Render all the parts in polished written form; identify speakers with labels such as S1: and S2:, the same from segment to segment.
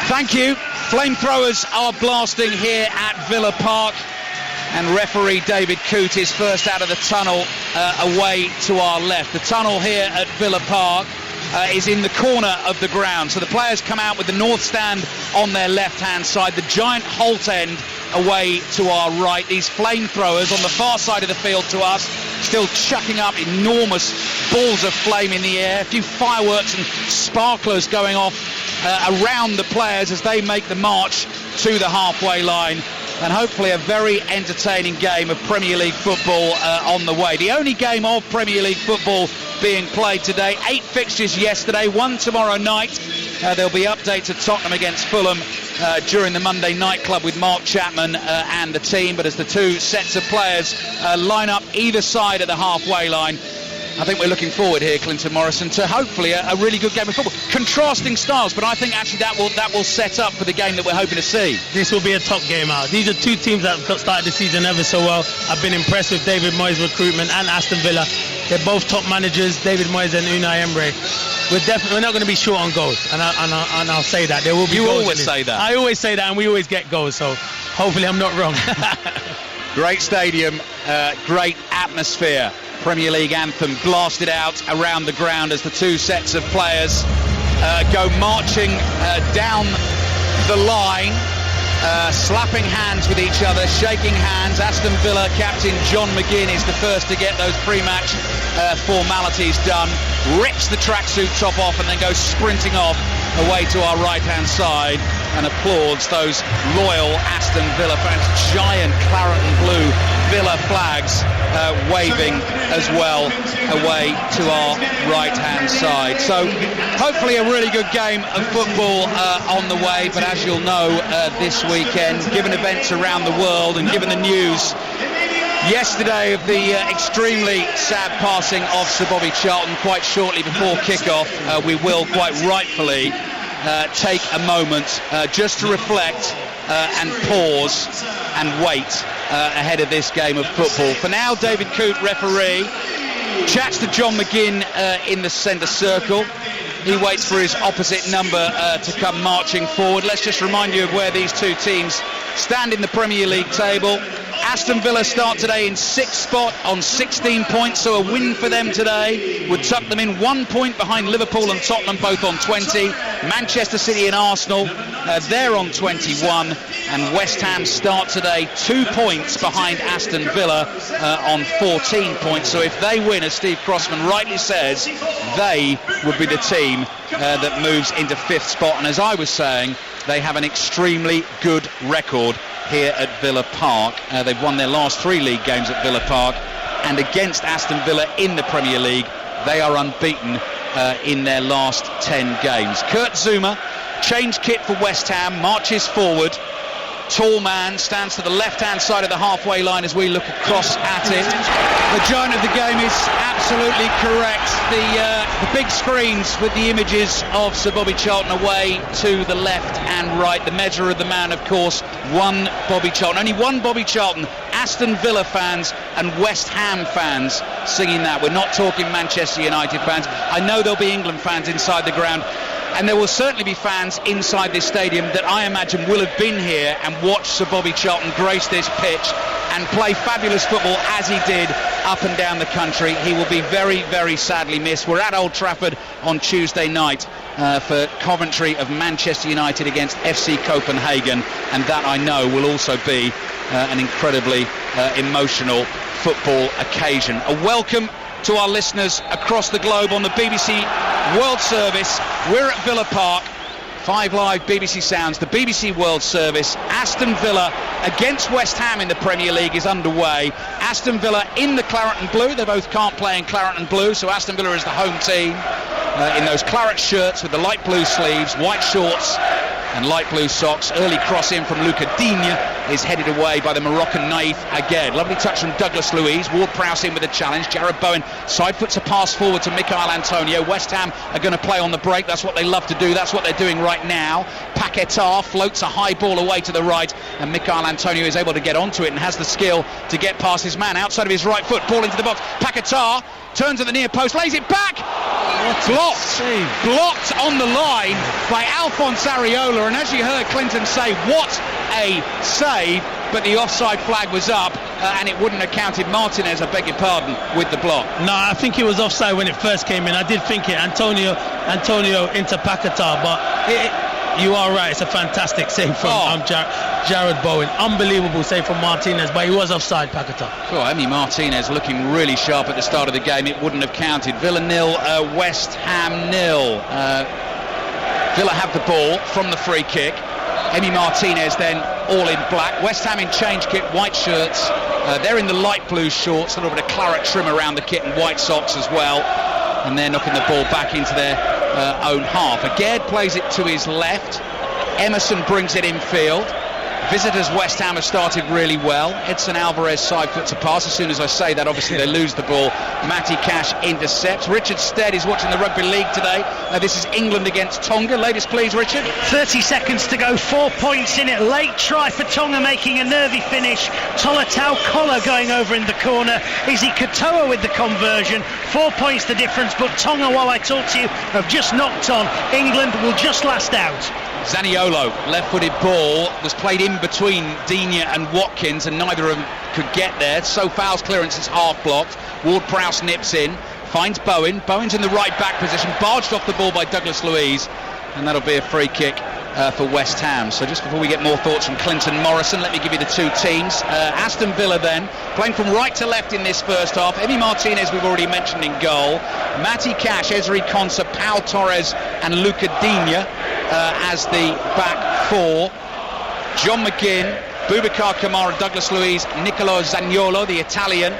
S1: Thank you. Flamethrowers are blasting here at Villa Park, and referee David Coote is first out of the tunnel away to our left. The tunnel here at Villa Park is in the corner of the ground, so the players come out with the north stand on their left-hand side, the giant Holt end away to our right. These flamethrowers on the far side of the field to us, still chucking up enormous balls of flame in the air, a few fireworks and sparklers going off around the players as they make the march to the halfway line, and hopefully a very entertaining game of Premier League football on the way. The only game of Premier League football being played today. 8 fixtures yesterday, 1 tomorrow night. There'll be updates at Tottenham against Fulham during the Monday Night Club with Mark Chapman and the team. But as the two sets of players line up either side of the halfway line, I think we're looking forward here, Clinton Morrison, to hopefully a really good game of football. Contrasting styles, but I think actually that will set up for the game that we're hoping to see.
S2: This will be a top game out. These are two teams that have started the season ever so well. I've been impressed with David Moyes' recruitment and Aston Villa. They're both top managers, David Moyes and Unai Emery. We're not going to be short on goals, and I'll say that. There will be
S1: you
S2: goals.
S1: You always say that.
S2: I always say that, and we always get goals, so hopefully I'm not wrong.
S1: Great stadium, great atmosphere. Premier League anthem blasted out around the ground as the two sets of players go marching down the line, slapping hands with each other, shaking hands. Aston Villa captain John McGinn is the first to get those pre-match formalities done, rips the tracksuit top off and then goes sprinting off away to our right-hand side and applauds those loyal Aston Villa fans. Giant claret and blue Villa flags waving as well away to our right-hand side. So hopefully a really good game of football on the way, but as you'll know this weekend, given events around the world and given the news yesterday of the extremely sad passing of Sir Bobby Charlton quite shortly before kick-off, we will quite rightfully take a moment just to reflect and pause and wait ahead of this game of football. For now, David Coote, referee, chats to John McGinn in the centre circle. He waits for his opposite number to come marching forward. Let's just remind you of where these two teams stand in the Premier League table. Aston Villa start today in 6th spot on 16 points, so a win for them today would tuck them in 1 point behind Liverpool and Tottenham, both on 20. Manchester City and Arsenal, they're on 21, and West Ham start today 2 points behind Aston Villa on 14 points. So if they win, as Steve Crossman rightly says, they would be the team that moves into 5th spot. And as I was saying, they have an extremely good record here at Villa Park. They've won their last 3 league games at Villa Park, and against Aston Villa in the Premier League, they are unbeaten in their last 10 games. Kurt Zouma, change kit for West Ham, marches forward. Tall man, stands to the left-hand side of the halfway line as we look across at it. The giant of the game is absolutely correct. The big screens with the images of Sir Bobby Charlton away to the left and right. The measure of the man, of course, one Bobby Charlton. Only one Bobby Charlton. Aston Villa fans and West Ham fans singing that. We're not talking Manchester United fans. I know there'll be England fans inside the ground, and there will certainly be fans inside this stadium that I imagine will have been here and watched Sir Bobby Charlton grace this pitch and play fabulous football as he did up and down the country. He will be very, very sadly missed. We're at Old Trafford on Tuesday night for Coventry of Manchester United against FC Copenhagen, and that I know will also be an incredibly emotional football occasion. A welcome to our listeners across the globe on the BBC World Service. We're at Villa Park. 5 Live BBC Sounds, the BBC World Service. Aston Villa against West Ham in the Premier League is underway. Aston Villa in the claret and blue. They both can't play in claret and blue, so Aston Villa is the home team in those claret shirts with the light blue sleeves, white shorts and light blue socks. Early cross in from Luca Digne is headed away by the Moroccan Naif Agued. Lovely touch from Douglas Luiz. Ward-Prowse in with a challenge. Jared Bowen side puts a pass forward to Michail Antonio. West Ham are going to play on the break. That's what they love to do. That's what they're doing right now. Paquetá floats a high ball away to the right, and Michail Antonio is able to get onto it and has the skill to get past his man outside of his right foot. Ball into the box. Paquetá turns at the near post, lays it back. blocked on the line by Alphonse Areola, and as you heard Clinton say, what a save, but the offside flag was up, and it wouldn't have counted. Martinez, I beg your pardon, with the block.
S2: No, I think it was offside when it first came in. I did think it, Antonio into Paquetá, but you are right, it's a fantastic save from Jared Bowen. Unbelievable save from Martinez, but he was offside, Paquetá.
S1: Oh, Emi Martinez looking really sharp at the start of the game. It wouldn't have counted. Villa 0, West Ham 0. Villa have the ball from the free kick. Emi Martinez then all in black. West Ham in change kit, white shirts. They're in the light blue shorts, a little bit of claret trim around the kit, and white socks as well. And they're knocking the ball back into their own half. Aguerd plays it to his left. Emerson brings it infield. Visitors West Ham have started really well. Edson Alvarez side foots a pass. As soon as I say that, obviously they lose the ball. Matty Cash intercepts. Richard Stead is watching the Rugby League today. This is England against Tonga. Latest please, Richard.
S3: 30 seconds to go, 4 points in it. Late try for Tonga, making a nervy finish. Tolatau Kola going over in the corner. Izzy Katoa with the conversion. 4 points the difference, but Tonga, while I talk to you, have just knocked on. England will just last out.
S1: Zaniolo, left-footed ball, was played in between Digne and Watkins, and neither of them could get there. So Fowles' clearance is half blocked. Ward-Prowse nips in, finds Bowen. Bowen's in the right back position, barged off the ball by Douglas Luiz, and that'll be a free kick for West Ham. So just before we get more thoughts from Clinton Morrison, let me give you the two teams. Aston Villa then, playing from right to left in this first half. Emi Martinez, we've already mentioned, in goal. Matty Cash, Ezri Konsa, Pau Torres and Luca Digne as the back four. John McGinn, Boubacar Kamara, Douglas Luiz, Nicolo Zaniolo, the Italian,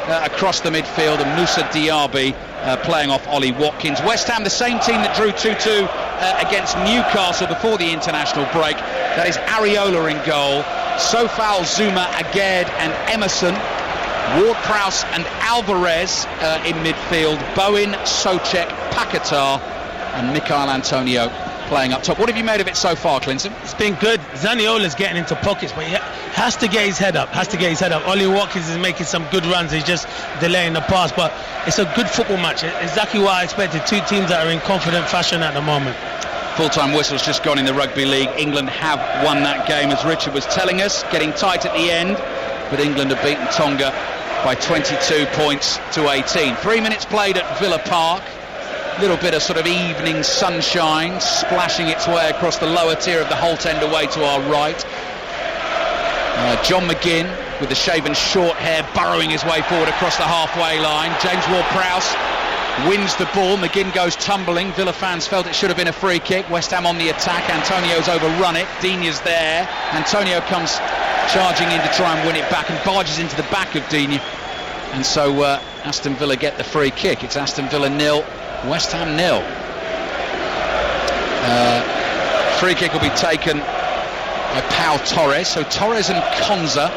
S1: across the midfield, and Moussa Diaby playing off Ollie Watkins. West Ham, the same team that drew 2-2 against Newcastle before the international break. That is Areola in goal, Sofal, Zuma, Aguerd and Emerson, Ward-Prowse and Alvarez in midfield, Bowen, Souček, Paquetá and Michail Antonio playing up top. What have you made of it so far, Clinton?
S2: It's been good. Zaniola's getting into pockets, but he has to get his head up. Ollie Watkins is making some good runs. He's just delaying the pass, but it's a good football match. Exactly what I expected. Two teams that are in confident fashion at the moment.
S1: Full-time whistle's just gone in the Rugby League. England have won that game, as Richard was telling us, getting tight at the end, but England have beaten Tonga by 22 points to 18. 3 minutes played at Villa Park. Little bit of sort of evening sunshine splashing its way across the lower tier of the Holt End away to our right. John McGinn with the shaven short hair burrowing his way forward across the halfway line. James Ward-Prowse wins the ball. McGinn goes tumbling. Villa fans felt it should have been a free kick. West Ham on the attack. Antonio's overrun it. Digne's there. Antonio comes charging in to try and win it back and barges into the back of Digne. And so Aston Villa get the free kick. It's Aston Villa 0, West Ham 0. Free kick will be taken by Pau Torres. So Torres and Konsa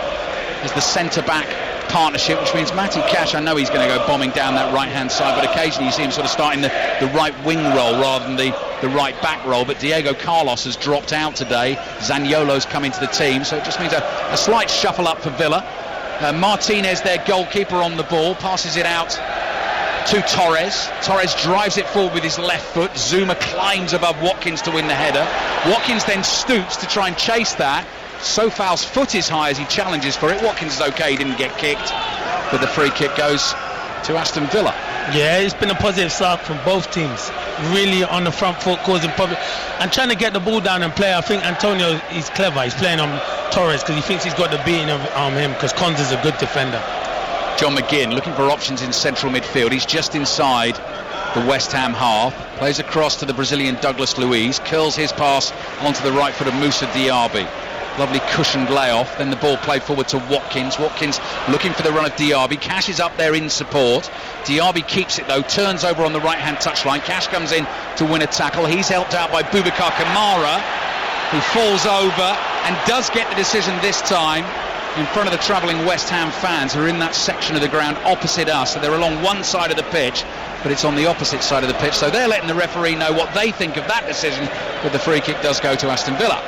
S1: is the centre-back partnership, which means Matty Cash, I know he's going to go bombing down that right-hand side, but occasionally you see him sort of starting the right wing role rather than the right back role. But Diego Carlos has dropped out today. Zaniolo's come into the team, so it just means a slight shuffle up for Villa. Martinez, their goalkeeper, on the ball, passes it out to Torres. Torres drives it forward with his left foot. Zuma climbs above Watkins to win the header. Watkins then stoops to try and chase that. Sofal's foot is high as he challenges for it. Watkins is okay, he didn't get kicked, but the free kick goes to Aston Villa.
S2: Yeah, it's been a positive start from both teams. Really on the front foot, causing problem and trying to get the ball down and play. I think Antonio is clever. He's playing on Torres because he thinks he's got the beating on him, because Konsa's a good defender.
S1: John McGinn looking for options in central midfield. He's just inside the West Ham half. Plays across to the Brazilian Douglas Luiz. Curls his pass onto the right foot of Moussa Diaby. Lovely cushioned layoff. Then the ball played forward to Watkins. Watkins looking for the run of Diaby. Cash is up there in support. Diaby keeps it though. Turns over on the right-hand touchline. Cash comes in to win a tackle. He's helped out by Boubacar Kamara, who falls over and does get the decision this time in front of the travelling West Ham fans who are in that section of the ground opposite us. So they're along one side of the pitch, but it's on the opposite side of the pitch. So they're letting the referee know what they think of that decision, but the free kick does go to Aston Villa.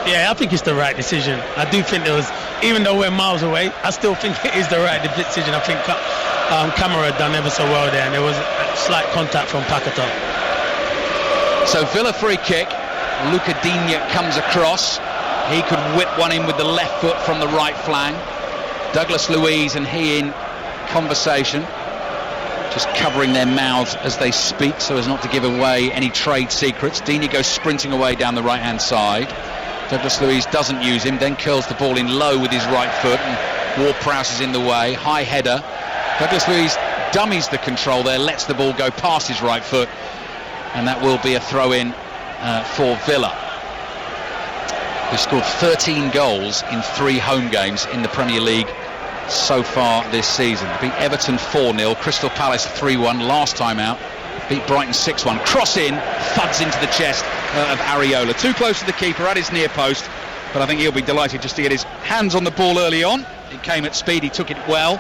S2: Yeah, I think it's the right decision. I do think there was, even though we're miles away, I still think it is the right decision. I think Camara had done ever so well there, and there was a slight contact from Paquetá.
S1: So Villa free kick. Luca Digne comes across. He could whip one in with the left foot from the right flank. Douglas Luiz and he in conversation, just covering their mouths as they speak so as not to give away any trade secrets. Digne goes sprinting away down the right hand side. Douglas Luiz doesn't use him, then curls the ball in low with his right foot, and Ward-Prowse is in the way. High header. Douglas Luiz dummies the control there, lets the ball go past his right foot, and that will be a throw-in for Villa, who scored 13 goals in 3 home games in the Premier League so far this season. Beat Everton 4-0, Crystal Palace 3-1 last time out, beat Brighton 6-1. Cross in, thuds into the chest of Areola. Too close to the keeper at his near post, but I think he'll be delighted just to get his hands on the ball early on. It came at speed, he took it well.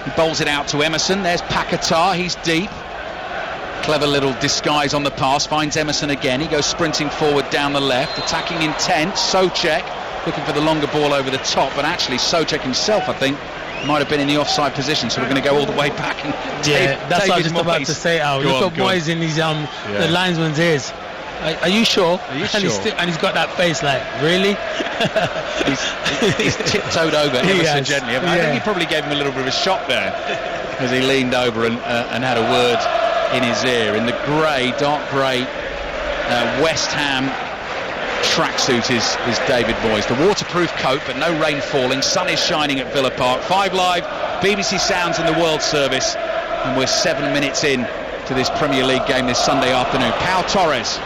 S1: He bowls it out to Emerson. There's Paquetá, he's deep. Clever little disguise on the pass, finds Emerson again. He goes sprinting forward down the left, attacking intent. Souček looking for the longer ball over the top, but actually Souček himself, I think, might have been in the offside position, so we're going to go all the way back and
S2: that's what I was just about to say, Al. Look at Moyes in his the linesman's ears. Are you sure?
S1: Are you sure?
S2: And he's got that face like, really?
S1: he's tiptoed over ever so gently. I think he probably gave him a little bit of a shock there as he leaned over and had a word in his ear. In the grey, dark grey West Ham tracksuit is David Moyes. The waterproof coat, but no rain falling. Sun is shining at Villa Park. 5 Live, BBC Sounds and the World Service, and we're 7 minutes in to this Premier League game this Sunday afternoon. Pau Torres,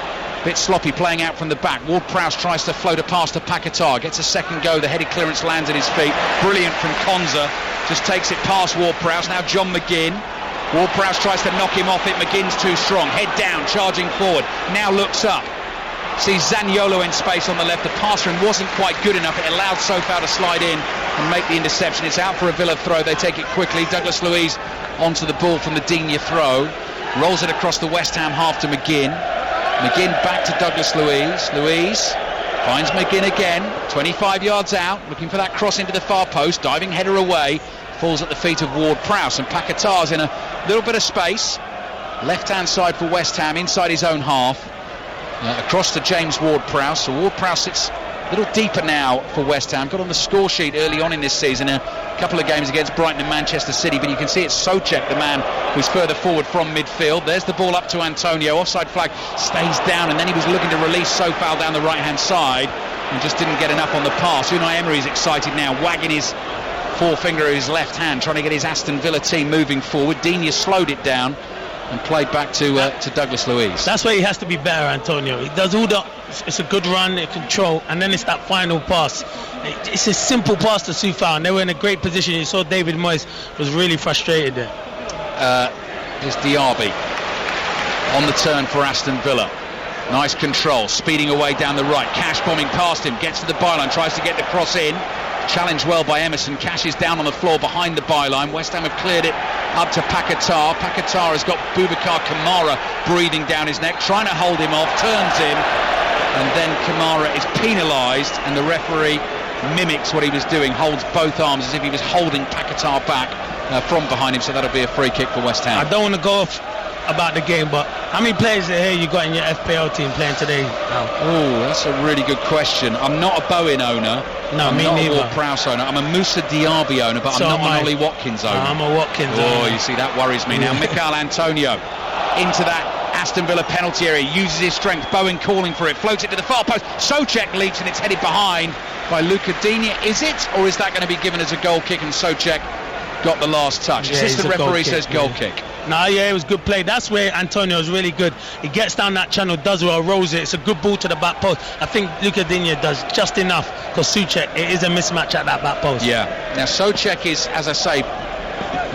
S1: bit sloppy, playing out from the back. Ward-Prowse tries to float a pass to Paquetá, gets a second go, the headed clearance lands at his feet. Brilliant from Konza, just takes it past Ward-Prowse. Now John McGinn. Ward-Prowse tries to knock him off it. McGinn's too strong, head down, charging forward. Now looks up, sees Zaniolo in space on the left. The pass from him wasn't quite good enough. It allowed Sofao to slide in and make the interception. It's out for a Villa throw. They take it quickly. Douglas Luiz onto the ball from the Digne throw. Rolls it across the West Ham half to McGinn. McGinn back to Douglas Luiz. Luiz finds McGinn again, 25 yards out, looking for that cross into the far post. Diving header away, falls at the feet of Ward-Prowse, and Paquetá's in a little bit of space. Left-hand side for West Ham, inside his own half. Across to James Ward-Prowse. So Ward-Prowse sits a little deeper now for West Ham. Got on the score sheet early on in this season, a couple of games against Brighton and Manchester City, but you can see it's Souček, the man who's further forward from midfield. There's the ball up to Antonio. Offside flag stays down, and then he was looking to release Sofao down the right-hand side and just didn't get enough on the pass. Unai Emery's excited now, wagging his forefinger of his left hand, trying to get his Aston Villa team moving forward. Digne slowed it down and played back to Douglas Luiz.
S2: That's where he has to be better, Antonio. He does all the, it's a good run, control, and then it's that final pass. It's a simple pass to Sofao, and they were in a great position. You saw David Moyes was really frustrated there.
S1: Here's Diaby on the turn for Aston Villa. Nice control, speeding away down the right. Cash bombing past him, gets to the byline, tries to get the cross in. Challenged well by Emerson. Cash is down on the floor behind the byline. West Ham have cleared it up to Paquetá. Paquetá has got Boubacar Kamara breathing down his neck, trying to hold him off, turns him, and then Kamara is penalised, and the referee mimics what he was doing, holds both arms as if he was holding Paquetá back from behind him, so that'll be a free kick for West Ham.
S2: I don't want to go off about the game, but how many players here you got in your FPL team playing today?
S1: Oh, that's a really good question. I'm not a Bowen owner.
S2: No,
S1: I'm
S2: me
S1: not
S2: neither.
S1: a Ward-Prowse owner. I'm a Moussa Diaby owner, but
S2: So
S1: I'm not
S2: am I.
S1: an Ollie Watkins owner.
S2: I'm a Watkins
S1: Oh,
S2: owner.
S1: you see, that worries me now. Mikel Antonio into that Aston Villa penalty area, uses his strength. Bowen calling for it, floats it to the far post. Souček leaps, and it's headed behind by Luca Digne. Is it, or is that going to be given as a goal kick, and Souček got the last touch?
S2: Yeah,
S1: Assistant
S2: it's a goal
S1: referee
S2: kick,
S1: says goal
S2: yeah.
S1: kick.
S2: No, yeah, it was good play. That's where Antonio is really good. He gets down that channel, does well, rolls it. It's a good ball to the back post. I think Luca Digne does just enough, because Souček, it is a mismatch at that back post.
S1: Yeah. Now Souček is, as I say,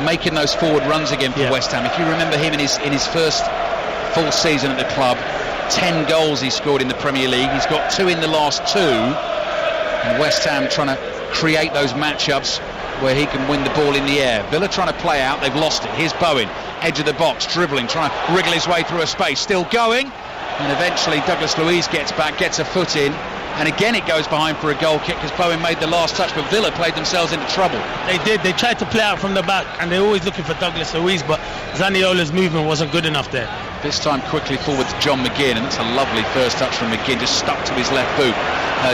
S1: making those forward runs again for West Ham. If you remember him in his first full season at the club, 10 goals he scored in the Premier League. He's got 2 in the last 2, and West Ham trying to create those matchups where he can win the ball in the air. Villa trying to play out, they've lost it. Here's Bowen, edge of the box, dribbling, trying to wriggle his way through a space, still going, and eventually Douglas Luiz gets back, gets a foot in, And again it goes behind for a goal kick because Bowen made the last touch, but Villa played themselves into trouble.
S2: They did. They tried to play out from the back, and they're always looking for Douglas Luiz, but Zaniolo's movement wasn't good enough there.
S1: This time quickly forward to John McGinn, and that's a lovely first touch from McGinn, just stuck to his left boot.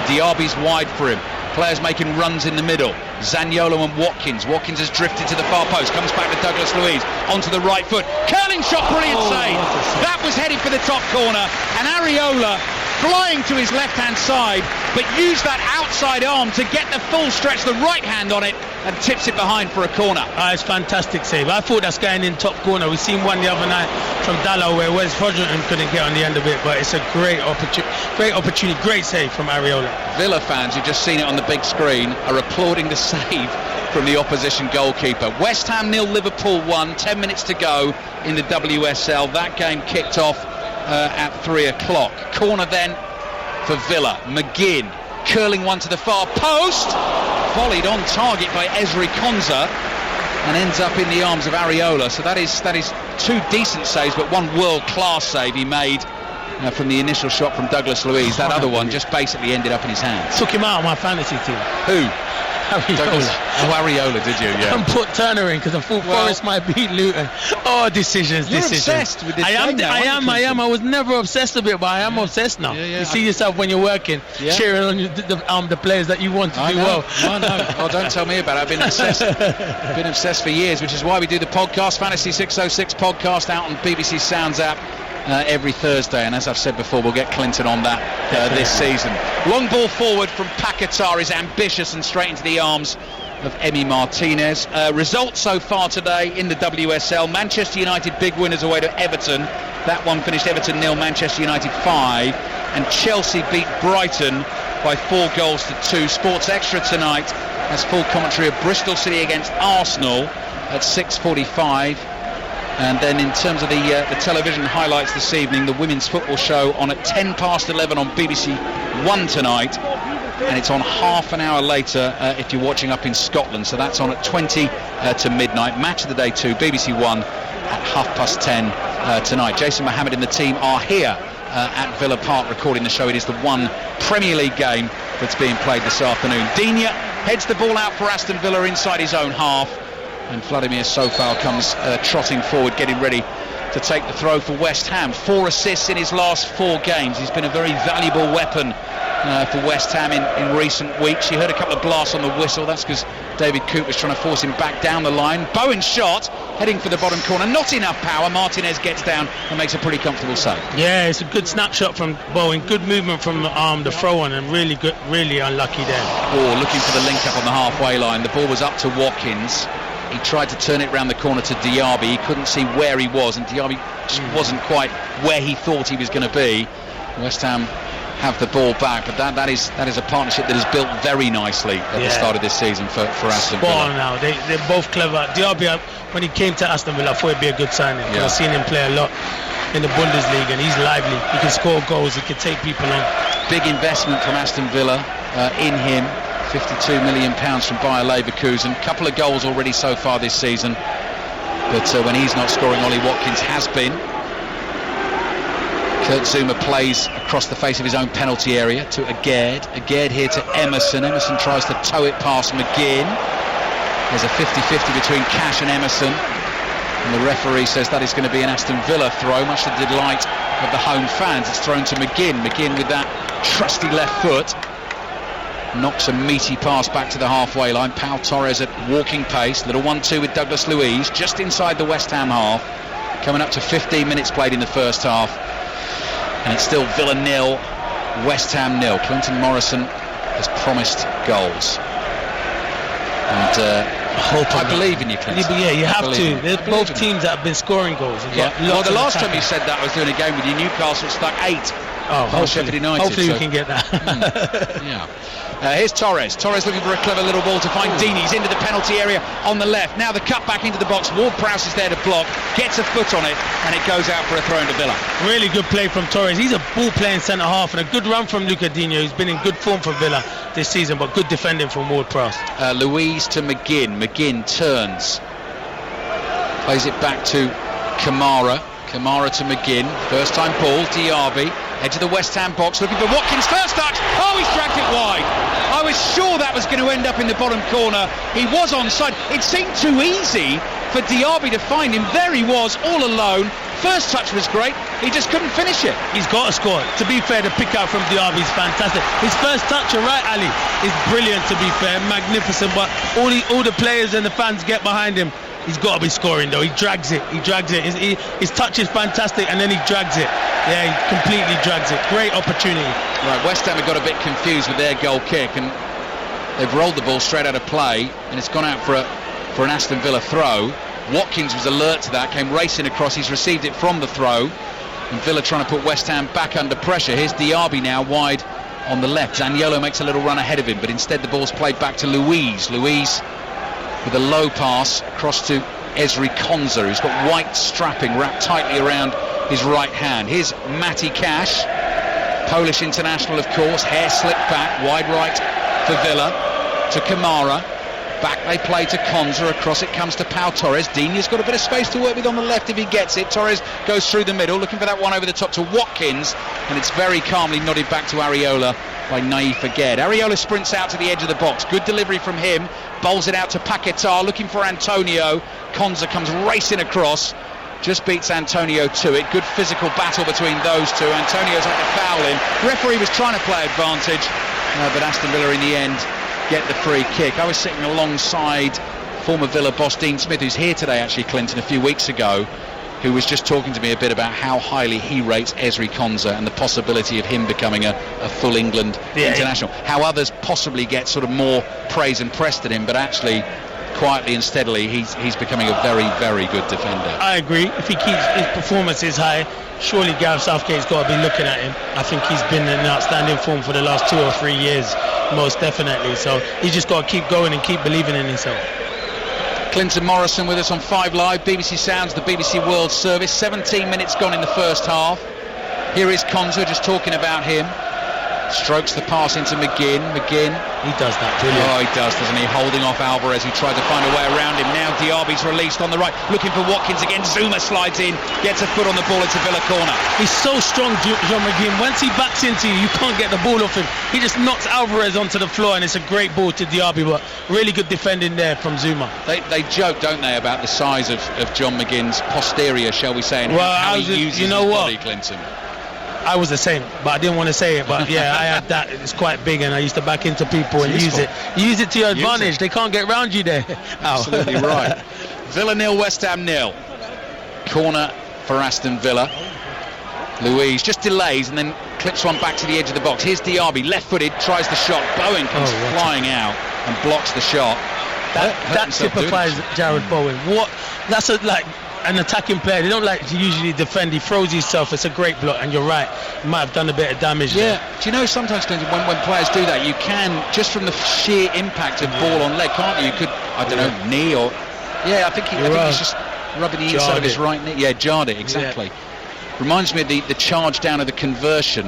S1: Diaby's wide for him. Players making runs in the middle. Zaniolo and Watkins. Watkins has drifted to the far post, comes back to Douglas Luiz, onto the right foot. Curling shot, brilliant save. That was headed for the top corner, and Areola flying to his left-hand side, but used that outside arm to get the full stretch, the right hand on it, and tips it behind for a corner.
S2: It's fantastic save. I thought that's going in top corner. We've seen one the other night from Dalot where Wes Fodrington couldn't get on the end of it, but it's a great opportunity, great save from Areola.
S1: Villa fans who've just seen it on the big screen are applauding the save from the opposition goalkeeper. West Ham 0, Liverpool 1, 10 minutes to go in the WSL. That game kicked off at 3 o'clock. Corner then for Villa. McGinn curling one to the far post, volleyed on target by Ezri Konsa, and ends up in the arms of Areola. So that is two decent saves, but one world-class save he made from the initial shot from Douglas Luiz. That other one just basically ended up in his hands.
S2: Took him out of my fantasy team.
S1: Who?
S2: Areola.
S1: Areola, did you? Yeah.
S2: And put Turner in because I thought Forest might beat Luton. Decisions.
S1: You're obsessed with this game now,
S2: I am. I was never obsessed with it, but I am obsessed now. You see yourself when you're working, cheering on the players that you want to do well.
S1: I know. Oh, don't tell me about it. I've been obsessed. Been obsessed for years, which is why we do the podcast, Fantasy 606 podcast, out on BBC Sounds app. Every Thursday, and as I've said before, we'll get Clinton on that this season. Long ball forward from Paquetá is ambitious and straight into the arms of Emi Martinez. Results so far today in the WSL: Manchester United big winners away to Everton. That one finished Everton 0, Manchester United 5, and Chelsea beat Brighton by 4 goals to 2. Sports Extra tonight has full commentary of Bristol City against Arsenal at 6:45. And then in terms of the television highlights this evening, the women's football show on at 11:10 on BBC One tonight, and it's on half an hour later if you're watching up in Scotland, so that's on at 20 to midnight. Match of the day 2, BBC One at 10:30 tonight. Jason Mohammed and the team are here at Villa Park recording the show. It is the one Premier League game that's being played this afternoon. Digne heads the ball out for Aston Villa inside his own half, and Vladimir Sofal comes trotting forward, getting ready to take the throw for West Ham. 4 assists in his last 4 games. He's been a very valuable weapon for West Ham in recent weeks. You heard a couple of blasts on the whistle. That's because David Cooper's trying to force him back down the line. Bowen's shot, heading for the bottom corner. Not enough power. Martinez gets down and makes a pretty comfortable save. Yeah,
S2: it's a good snapshot from Bowen. Good movement from the throw-on, and really good, really unlucky there.
S1: Oh, looking for the link-up on the halfway line. The ball was up to Watkins. He tried to turn it round the corner to Diaby. He couldn't see where he was, and Diaby just wasn't quite where he thought he was going to be. West Ham have the ball back, but that is a partnership that is built very nicely at the start of this season for Aston Villa.
S2: Spot on now. They're both clever. Diaby, when he came to Aston Villa, I thought it'd be a good signing. I've seen him play a lot in the Bundesliga, and he's lively. He can score goals. He can take people on.
S1: Big investment from Aston Villa in him. £52 million from Bayer Leverkusen. Couple of goals already so far this season, but when he's not scoring, Ollie Watkins has been. Kurt Zouma plays across the face of his own penalty area to Aguerd. Aguerd here to Emerson. Emerson tries to tow it past McGinn. There's a 50-50 between Cash and Emerson, and the referee says that is going to be an Aston Villa throw, much to the delight of the home fans. It's thrown to McGinn. McGinn with that trusty left foot knocks a meaty pass back to the halfway line. Pau Torres at walking pace. Little 1-2 with Douglas Luiz just inside the West Ham half. Coming up to 15 minutes played in the first half. And it's still Villa 0, West Ham 0. Clinton Morrison has promised goals. And I believe in you, Clinton.
S2: Yeah, you have to. There's both teams that have been scoring goals.
S1: Well, the last time you said that, I was doing a game with you. Newcastle stuck 8. Sheffield United.
S2: Hopefully we can get that.
S1: Yeah. Here's Torres. Torres looking for a clever little ball to find Digne. He's into the penalty area on the left. Now the cut back into the box. Ward-Prowse is there to block. Gets a foot on it, and it goes out for a throw into Villa.
S2: Really good play from Torres. He's a ball-playing centre-half, and a good run from Luca Digne, who's been in good form for Villa this season, but good defending from Ward-Prowse.
S1: Luiz to McGinn. McGinn turns. Plays it back to Kamara. Kamara to McGinn. First time ball. Diaby. Edge of the West Ham box. Looking for Watkins. First touch. Oh, he's end up in the bottom corner. He was onside. It seemed too easy for Diaby to find him. There he was, all alone. First touch was great. He just couldn't finish it.
S2: He's got to score. To be fair, the pick out from Diaby is fantastic. His first touch, you're right, Ali, is brilliant, to be fair. Magnificent. But all the players and the fans get behind him. He's got to be scoring, though. He drags it. His touch is fantastic, and then he drags it. Yeah, he completely drags it. Great opportunity.
S1: Right, West Ham have got a bit confused with their goal kick, and they've rolled the ball straight out of play, and it's gone out for an Aston Villa throw. Watkins was alert to that, came racing across. He's received it from the throw, and Villa trying to put West Ham back under pressure. Here's Diaby now wide on the left. Zaniolo makes a little run ahead of him, but instead the ball's played back to Luiz with a low pass across to Ezri Konsa, who's got white strapping wrapped tightly around his right hand. Here's Matty Cash, Polish international, of course. Hair slicked back, wide right for Villa, to Kamara. Back they play to Konsa. Across it comes to Pau Torres. Dini's got a bit of space to work with on the left if he gets it. Torres goes through the middle, looking for that one over the top to Watkins, and it's very calmly nodded back to Areola by Naif Aguerd. Areola sprints out to the edge of the box. Good delivery from him. Bowls it out to Paquetá, looking for Antonio. Konsa comes racing across. Just beats Antonio to it. Good physical battle between those two. Antonio's had to foul him. Referee was trying to play advantage, but Aston Villa in the end get the free kick. I was sitting alongside former Villa boss Dean Smith, who's here today actually, Clinton, a few weeks ago, who was just talking to me a bit about how highly he rates Ezri Konsa and the possibility of him becoming a full England international. How others possibly get sort of more praise and press than him, but actually quietly and steadily he's becoming a very, very good defender.
S2: I agree. If he keeps his performances high, surely Gareth Southgate's got to be looking at him. I think he's been in outstanding form for the last 2 or 3 years, most definitely. So he's just got to keep going and keep believing in himself.
S1: Clinton Morrison with us on 5 Live, BBC Sounds, the BBC World Service. 17 minutes gone in the first half. Here is Konsa just talking about him. Strokes the pass into McGinn.
S2: He does that brilliant.
S1: Oh, he does, doesn't he? Holding off Alvarez, who tried to find a way around him. Now Diaby's released on the right, looking for Watkins again. Zuma slides in, gets a foot on the ball into Villa corner.
S2: He's so strong, John McGinn. Once he backs into you, you can't get the ball off him. He just knocks Alvarez onto the floor, and it's a great ball to Diaby, but really good defending there from Zuma.
S1: They joke, don't they, about the size of John McGinn's posterior, shall we say, and how he uses his body, Clinton.
S2: I was the same, but I didn't want to say it. But yeah, I had that. It's quite big, and I used to back into people and use it to your advantage. They can't get round you there.
S1: Absolutely right. Villa 0, West Ham 0. Corner for Aston Villa. Luiz just delays and then clips one back to the edge of the box. Here's Diaby, left-footed, tries the shot. Bowen comes flying out and blocks the shot.
S2: That typifies Jarrod Bowen. That's an attacking player. They don't like to usually defend. He throws himself. It's a great block, and you're right, he might have done a bit of damage there.
S1: Do you know, sometimes when players do that, you can, just from the sheer impact of ball on leg, can't you? You could, I don't know, knee or I think he's just rubbing the inside of his right knee. Jarred it, exactly. Reminds me of the charge down of the conversion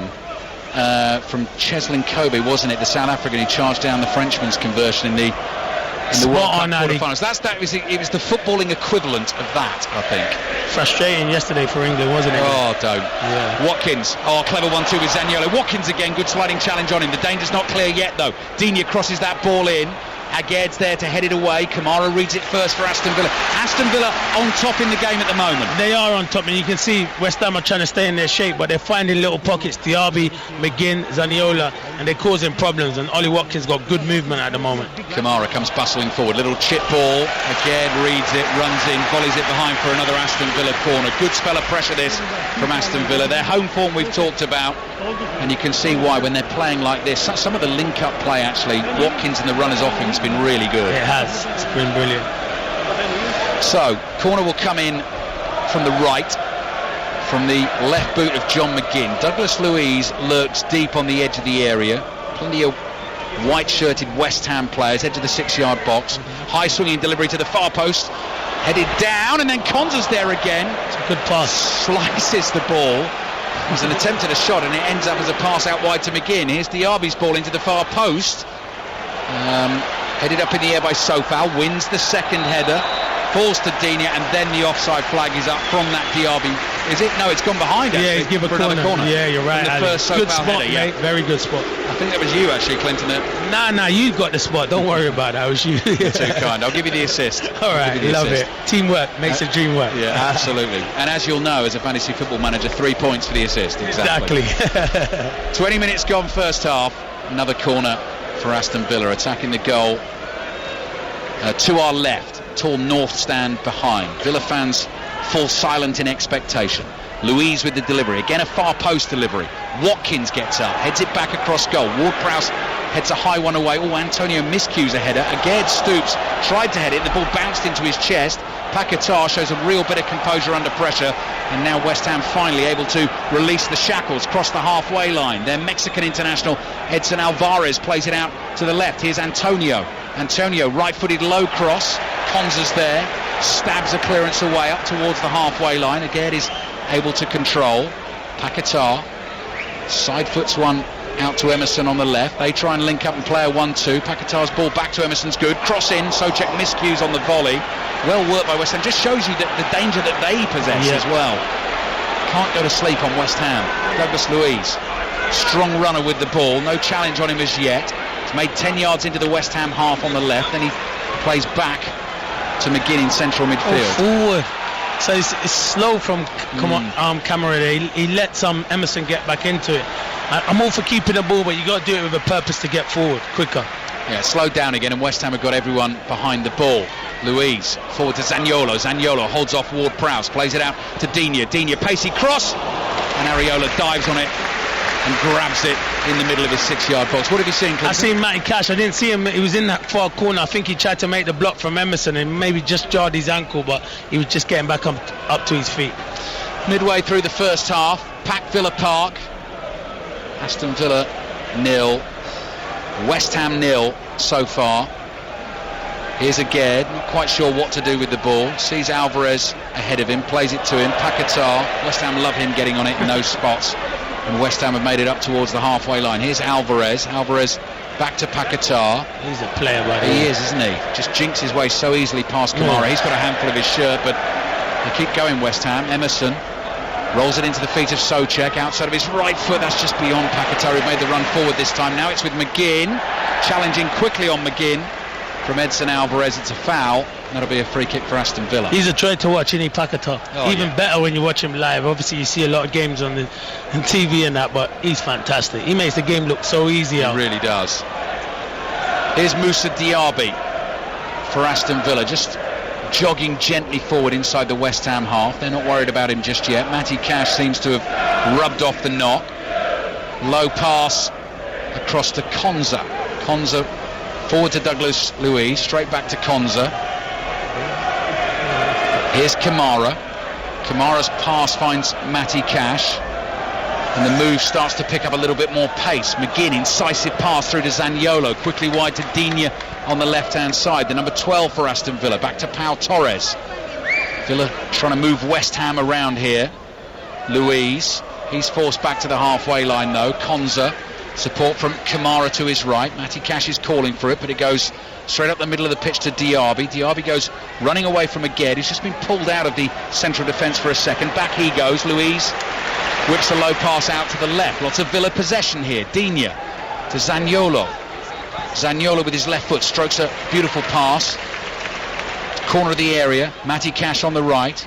S1: from Cheslin Kobe, wasn't it, the South African who charged down the Frenchman's conversion in the World Cup quarterfinals. It was the footballing equivalent of that, I think.
S2: Frustrating yesterday for England, wasn't it?
S1: Oh, don't. Yeah. Watkins. Oh, clever 1-2 with Zaniolo. Watkins again, good sliding challenge on him. The danger's not clear yet, though. Digne crosses that ball in. Aguerd's there to head it away. Kamara reads it first for Aston Villa. Aston Villa on top in the game at the moment.
S2: They are on top, and you can see West Ham are trying to stay in their shape, but they're finding little pockets. Diaby, McGinn, Zaniolo, and they're causing problems, and Ollie Watkins got good movement at the moment.
S1: Kamara comes bustling forward. Little chip ball. Aguerd reads it, runs in, volleys it behind for another Aston Villa corner. Good spell of pressure this from Aston Villa. Their home form we've talked about, and you can see why when they're playing like this. Some of the link-up play, actually, Watkins and the runners off him has been really good.
S2: It has. It's been brilliant.
S1: So, corner will come in from the right, from the left boot of John McGinn. Douglas Luiz lurks deep on the edge of the area. Plenty of white-shirted West Ham players, edge of the 6-yard box. High swinging delivery to the far post. Headed down, and then Konsa's there again.
S2: It's a good pass.
S1: Slices the ball. It was an attempt at a shot, and it ends up as a pass out wide to McGinn. Here's Diaby's ball into the far post. Headed up in the air by Sofal, wins the second header. falls to Digne, and then the offside flag is up from that Diaby. Is it? No, it's gone behind, actually.
S2: Yeah, he's given
S1: for another corner.
S2: Yeah, you're right.
S1: From the first
S2: good
S1: Sopal
S2: spot,
S1: header,
S2: mate. Very good spot.
S1: I think that was you, actually, Clinton.
S2: Nah, you got the spot. Don't worry about that. It was you.
S1: You're too kind. I'll give you the assist.
S2: All right, love it. Teamwork makes the dream work.
S1: Yeah, absolutely. And as you'll know, as a fantasy football manager, 3 points for the assist.
S2: Exactly.
S1: 20 minutes gone first half. Another corner for Aston Villa, attacking the goal to our left. Tall north stand behind. Villa fans fall silent in expectation. Louise with the delivery, again a far post delivery. Watkins gets up, heads it back across goal. Ward-Prowse heads a high one away. Antonio miscues a header. Aguerd stoops, tried to head it, the ball bounced into his chest. Paquetá shows a real bit of composure under pressure, and now West Ham finally able to release the shackles, cross the halfway line. Their Mexican international Edson Alvarez plays it out to the left. Here's Antonio, right-footed low cross. Konza's there, stabs a clearance away up towards the halfway line. Aguerd is able to control. Paquetá side foots one out to Emerson on the left. They try and link up and play a 1-2. Paquetá's ball back to Emerson's good. Cross in, Souček miscues on the volley. Well worked by West Ham. Just shows you that the danger that they possess as well. Can't go to sleep on West Ham. Douglas Luiz, strong runner with the ball. No challenge on him as yet. He's made 10 yards into the West Ham half on the left. Then he plays back to McGinn in central midfield.
S2: Forward. So it's slow from Kamara there. He lets Emerson get back into it. I'm all for keeping the ball, but you got to do it with a purpose to get forward quicker.
S1: Yeah, slowed down again, and West Ham have got everyone behind the ball. Luiz forward to Zaniolo. Zaniolo holds off Ward-Prowse, plays it out to Digne. Digne, pacey cross, and Areola dives on it and grabs it in the middle of his 6-yard box. What have you seen, Clinton?
S2: I seen Matty Cash. I didn't see him. He was in that far corner. I think he tried to make the block from Emerson and maybe just jarred his ankle, but he was just getting back up to his feet.
S1: Midway through the first half, packed Villa Park. Aston Villa 0, West Ham 0 so far. Here's Aguerd, not quite sure what to do with the ball. Sees Alvarez ahead of him, plays it to him. Paquetá, West Ham love him getting on it in those spots. And West Ham have made it up towards the halfway line. Here's Alvarez. Alvarez back to Paquetá.
S2: He's a player, buddy.
S1: He is, isn't he? Just jinks his way so easily past Kamara. Yeah. He's got a handful of his shirt, but they keep going, West Ham. Emerson rolls it into the feet of Souček, outside of his right foot. That's just beyond Paquetá, who made the run forward this time. Now it's with McGinn, challenging quickly on McGinn from Edson Alvarez. It's a foul. That'll be a free kick for Aston Villa.
S2: He's a joy to watch, isn't he, Paquetá? Even better when you watch him live. Obviously, you see a lot of games on TV and that, but he's fantastic. He makes the game look so easy.
S1: He really does. Here's Moussa Diaby for Aston Villa, just jogging gently forward inside the West Ham half. They're not worried about him just yet. Matty Cash seems to have rubbed off the knock. Low pass across to Konza. Konza forward to Douglas Luiz, straight back to Konza. Here's Kamara. Kamara's pass finds Matty Cash, and the move starts to pick up a little bit more pace. McGinn, incisive pass through to Zaniolo, quickly wide to Digne on the left-hand side. The number 12 for Aston Villa, back to Pau Torres. Villa trying to move West Ham around here. Luiz, he's forced back to the halfway line though. Konza, support from Kamara to his right. Matty Cash is calling for it, but it goes straight up the middle of the pitch to Diaby. Diaby goes running away from Aguerd. He's just been pulled out of the central defence for a second. Back he goes. Luiz whips a low pass out to the left. Lots of Villa possession here. Digne to Zaniolo. Zaniolo with his left foot strokes a beautiful pass. Corner of the area. Matty Cash on the right.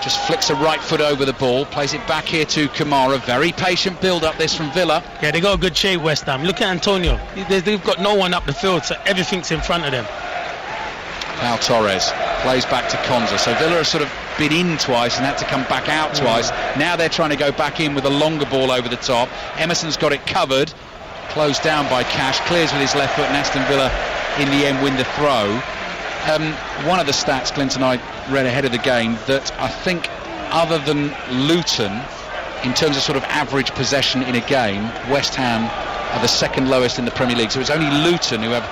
S1: Just flicks a right foot over the ball, plays it back here to Kamara. Very patient build-up this from Villa.
S2: Yeah, they got a good shape, West Ham. Look at Antonio. They've got no one up the field, so everything's in front of them.
S1: Pau Torres plays back to Konza. So Villa have sort of been in twice and had to come back out twice. Now they're trying to go back in with a longer ball over the top. Emerson's got it covered. Closed down by Cash. Clears with his left foot, and Aston Villa in the end win the throw. One of the stats, Clinton, I read ahead of the game, that I think other than Luton, in terms of sort of average possession in a game, West Ham are the second lowest in the Premier League. So it's only Luton who have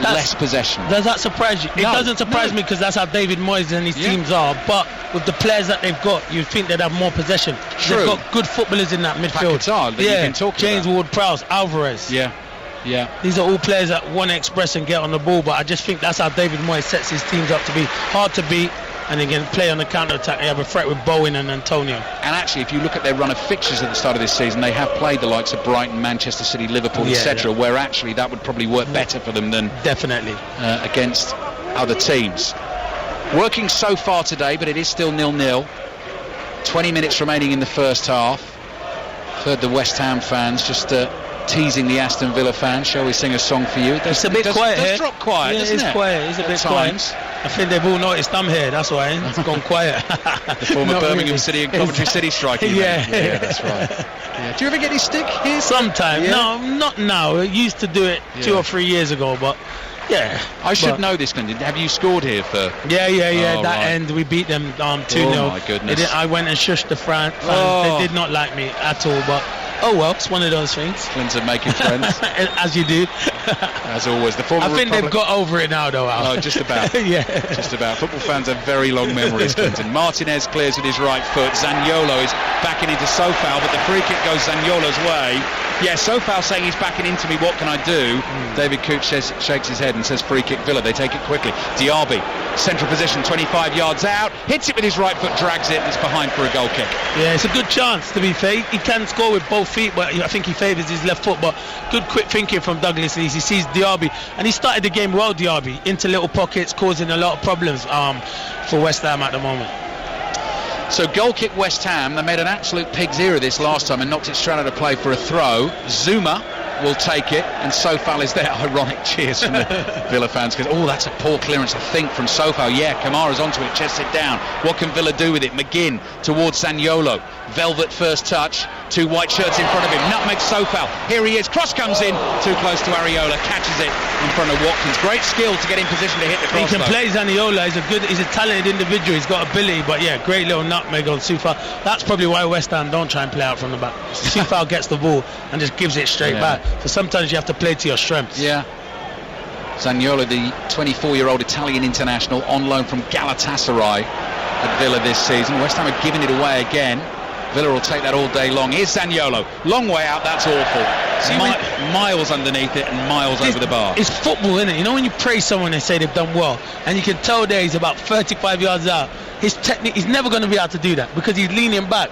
S1: less possession.
S2: Does that surprise you? It doesn't surprise me, because that's how David Moyes and his teams are. But with the players that they've got, you'd think they'd have more possession.
S1: True.
S2: They've got good footballers in that midfield.
S1: Paquetá, that you've been talking
S2: James
S1: about.
S2: Ward-Prowse, Alvarez.
S1: Yeah. Yeah.
S2: These are all players that want to express and get on the ball, but I just think that's how David Moyes sets his teams up to be hard to beat, and again play on the counter-attack. They have a threat with Bowen and Antonio.
S1: And actually, if you look at their run of fixtures at the start of this season, they have played the likes of Brighton, Manchester City, Liverpool, etc., where actually that would probably work better for them than
S2: definitely
S1: against other teams. Working so far today, but it is still 0-0. 20 minutes remaining in the first half. Heard the West Ham fans just teasing the Aston Villa fans. Shall we sing a song for you?
S2: It's a bit quiet here.
S1: It does drop quiet, doesn't it?
S2: It's quiet. It's a bit quiet. I think they've all noticed I'm here. That's why it's gone quiet.
S1: The former Birmingham City and Coventry City striker.
S2: Yeah,
S1: that's right. Yeah. Do you ever get any stick here?
S2: Sometimes.
S1: Yeah.
S2: No, not now. I used to do it 2 or 3 years ago, but yeah.
S1: I should know this, Clinton. Have you scored here for?
S2: Yeah.
S1: Oh,
S2: that end, we beat them 2-0.
S1: Oh my goodness!
S2: I went and shushed the fans. They did not like me at all, but oh well, it's one of those things.
S1: Clinton making friends,
S2: as you do.
S1: As always, the former.
S2: I think they've got over it now, though. Al.
S1: Oh, just about.
S2: Yeah,
S1: just about. Football fans have very long memories. Clinton. Martinez clears with his right foot. Zaniolo is backing into Sofal, but the free kick goes Zaniolo's way. Yeah, Sofal saying he's backing into me. What can I do? David Cooch shakes his head and says free kick Villa. They take it quickly. Diaby, central position, 25 yards out, hits it with his right foot, drags it, and it's behind for a goal kick.
S2: Yeah, it's a good chance to be fair. He can score with both feet, but I think he favours his left foot. But good quick thinking from Douglas Luiz. He sees Diaby, and he started the game well, Diaby, into little pockets, causing a lot of problems for West Ham at the moment.
S1: So goal kick West Ham. They made an absolute pig's ear of this last time and knocked it straight out of play for a throw. Zuma will take it, and Sofal is there. Ironic cheers from the Villa fans because that's a poor clearance, I think, from Sofal. Yeah, Kamara's onto it, chests it down. What can Villa do with it? McGinn towards Zaniolo. Velvet first touch. 2 white shirts in front of him. Nutmeg Sofal. Here he is. Cross comes in. Too close to Areola. Catches it in front of Watkins. Great skill to get in position to hit the cross.
S2: He can play Zaniolo. He's a talented individual. He's got ability, but yeah, great little nutmeg on Sofal. That's probably why West Ham don't try and play out from the back. Sofal gets the ball and just gives it straight back. So sometimes you have to play to your strengths.
S1: Yeah. Zaniolo, the 24-year-old Italian international on loan from Galatasaray at Villa this season. West Ham are giving it away again. Villa will take that all day long. Here's Zaniolo. Long way out, that's awful. Miles underneath it and miles over the bar.
S2: It's football, isn't it? You know when you praise someone and say they've done well, and you can tell there he's about 35 yards out. His technique, he's never going to be able to do that because he's leaning back.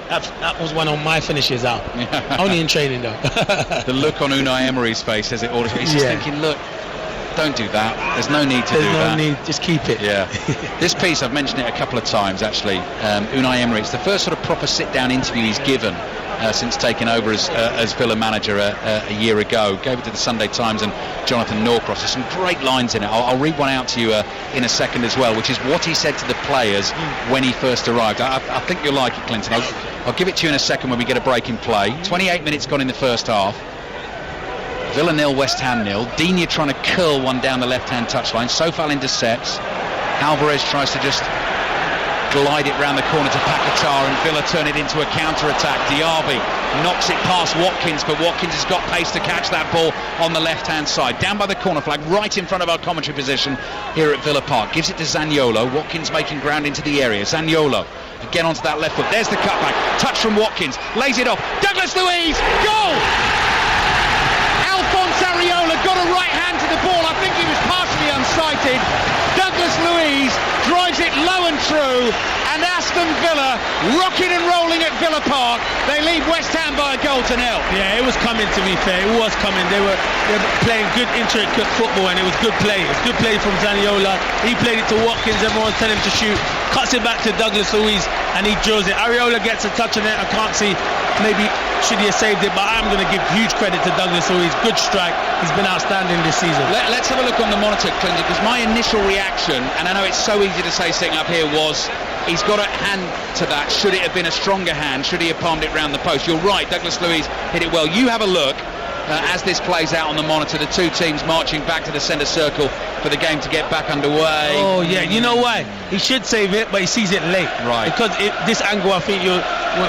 S2: That was one of my finishes out. Only in training, though.
S1: The look on Unai Emery's face as it orders. He's just thinking, look, don't do that. There's no need to do that.
S2: There's no need. Just keep it.
S1: Yeah. This piece, I've mentioned it a couple of times, actually. Unai Emery, it's the first sort of proper sit-down interview he's given since taking over as Villa manager a year ago. Gave it to the Sunday Times and Jonathan Norcross. There's some great lines in it. I'll read one out to you in a second as well, which is what he said to the players when he first arrived. I think you'll like it, Clinton. I'll give it to you in a second when we get a break in play. 28 minutes gone in the first half. Villa 0, West Ham 0. Digne trying to curl one down the left-hand touchline. Sofal intercepts. Alvarez tries to just glide it round the corner to Paquetá, and Villa turn it into a counter-attack. Diaby knocks it past Watkins, but Watkins has got pace to catch that ball on the left-hand side. Down by the corner flag, right in front of our commentary position here at Villa Park. Gives it to Zaniolo. Watkins making ground into the area. Zaniolo again onto that left foot. There's the cutback. Touch from Watkins. Lays it off. Douglas Luiz. Goal! Alphonse Areola got a right hand to the ball. I think he was partially unsighted. Douglas Luiz drives it low and true, and Aston Villa rocking and rolling at Villa Park. They lead West Ham by a goal to 0.
S2: Yeah, it was coming, to be fair. It was coming. They were playing good intricate football, and it was good play. It was good play from Zaniolo. He played it to Watkins. Everyone's telling him to shoot. Cuts it back to Douglas Luiz, and he drills it. Areola gets a touch on it. I can't see. Maybe should he have saved it, but I'm going to give huge credit to Douglas Luiz. Good strike. He's been outstanding this season.
S1: Let's have a look on the monitor, Clinton, because my initial reaction, and I know it's so easy to say sitting up here, was he's got a hand to that. Should it have been a stronger hand? Should he have palmed it round the post? You're right, Douglas Luiz hit it well. You have a look as this plays out on the monitor. The two teams marching back to the centre circle for the game to get back underway.
S2: Oh yeah, you know why? He should save it, but he sees it late.
S1: Right.
S2: Because this angle, I think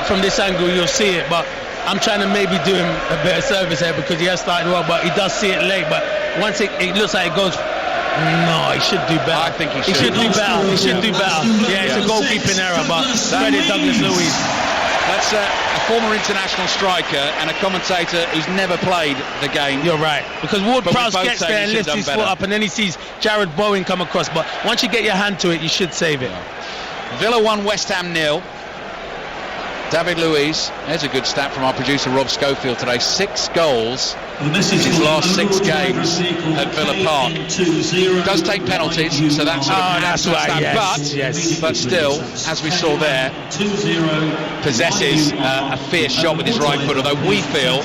S2: from this angle you'll see it, but I'm trying to maybe do him a bit of service here because he has started well, but he does see it late. But once it looks like it goes, no, he should do better.
S1: I think he should
S2: do better. He should do better. Yeah, it's a goalkeeping error, but credit Douglas Luiz.
S1: That's a former international striker and a commentator who's never played the game.
S2: You're right, because Ward-Prowse
S1: both
S2: gets
S1: saying
S2: there
S1: he
S2: and
S1: should
S2: lifts
S1: have
S2: his
S1: done
S2: foot
S1: better.
S2: up, and then he sees Jared Bowen come across. But once you get your hand to it, you should save it.
S1: Villa 1, West Ham 0. David Luiz, there's a good stat from our producer Rob Schofield today. 6 goals in his last 6 games at Villa Park. Does take penalties, so that's sort of
S2: that's right, yes.
S1: but still, as we saw there, possesses a fierce shot with his right foot, although we feel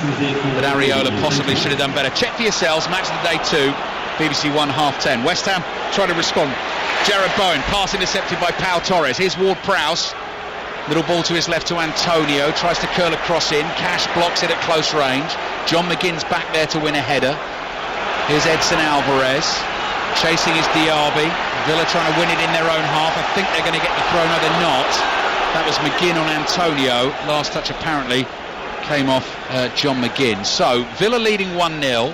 S1: that Areola possibly should have done better. Check for yourselves, match of the day 2, BBC 1, 10:30. West Ham try to respond. Jared Bowen, pass intercepted by Pau Torres. Here's Ward-Prowse. Little ball to his left to Antonio, tries to curl a cross in. Cash blocks it at close range. John McGinn's back there to win a header. Here's Edson Alvarez. Chasing is Diaby. Villa trying to win it in their own half. I think they're going to get the throw. No, they're not. That was McGinn on Antonio. Last touch apparently came off John McGinn. So Villa leading 1-0.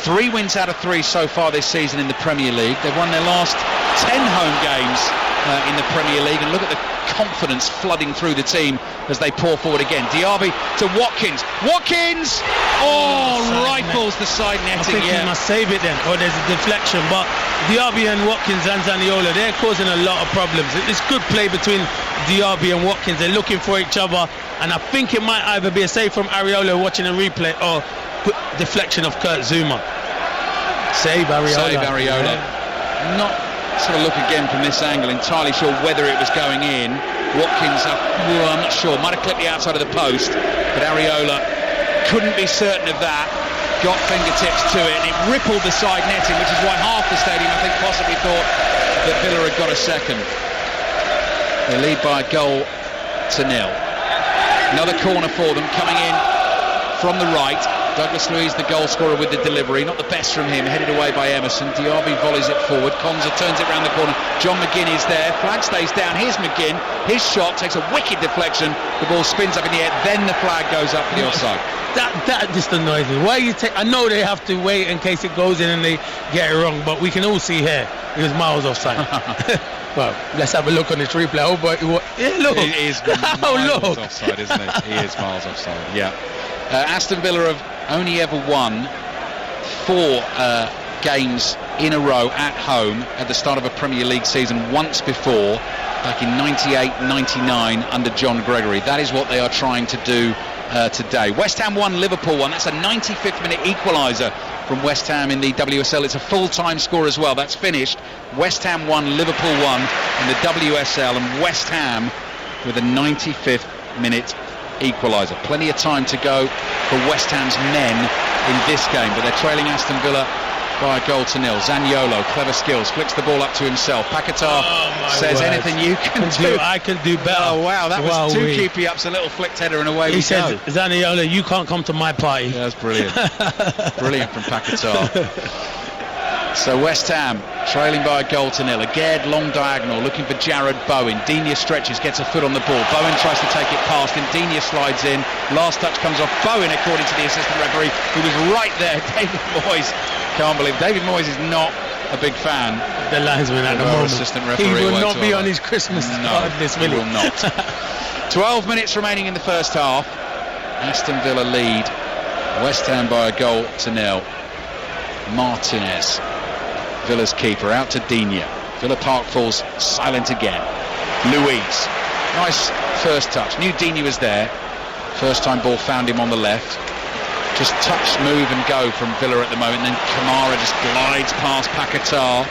S1: 3 wins out of 3 so far this season in the Premier League. They've won their last 10 home games in the Premier League, and look at the confidence flooding through the team as they pour forward again. Diaby to Watkins. Watkins! Rifles the side netting.
S2: I think he must save it then, or there's a deflection. But Diaby and Watkins and Zaniolo, they're causing a lot of problems. It's good play between Diaby and Watkins. They're looking for each other, and I think it might either be a save from Areola watching a replay or deflection of Kurt Zouma. Save Areola.
S1: Yeah. Not sort of look again from this angle, entirely sure whether it was going in. Watkins, I'm not sure, might have clipped the outside of the post, but Areola couldn't be certain of that. Got fingertips to it, and it rippled the side netting, which is why half the stadium, I think, possibly thought that Villa had got a second. They lead by a goal to 0. Another corner for them coming in from the right. Douglas Luiz, the goal scorer, with the delivery. Not the best from him, headed away by Emerson. Diaby volleys it forward. Konza turns it round the corner. John McGinn is there. Flag stays down. Here's McGinn. His shot takes a wicked deflection. The ball spins up in the air. Then the flag goes up for the offside.
S2: That just annoys me. Why you take? I know they have to wait in case it goes in and they get it wrong, but we can all see here it was miles offside. Well, let's have a look on this replay. Oh, but look.
S1: It is miles offside, isn't it? He is miles offside. Yeah. Aston Villa have only ever won 4 games in a row at home at the start of a Premier League season once before, back in 98-99 under John Gregory. That is what they are trying to do today. West Ham 1, Liverpool 1. That's a 95th minute equaliser from West Ham in the WSL. It's a full-time score as well. That's finished. West Ham 1, Liverpool 1 in the WSL, and West Ham with a 95th minute equaliser. Plenty of time to go for West Ham's men in this game, but they're trailing Aston Villa by a goal to 0. Zaniolo, clever skills, flicks the ball up to himself. Paquetá says, anything you can do.
S2: I can do better.
S1: Oh wow, that was 2 keepy ups, a little flicked header, and away we go. He
S2: says, Zaniolo, you can't come to my party.
S1: Yeah, that's brilliant. Brilliant from Paquetá. So West Ham trailing by a goal to 0. Again, long diagonal, looking for Jared Bowen. Digne stretches, gets a foot on the ball. Bowen tries to take it past him. Digne slides in. Last touch comes off Bowen, according to the assistant referee, who was right there. David Moyes, can't believe. David Moyes is not a big fan.
S2: The linesman at the moment.
S1: Assistant referee
S2: he will not be on his Christmas card this minute.
S1: He will not. 12 minutes remaining in the first half. Aston Villa lead West Ham by a goal to 0. Martinez, Villa's keeper, out to Digne. Villa Park falls silent again. Luiz, nice first touch. Knew Digne was there. First time ball found him on the left. Just touch, move and go from Villa at the moment. Then Kamara just glides past Paquetá.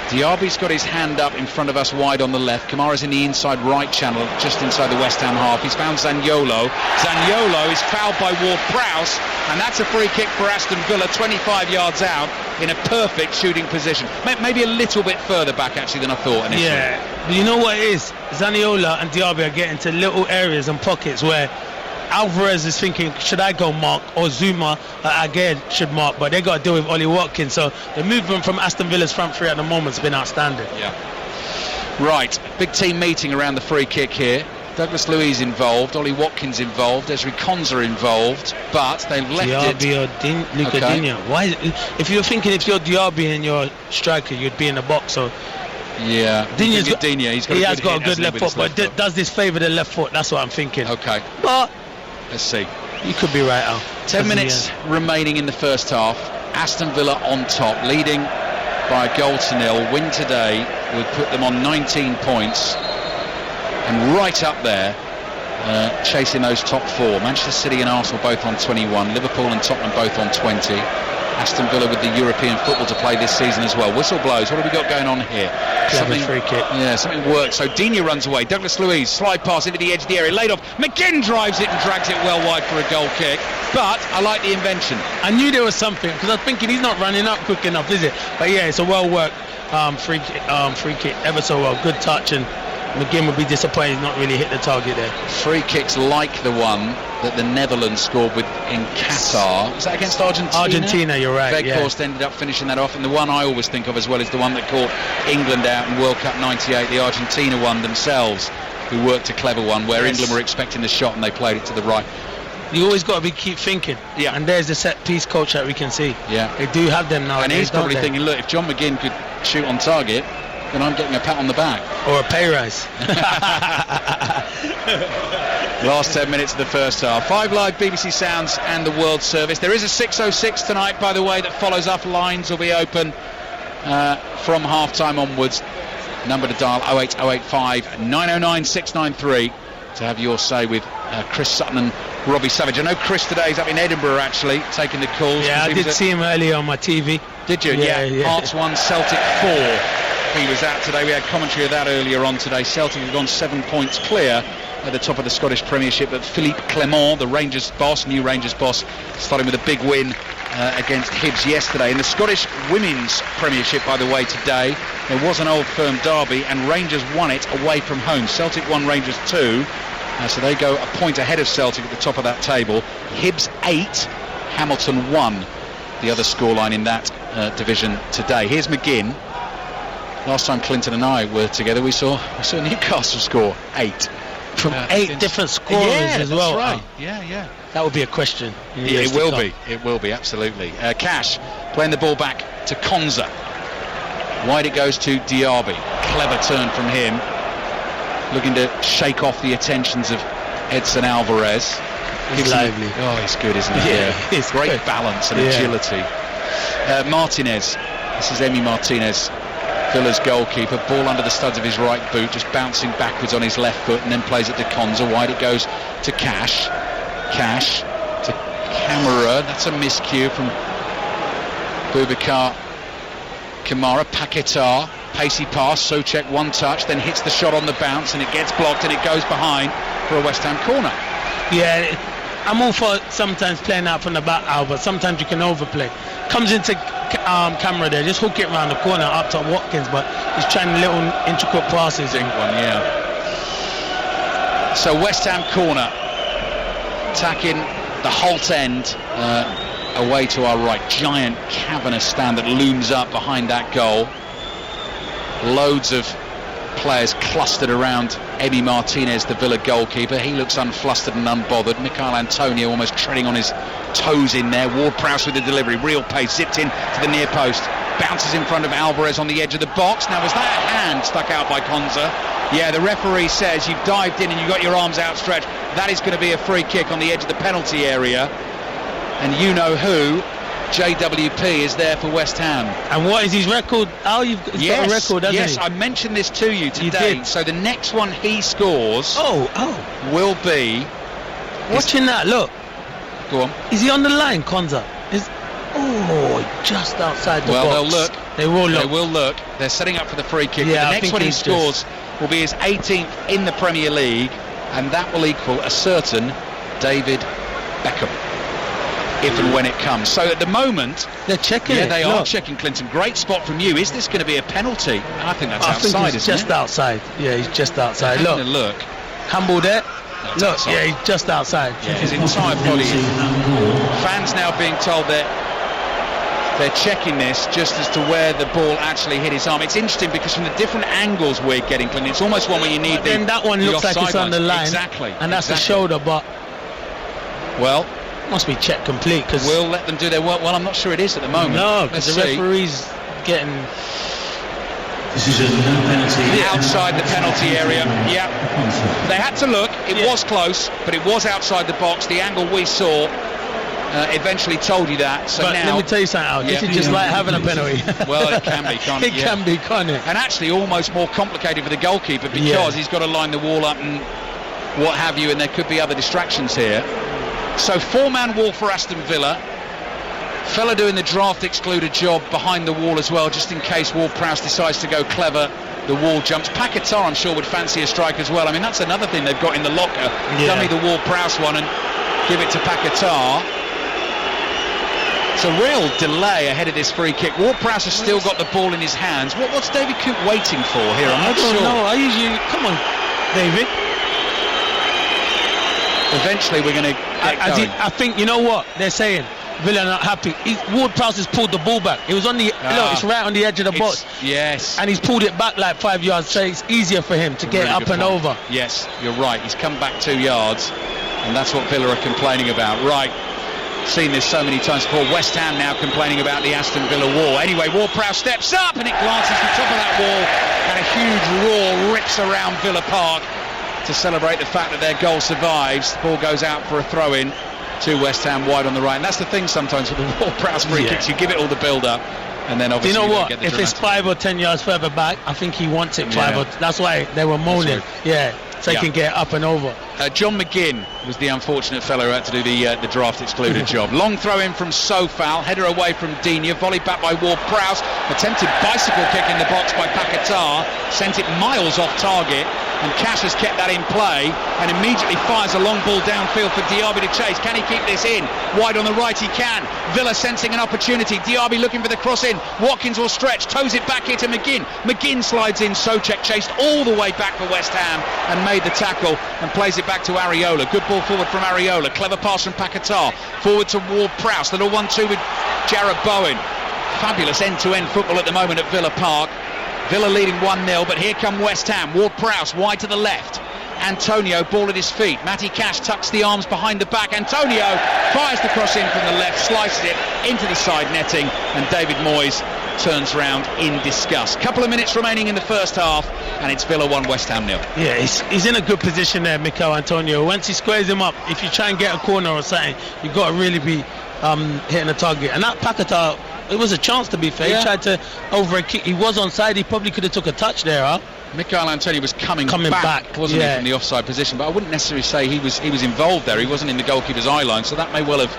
S1: Diaby's got his hand up in front of us wide on the left. Kamara's in the inside right channel, just inside the West Ham half. He's found Zaniolo. Zaniolo is fouled by Ward-Prowse, and that's a free kick for Aston Villa, 25 yards out, in a perfect shooting position. Maybe a little bit further back, actually, than I thought initially.
S2: Yeah, but you know what it is? Zaniola and Diaby are getting to little areas and pockets where Alvarez is thinking, should I go mark, or Zouma again should mark, but they got to deal with Ollie Watkins. So the movement from Aston Villa's front three at the moment has been outstanding.
S1: Yeah. Right, big team meeting around the free kick here. Douglas Luiz involved, Ollie Watkins involved, Ezri Konza involved, but they've left
S2: Diaby
S1: it.
S2: or Luca Digne. Why? If you're thinking if you're Diaby and you're striker, you'd be in the box. So
S1: yeah,
S2: Digne,
S1: he has got a good
S2: left foot, but does this favour the left foot? That's what I'm thinking.
S1: Okay.
S2: But
S1: Let's see.
S2: You could be right, Al.
S1: 10 minutes remaining in the first half. Aston Villa on top, leading by a goal to nil. Win today would put them on 19 points and right up there, chasing those top four. Manchester City and Arsenal both on 21, Liverpool and Tottenham both on 20. Aston Villa with the European football to play this season as well. Whistle blows. What have we got going on here?
S2: Something free kick.
S1: Yeah, something works. So Digne runs away. Douglas Luiz, slide pass into the edge of the area, laid off. McGinn drives it and drags it well wide for a goal kick. But I like the invention.
S2: I knew there was something because I was thinking he's not running up quick enough, is it? But yeah, it's a well worked free kick, ever so well. Good touch, and McGinn would be disappointed he's not really hit the target there. Free
S1: kicks like the one that the Netherlands scored with in Qatar. Was that against Argentina?
S2: Argentina, you're right.
S1: Weghorst ended up finishing that off, and the one I always think of as well is the one that caught England out in World Cup '98, the Argentina one themselves, who worked a clever one where England were expecting the shot and they played it to the right.
S2: You always got to keep thinking. Yeah. And there's the set piece coach that we can see.
S1: Yeah.
S2: They do have them now.
S1: And he's probably thinking, look, if John McGinn could shoot on target, then I'm getting a pat on the back.
S2: Or a pay rise.
S1: Last 10 minutes of the first half. 5 Live, BBC Sounds and the World Service. There is a 6:06 tonight, by the way, that follows up. Lines will be open from half-time onwards. Number to dial 08085 909 693 to have your say with Chris Sutton and Robbie Savage. I know Chris today is up in Edinburgh actually taking the calls.
S2: Yeah, I did see him earlier on my TV.
S1: Did you? Yeah. Hearts 1, Celtic 4. He was out today. We had commentary of that earlier on today. Celtic have gone 7 points clear at the top of the Scottish Premiership, but Philippe Clement, the Rangers boss, new Rangers boss, starting with a big win against Hibs yesterday. In the Scottish Women's Premiership, by the way, today there was an Old Firm derby and Rangers won it away from home. Celtic 1, Rangers 2, so they go a point ahead of Celtic at the top of that table. Hibs 8, Hamilton 1, the other scoreline in that division today. Here's McGinn. Last time Clinton and I were together, we saw Newcastle score 8
S2: from 8 different scorers as well.
S1: That's right. Yeah.
S2: That would be a question.
S1: It will be. It will be, absolutely. Cash playing the ball back to Konza. Wide it goes to Diaby. Clever turn from him, looking to shake off the attentions of Edson Alvarez.
S2: He's lively.
S1: He's good, isn't he?
S2: Yeah.
S1: It's great balance and agility. Martinez. This is Emi Martinez, Villa's goalkeeper. Ball under the studs of his right boot, just bouncing backwards on his left foot, and then plays it to Konza. Wide it goes to Cash to Kamara. That's a miscue from Boubacar Kamara. Paquetá, pacey pass, Souček one touch, then hits the shot on the bounce and it gets blocked and it goes behind for a West Ham corner.
S2: Yeah, I'm all for sometimes playing out from the back, but sometimes you can overplay. Comes into camera there, just hook it around the corner up to Watkins, but he's trying little intricate passes.
S1: One, yeah. So West Ham corner, attacking the Holt end, away to our right. Giant cavernous stand that looms up behind that goal. Loads of players clustered around Emi Martinez, the Villa goalkeeper. He looks unflustered and unbothered. Michail Antonio almost treading on his toes in there. Ward-Prowse with the delivery, real pace, zipped in to the near post, bounces in front of Alvarez on the edge of the box. Now, was that a hand stuck out by Konza? Yeah, the referee says you've dived in and you've got your arms outstretched. That is going to be a free kick on the edge of the penalty area, and you know who, JWP, is there for West Ham.
S2: And what is his record? He's got a record, hasn't he?
S1: Yes, I mentioned this to you today. So the next one he scores will be...
S2: Watching that, look.
S1: Go on.
S2: Is he on the line, Konza? Just outside the box.
S1: Well, they'll look.
S2: They will look.
S1: They will look. They're setting up for the free kick.
S2: Yeah,
S1: but the next one he scores will be his 18th in the Premier League, and that will equal a certain David Beckham, if and when it comes. So at the moment
S2: they're checking it.
S1: Yeah, they are checking, Clinton. Great spot from you. Is this going to be a penalty? I think that's outside,
S2: think he's just outside. Yeah, he's just outside.
S1: Look.
S2: Handball there. Look,
S1: outside.
S2: yeah, he's just outside.
S1: Yeah, his entire body. Fans now being told that they're checking this just as to where the ball actually hit his arm. It's interesting because from the different angles we're getting, Clinton, it's almost one where you need
S2: then that one looks like it's on the line.
S1: Exactly.
S2: And that's the shoulder, but must be checked complete, because
S1: we'll let them do their work. Well, I'm not sure it is at the moment.
S2: No, because the referee's getting
S1: Outside the penalty area. Yeah. They had to look. It was close, but it was outside the box. The angle we saw eventually told you that. So
S2: but
S1: now,
S2: let me tell you something, Al. This is just like having a penalty.
S1: Well, it can be, can't it?
S2: It can be, can't it?
S1: And actually almost more complicated for the goalkeeper because he's got to line the wall up and what have you, and there could be other distractions here. So 4-man wall for Aston Villa. Fella doing the draft excluded job behind the wall as well, just in case Ward-Prowse decides to go clever. The wall jumps. Paquetá, I'm sure, would fancy a strike as well. I mean, that's another thing they've got in the locker. Dummy the Ward-Prowse one and give it to Paquetá. It's a real delay ahead of this free kick. Ward-Prowse has still got the ball in his hands. What's David Coote waiting for here? I'm not sure.
S2: No, I usually... Come on, David.
S1: Eventually we're going to get going.
S2: I think, you know what they're saying? Villa not happy. Ward-Prowse has pulled the ball back. It was on the look, it's right on the edge of the box.
S1: Yes.
S2: And he's pulled it back like 5 yards, so it's easier for him to get
S1: really
S2: up and over.
S1: Yes, you're right. He's come back 2 yards, and that's what Villa are complaining about. Right. Seen this so many times before. West Ham now complaining about the Aston Villa wall. Anyway, Ward-Prowse steps up and it glances to the top of that wall, and a huge roar rips around Villa Park to celebrate the fact that their goal survives. The ball goes out for a throw-in to West Ham wide on the right, and that's the thing sometimes with the Ward-Prowse free kicks. You give it all the build-up, and then obviously
S2: you know what?
S1: Get the
S2: if it's 5 or 10 yards further back, I think he wants it 5 or. That's why they were moaning. So he can get up and over.
S1: John McGinn was the unfortunate fellow who had to do the draft excluded job. Long throw in from Sofal, header away from Digne, volleyed back by Ward-Prowse, attempted bicycle kick in the box by Paquetá, sent it miles off target, and Cash has kept that in play and immediately fires a long ball downfield for Diaby to chase. Can he keep this in? Wide on the right, he can. Villa sensing an opportunity. Diaby looking for the cross in. Watkins will stretch, toes it back here to McGinn. McGinn slides in. Souček chased all the way back for West Ham and made the tackle and plays it back to Areola. Good ball forward from Areola. Clever pass from Paquetá. Forward to Ward-Prowse. Little 1-2 with Jarrod Bowen. Fabulous end-to-end football at the moment at Villa Park. Villa leading 1-0, but here come West Ham. Ward-Prowse wide to the left. Antonio, ball at his feet. Matty Cash tucks the arms behind the back. Antonio fires the cross in from the left, slices it into the side netting, and David Moyes turns round in disgust. Couple of minutes remaining in the first half, and it's Villa 1, West Ham 0.
S2: Yeah, he's in a good position there, Mikel Antonio. Once he squares him up, if you try and get a corner or something, you've got to really be hitting the target. And that Paquetá, it was a chance, to be fair. He tried to over a kick. He was onside. He probably could have took a touch there, huh?
S1: Mikel Antonio was coming back, wasn't he, from the offside position? But I wouldn't necessarily say he was involved there. He wasn't in the goalkeeper's eye line, so that may well have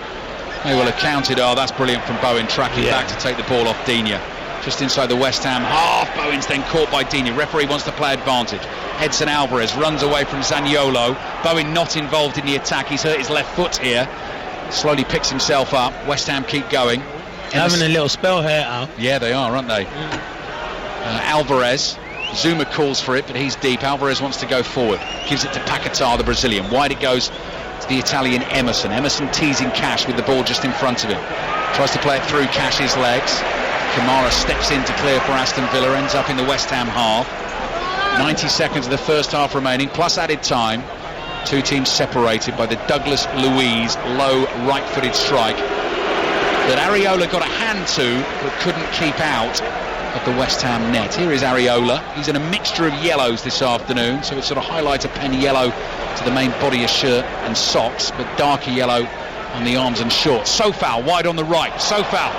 S1: counted. Oh, that's brilliant from Bowen, tracking back to take the ball off Digne. Just inside the West Ham half. Bowen's then caught by Digne. Referee wants to play advantage. Edson Alvarez runs away from Zaniolo. Bowen not involved in the attack. He's hurt his left foot here. Slowly picks himself up. West Ham keep going.
S2: Having a little spell here, Al.
S1: Yeah, they are, aren't they? Alvarez. Zuma calls for it, but he's deep. Alvarez wants to go forward. Gives it to Paquetá, the Brazilian. Wide it goes to the Italian Emerson. Emerson teasing Cash with the ball just in front of him. Tries to play it through Cash's legs. Kamara steps in to clear for Aston Villa. Ends up in the West Ham half. 90 seconds of the first half remaining, plus added time. Two teams separated by the Douglas Luiz low right-footed strike that Areola got a hand to but couldn't keep out of the West Ham net. Here is Areola. He's in a mixture of yellows this afternoon, so it sort of highlights a pen yellow to the main body of shirt and socks, but darker yellow on the arms and shorts. Sofal wide on the right. Sofal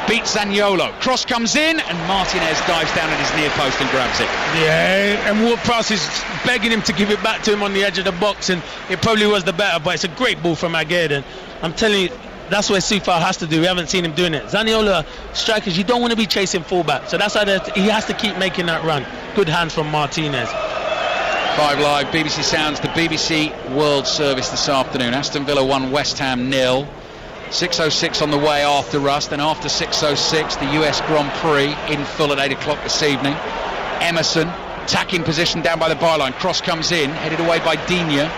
S1: beats Zaniolo. Cross comes in and Martinez dives down at his near post and grabs it.
S2: Yeah, and Ward-Prowse is begging him to give it back to him on the edge of the box, and it probably was the better, but it's a great ball from Aguerd. I'm telling you, that's where Sofal has to do. We haven't seen him doing it. Zaniola strikers, you don't want to be chasing fullback, so that's how he has to keep making that run. Good hands from Martinez.
S1: 5 Live, BBC Sounds, the BBC World Service this afternoon. Aston Villa 1, West Ham 0. 6:06 on the way after us. Then after 6:06, the US Grand Prix in full at 8 o'clock this evening. Emerson, attacking position down by the byline. Cross comes in, headed away by Digne.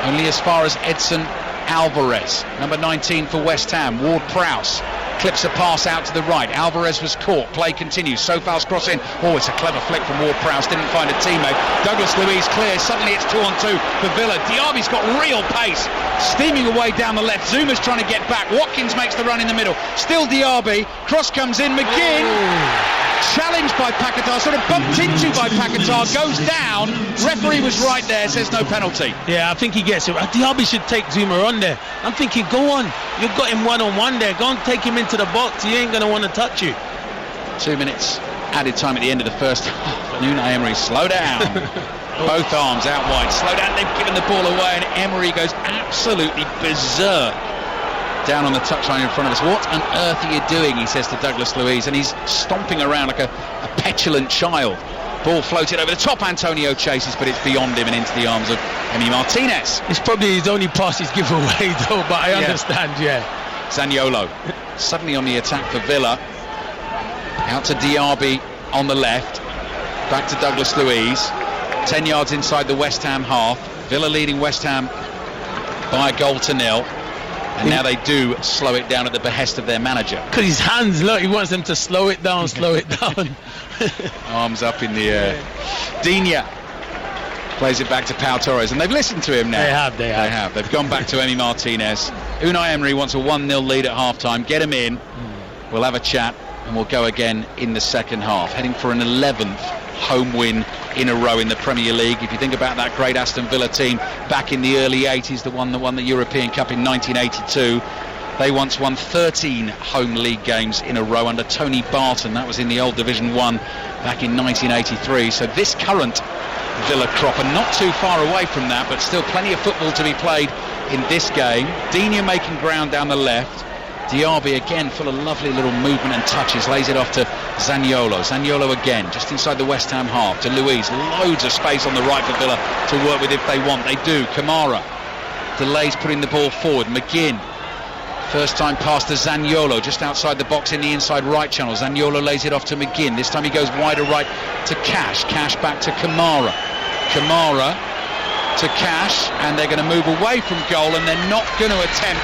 S1: Only as far as Edson Alvarez, number 19 for West Ham. Ward-Prowse clips a pass out to the right. Alvarez was caught. Play continues. Sofal's cross in. Oh, it's a clever flick from Ward-Prowse. Didn't find a teammate. Douglas Luiz clears. Suddenly it's 2-on-2 for Villa. Diaby's got real pace. Steaming away down the left. Zuma's trying to get back. Watkins makes the run in the middle. Still Diaby. Cross comes in. McGinn challenged by Paquetá, sort of bumped into by Paquetá, goes down. Referee was right there, says no penalty.
S2: Yeah, I think he gets it. Diaby should take Zuma on there. I'm thinking, go on. You've got him one-on-one there. Go and take him into the box. He ain't going to want to touch you.
S1: 2 minutes added time at the end of the first half. And Unai Emery, slow down. Both arms out wide. Slow down. They've given the ball away, and Emery goes absolutely berserk down on the touchline in front of us. What on earth are you doing? He says to Douglas Luiz, and he's stomping around like a petulant child. Ball floated over the top. Antonio chases, but it's beyond him and into the arms of Emi Martinez.
S2: It's probably his only pass he's given away, though, but I understand,
S1: Zaniolo suddenly on the attack for Villa. Out to Diaby on the left. Back to Douglas Luiz. 10 yards inside the West Ham half. Villa leading West Ham by a goal to 0. And now they do slow it down at the behest of their manager.
S2: Because his hands, look, he wants them to slow it down.
S1: Arms up in the air. Digne plays it back to Pau Torres, and they've listened to him now.
S2: They have.
S1: They've gone back to Emi Martinez. Unai Emery wants a 1-0 lead at half-time. Get him in. We'll have a chat, and we'll go again in the second half. Heading for an 11th home win in a row in the Premier League. If you think about that great Aston Villa team back in the early 80s, the one that won the European Cup in 1982, they once won 13 home league games in a row under Tony Barton. That was in the old Division 1 back in 1983. So this current Villa crop are not too far away from that, but still plenty of football to be played in this game. Digne making ground down the left. Diaby again full of lovely little movement and touches, lays it off to Zaniolo. Zaniolo again just inside the West Ham half to Luiz. Loads of space on the right for Villa to work with if they want. They do. Kamara delays putting the ball forward. McGinn, first time pass to Zaniolo just outside the box in the inside right channel. Zaniolo lays it off to McGinn. This time he goes wider right to Cash. Cash back to Kamara. Kamara to Cash, and they're going to move away from goal, and they're not going to attempt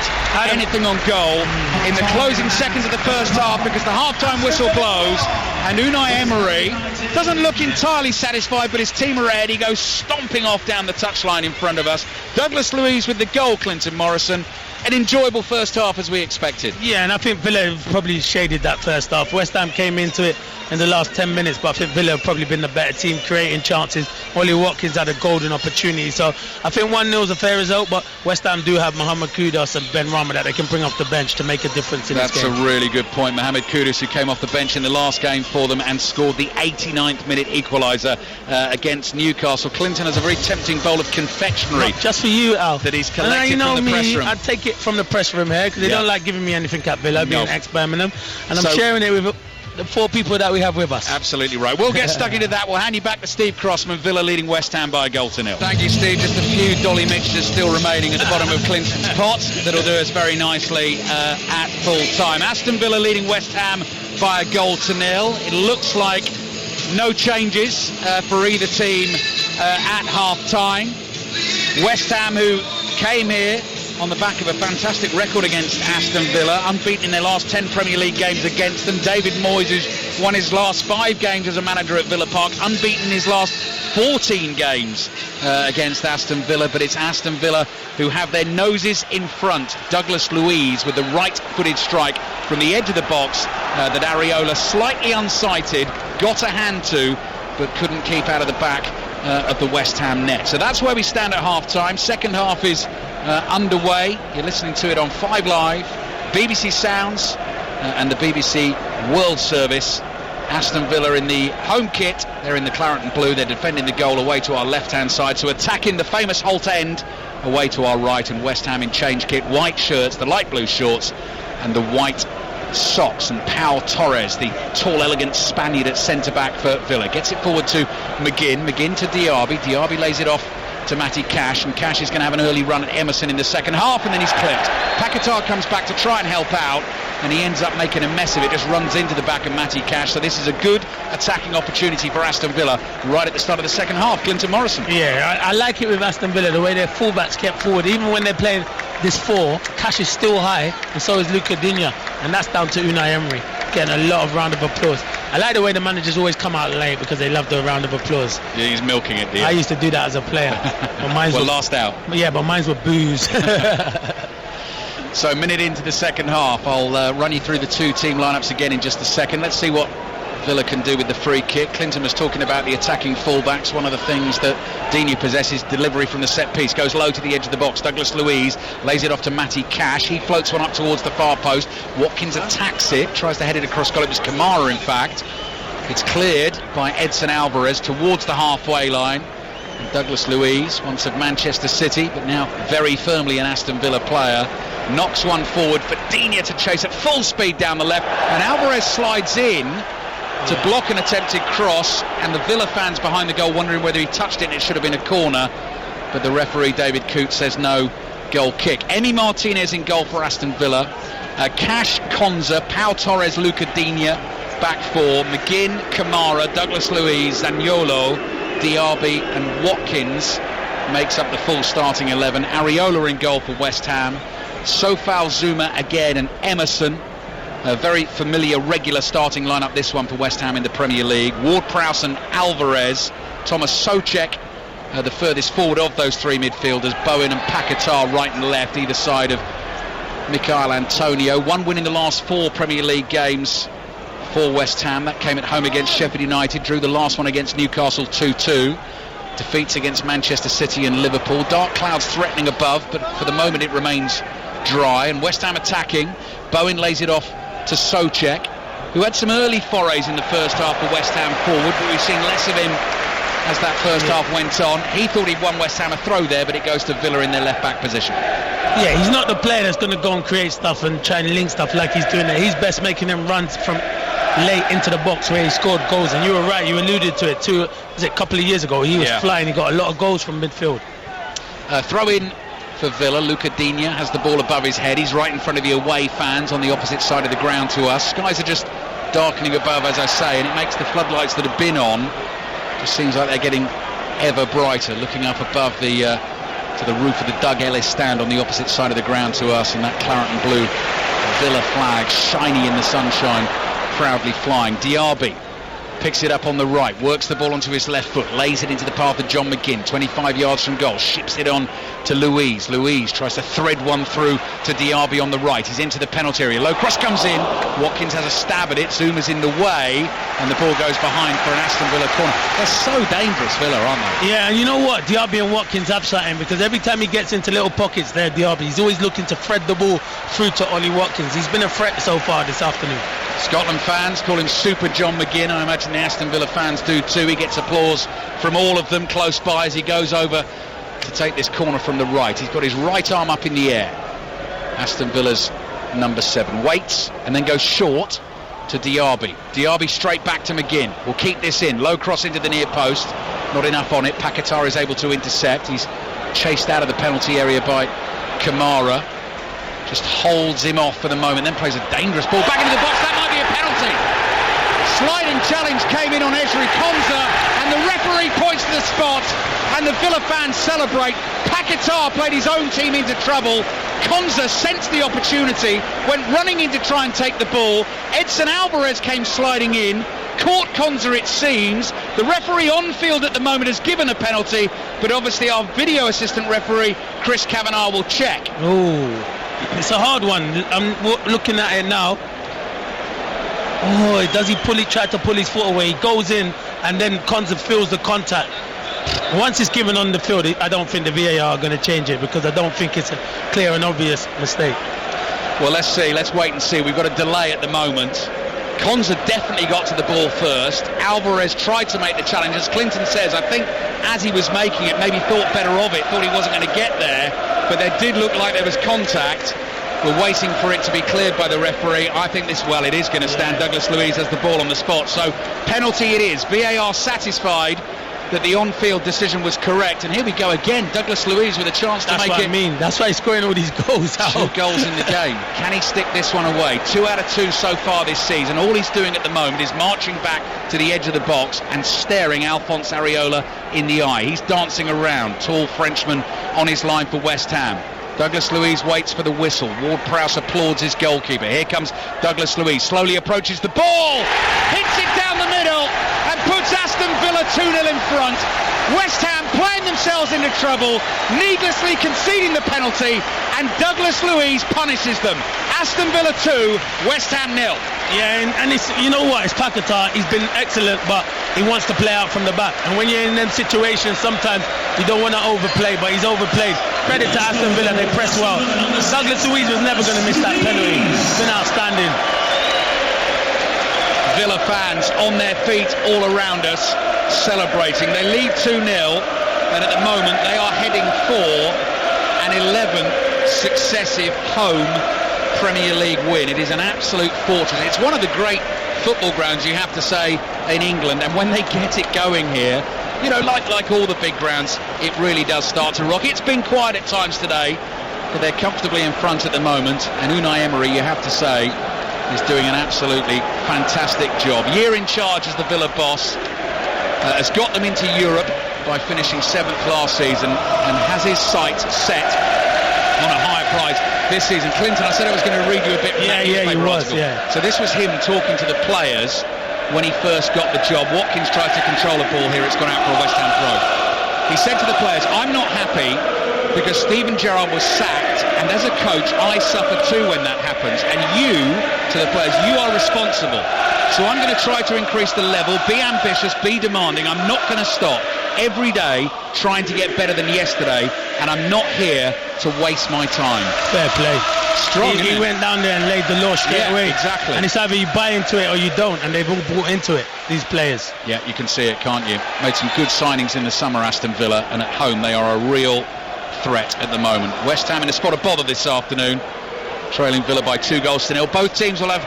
S1: anything on goal in the closing seconds of the first half, because the half-time whistle blows and Unai Emery doesn't look entirely satisfied, but his team are ahead. He goes stomping off down the touchline in front of us. Douglas Luiz with the goal. Clinton Morrison, an enjoyable first half as we expected.
S2: Yeah, and I think Villa probably shaded that first half. West Ham came into it in the last 10 minutes, but I think Villa have probably been the better team, creating chances. Ollie Watkins had a golden opportunity, so I think 1-0 is a fair result, but West Ham do have Mohamed Kudus and Ben Rama that they can bring off the bench to make a difference in this game.
S1: That's a really good point. Mohamed Kudus, who came off the bench in the last game for them and scored the 89th minute equaliser against Newcastle. Clinton has a very tempting bowl of confectionery.
S2: Not just for you, Al.
S1: That he's collected from the press room.
S2: I'd take it from the press room here, because they don't like giving me anything at Villa, being ex-Birmingham, and I'm sharing it with the 4 people that we have with us.
S1: Absolutely right. We'll get stuck into that. We'll hand you back to Steve Crossman. Villa leading West Ham by a goal to 0. Thank you, Steve. Just a few dolly mixtures still remaining at the bottom of Clinton's pot. That'll do us very nicely at full time. Aston Villa leading West Ham by a goal to 0. It looks like no changes for either team at half time. West Ham, who came here on the back of a fantastic record against Aston Villa, unbeaten in their last 10 Premier League games against them. David Moyes, who's won his last 5 games as a manager at Villa Park, unbeaten in his last 14 games against Aston Villa. But it's Aston Villa who have their noses in front. Douglas Luiz with the right-footed strike from the edge of the box that Areola, slightly unsighted, got a hand to, but couldn't keep out of the back of the West Ham net. So that's where we stand at half-time. Second half is underway. You're listening to it on 5 Live, BBC Sounds and the BBC World Service. Aston Villa in the home kit. They're in the claret and blue. They're defending the goal away to our left-hand side. So attacking the famous Holt End away to our right, and West Ham in change kit, white shirts, the light blue shorts and the white socks. And Pau Torres, the tall, elegant Spaniard at centre-back for Villa, gets it forward to McGinn. McGinn to Diaby. Diaby lays it off to Matty Cash, and Cash is going to have an early run at Emerson in the second half, and then he's clipped. Paquetá comes back to try and help out, and he ends up making a mess of it, just runs into the back of Matty Cash. So this is a good attacking opportunity for Aston Villa right at the start of the second half. Clinton Morrison.
S2: Yeah, I like it with Aston Villa, the way their fullbacks kept forward. Even when they're playing this 4, Cash is still high, and so is Luca Digne, and that's down to Unai Emery, getting a lot of round of applause. I like the way the managers always come out late, because they love the round of applause.
S1: Yeah, he's milking it, dear.
S2: I used to do that as a player. But mine
S1: well, last out.
S2: Yeah, but mine were booze.
S1: So a minute into the second half, I'll run you through the 2 team lineups again in just a second. Let's see what Villa can do with the free kick. Clinton was talking about the attacking fullbacks. One of the things that Digne possesses, delivery from the set piece, goes low to the edge of the box. Douglas Luiz lays it off to Matty Cash. He floats one up towards the far post. Watkins attacks it, tries to head it across goal. It was Kamara, in fact. It's cleared by Edson Alvarez towards the halfway line. And Douglas Luiz, once of Manchester City, but now very firmly an Aston Villa player, knocks one forward for Digne to chase at full speed down the left, and Alvarez slides in to block an attempted cross, and the Villa fans behind the goal wondering whether he touched it and it should have been a corner, but the referee David Coote says no, goal kick. Emi Martinez in goal for Aston Villa, Cash, Konza, Pau Torres, Luca Digne back four, McGinn, Kamara, Douglas Luiz, Zaniolo, Diaby and Watkins makes up the full starting 11. Areola in goal for West Ham, Sofal Zuma again, and Emerson. A very familiar, regular starting lineup, this one for West Ham in the Premier League. Ward-Prowse and Alvarez, Thomas Souček, the furthest forward of those three midfielders. Bowen and Paquetá right and left, either side of Michail Antonio. One win in the last four Premier League games for West Ham. That came at home against Sheffield United, drew the last one against Newcastle 2-2. Defeats against Manchester City and Liverpool. Dark clouds threatening above, but for the moment it remains dry. And West Ham attacking. Bowen lays it off to Souček, who had some early forays in the first half for West Ham forward, but we've seen less of him as that first half went on. He thought he'd won West Ham a throw there, but it goes to Villa in their left back position.
S2: Yeah, he's not the player that's going to go and create stuff and try and link stuff like he's doing there. He's best making them runs from late into the box where he scored goals, and you were right, you alluded to it too. Was it a couple of years ago? He was flying, he got a lot of goals from midfield.
S1: Throw in for Villa. Luca Digne has the ball above his head. He's right in front of the away fans on the opposite side of the ground to us. Skies are just darkening above, as I say, and it makes the floodlights that have been on, just seems like they're getting ever brighter, looking up above the to the roof of the Doug Ellis stand on the opposite side of the ground to us, and that claret and blue Villa flag shiny in the sunshine, proudly flying. Diaby picks it up on the right, works the ball onto his left foot, lays it into the path of John McGinn, 25 yards from goal, ships it on to Luiz. Luiz tries to thread one through to Diaby on the right. He's into the penalty area. Low cross comes in. Watkins has a stab at it. Zuma's in the way, and the ball goes behind for an Aston Villa corner. They're so dangerous, Villa, aren't they?
S2: Yeah, and you know what? Diaby and Watkins have something, because every time he gets into little pockets there, Diaby, he's always looking to thread the ball through to Ollie Watkins. He's been a threat so far this afternoon.
S1: Scotland fans call him Super John McGinn. I imagine the Aston Villa fans do too. He gets applause from all of them close by as he goes over to take this corner from the right. He's got his right arm up in the air. Aston Villa's number 7 waits and then goes short to Diaby. Diaby straight back to McGinn. Will keep this in. Low cross into the near post. Not enough on it. Paquetá is able to intercept. He's chased out of the penalty area by Kamara. Just holds him off for the moment, then plays a dangerous ball back into the box. That might be a penalty. Sliding challenge came in on Ezri Konza, and the referee points to the spot, and the Villa fans celebrate. Paquetá played his own team into trouble. Konza sensed the opportunity, went running in to try and take the ball. Edson Alvarez came sliding in, caught Konza, it seems. The referee on field at the moment has given a penalty, but obviously our video assistant referee Chris Kavanagh will check.
S2: Oh, it's a hard one. I'm looking at it now. Oh, does he try to pull his foot away? He goes in, and then Konza feels the contact. Once it's given on the field, I don't think the VAR are going to change it, because I don't think it's a clear and obvious mistake.
S1: Well, let's see. Let's wait and see. We've got a delay at the moment. Konza definitely got to the ball first. Alvarez tried to make the challenge. As Clinton says, I think as he was making it, maybe thought better of it, thought he wasn't going to get there, but there did look like there was contact. We're waiting for it to be cleared by the referee. I think it is going to stand. Douglas Luiz has the ball on the spot, so penalty it is. VAR satisfied that the on-field decision was correct, and here we go again. Douglas Luiz with a chance to make it.
S2: That's what I mean. That's why he's scoring all these goals out.
S1: 2 goals in the game. Can he stick this one away? 2 out of 2 so far this season. All he's doing at the moment is marching back to the edge of the box and staring Alphonse Areola in the eye. He's dancing around, tall Frenchman on his line for West Ham. Douglas Luiz waits for the whistle. Ward-Prowse applauds his goalkeeper. Here comes Douglas Luiz, slowly approaches the ball, hits it down the middle and puts Aston Villa 2-0 in front. West Ham playing themselves into trouble, needlessly conceding the penalty, and Douglas Luiz punishes them. Aston Villa 2, West Ham 0.
S2: Yeah, and it's, you know what, it's Paquetá. He's been excellent, but he wants to play out from the back. And when you're in them situations, sometimes you don't want to overplay, but he's overplayed. Credit to Aston Villa, they press well. Douglas Luiz was never going to miss that penalty. It's been outstanding.
S1: Villa fans on their feet all around us, celebrating. They lead 2-0, and at the moment they are heading for an 11th successive home Premier League win. It is an absolute fortress. It's one of the great football grounds, you have to say, in England, and when they get it going here, you know, like all the big grounds, it really does start to rock. It's been quiet at times today, but they're comfortably in front at the moment, and Unai Emery, you have to say, is doing an absolutely fantastic job. Year in charge as the Villa boss, has got them into Europe by finishing 7th last season, and has his sights set on a higher prize this season. Clinton, I said I was going to read you a bit.
S2: Yeah, he was. Yeah.
S1: So this was him talking to the players when he first got the job. Watkins tries to control a ball here. It's gone out for a West Ham throw. He said to the players, "I'm not happy because Steven Gerrard was sacked, and as a coach, I suffer too when that happens. And you," to the players, "you are responsible. So I'm going to try to increase the level, be ambitious, be demanding. I'm not going to stop every day trying to get better than yesterday, and I'm not here to waste my time."
S2: Fair play.
S1: Strong.
S2: He went down there and laid the law straight away.
S1: Exactly.
S2: And it's either you buy into it or you don't, and they've all bought into it, these players.
S1: Yeah, you can see it, can't you? Made some good signings in the summer, Aston Villa, and at home they are a real threat at the moment. West Ham in a spot of bother this afternoon, trailing Villa by 2-0. Both teams will have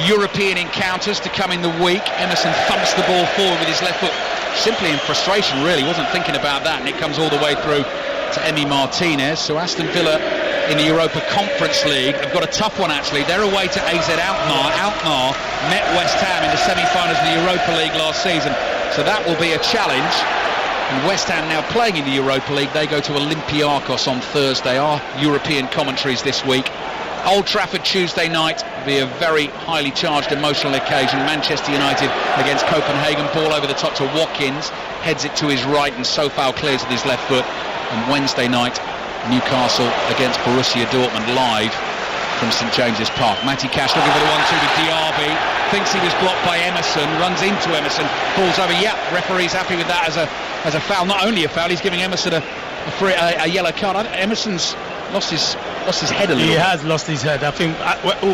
S1: European encounters to come in the week. Emerson thumps the ball forward with his left foot, simply in frustration, really. Wasn't thinking about that, and it comes all the way through to Emi Martinez. So Aston Villa in the Europa Conference League have got a tough one, actually. They're away to AZ Alkmaar. Alkmaar met West Ham in the semi-finals of the Europa League last season, so that will be a challenge. And West Ham now playing in the Europa League. They go to Olympiacos on Thursday. Our European commentaries this week. Old Trafford Tuesday night will be a very highly charged emotional occasion. Manchester United against Copenhagen. Ball over the top to Watkins, heads it to his right, and Sofal clears with his left foot. And Wednesday night, Newcastle against Borussia Dortmund, live from St James's Park. Matty Cash looking for the 1-2 to Diaby, thinks he was blocked by Emerson, runs into Emerson, falls over. Yeah, referee's happy with that as a foul. Not only a foul, he's giving Emerson a yellow card. Emerson's lost his head a little.
S2: He has lost his head. I think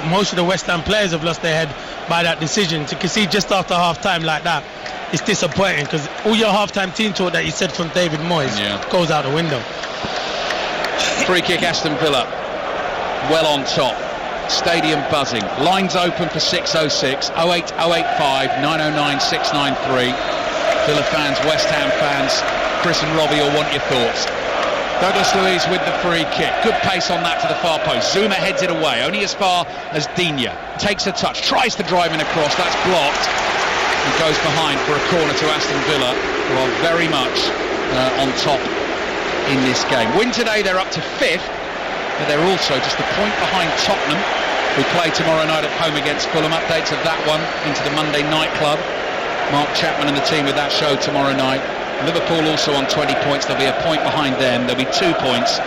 S2: most of the West Ham players have lost their head by that decision. To concede just after half-time like that, it's disappointing, because all your half-time team talk that you said from David Moyes goes out the window.
S1: Free kick, Aston Villa well on top. Stadium buzzing. Lines open for 606 08 085 909 693. Villa fans, West Ham fans, Chris and Robbie will want your thoughts. Douglas Luiz with the free kick. Good pace on that to the far post. Zuma heads it away, only as far as Digne. Takes a touch, tries to drive in across. That's blocked. And goes behind for a corner to Aston Villa, who are very much on top in this game. Win today, they're up to 5th, but they're also just a point behind Tottenham, who play tomorrow night at home against Fulham. Updates of that one into the Monday Night Club. Mark Chapman and the team with that show tomorrow night. Liverpool also on 20 points. There'll be a point behind them. There'll be 2 points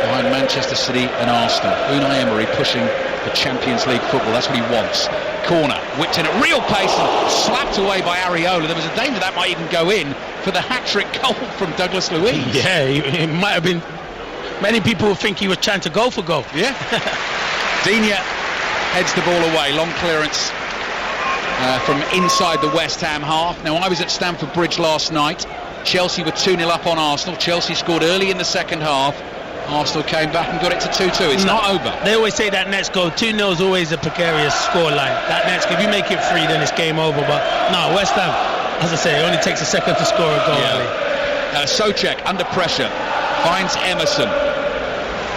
S1: behind Manchester City and Arsenal. Unai Emery pushing for Champions League football. That's what he wants. Corner, whipped in at real pace and slapped away by Areola. There was a danger that might even go in for the hat-trick goal from Douglas Luiz.
S2: Yeah, it might have been. Many people would think he was trying to go for goal.
S1: Yeah. Digne heads the ball away. Long clearance from inside the West Ham half. Now, I was at Stamford Bridge last night. Chelsea were 2-0 up on Arsenal. Chelsea scored early in the second half. Arsenal came back and got it to 2-2. It's not over.
S2: They always say that Nets goal 2-0 is always a precarious scoreline. That Nets, if you make it 3, then it's game over. But no, West Ham, as I say, it only takes a second to score a goal.
S1: Souček under pressure finds Emerson.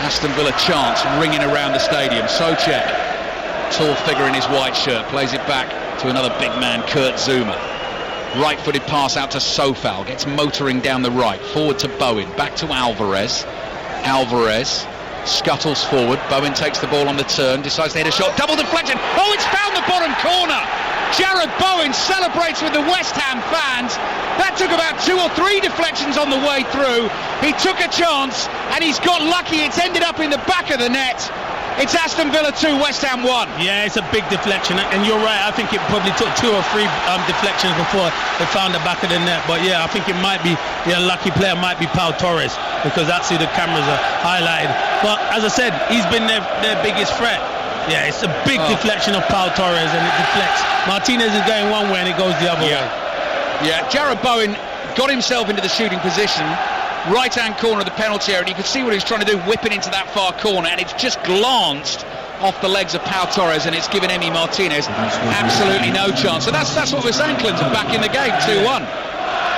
S1: Aston Villa chants ringing around the stadium. Souček, tall figure in his white shirt, plays it back to another big man, Kurt Zuma. Right-footed pass out to Sofal, gets motoring down the right, forward to Bowen, back to Alvarez. Alvarez scuttles forward. Bowen takes the ball on the turn, decides to hit a shot, double deflection. Oh, it's found the bottom corner. Jared Bowen celebrates with the West Ham fans. That took about 2 or 3 deflections on the way through. He took a chance and he's got lucky. It's ended up in the back of the net. It's Aston Villa 2, West Ham 1.
S2: Yeah, it's a big deflection, and you're right. I think it probably took 2 or 3 deflections before they found the back of the net. But yeah, I think it might be the unlucky player might be Pau Torres, because that's who the cameras are highlighted. But as I said, he's been their biggest threat. Yeah, it's a big deflection of Pau Torres, and it deflects. Martinez is going one way and it goes the other way.
S1: Yeah, Jarrod Bowen got himself into the shooting position, right-hand corner of the penalty area, and you could see what he was trying to do, whipping into that far corner, and it's just glanced off the legs of Pau Torres, and it's given Emi Martinez absolutely no chance. So that's what we're saying, Clinton, back in the game, 2-1.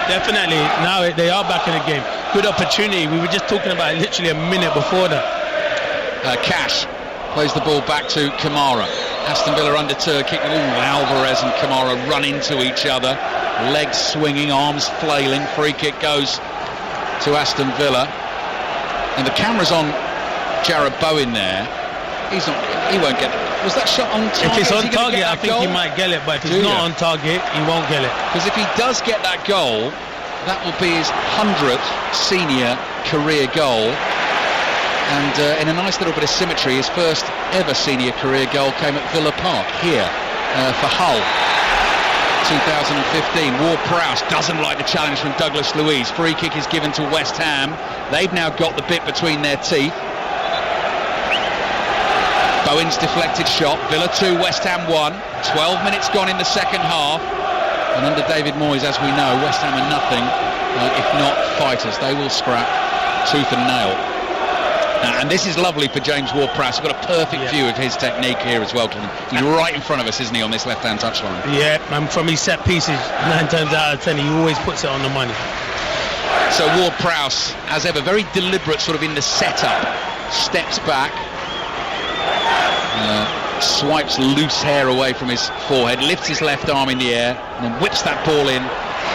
S2: Definitely, now they are back in the game. Good opportunity. We were just talking about it literally a minute before that.
S1: Cash plays the ball back to Kamara. Aston Villa under Turkic. Alvarez and Kamara run into each other. Legs swinging, arms flailing. Free kick goes to Aston Villa. And the camera's on Jarrod Bowen there. He won't get it. Was that shot on target?
S2: If it's on target, I think he might get it. But if it's not on target, he won't get it.
S1: Because if he does get that goal, that will be his 100th senior career goal. And in a nice little bit of symmetry, his first ever senior career goal came at Villa Park here for Hull 2015. Ward-Prowse doesn't like the challenge from Douglas Luiz. Free kick is given to West Ham. They've now got the bit between their teeth. Bowen's deflected shot. Villa 2, West Ham 1. 12 minutes gone in the second half. And under David Moyes, as we know, West Ham are nothing if not fighters. They will scrap tooth and nail. And this is lovely for James Ward-Prowse. We've got a perfect view of his technique here as well. He's right in front of us, isn't he, on this left-hand touchline?
S2: Yeah, and from his set pieces, 9 times out of 10, he always puts it on the money.
S1: So Ward-Prowse, as ever, very deliberate sort of in the setup, steps back, swipes loose hair away from his forehead, lifts his left arm in the air, and then whips that ball in,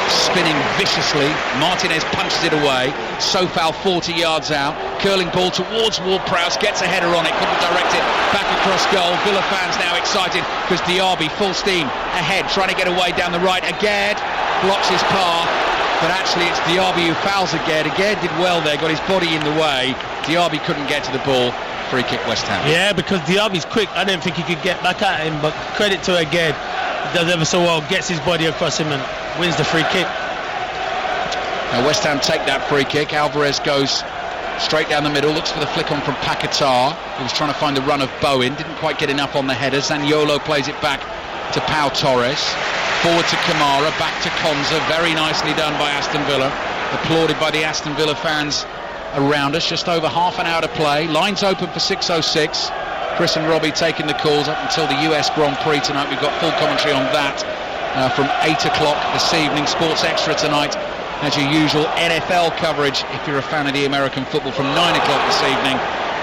S1: spinning viciously. Martinez punches it away. Sofal 40 yards out, curling ball towards Ward-Prowse, gets a header on it, couldn't direct it back across goal. Villa fans now excited because Diaby full steam ahead, trying to get away down the right. Aguerd blocks his path, but actually it's Diaby who fouls Aguerd. Aguerd did well there, got his body in the way. Diaby couldn't get to the ball. Free kick West Ham.
S2: Yeah, because Diaby's quick. I didn't think he could get back at him, but credit to Aguerd. He does ever so well, gets his body across him and wins the free kick.
S1: Now West Ham take that free kick. Alvarez goes straight down the middle, looks for the flick on from Paquetá. He was trying to find the run of Bowen, didn't quite get enough on the header. Zaniolo plays it back to Pau Torres. Forward to Kamara, back to Konza. Very nicely done by Aston Villa. Applauded by the Aston Villa fans around us. Just over half an hour to play. Lines open for 6:06. Chris and Robbie taking the calls up until the US Grand Prix tonight. We've got full commentary on that from 8 o'clock this evening. Sports Extra tonight, as your usual. NFL coverage, if you're a fan of the American football, from 9 o'clock this evening.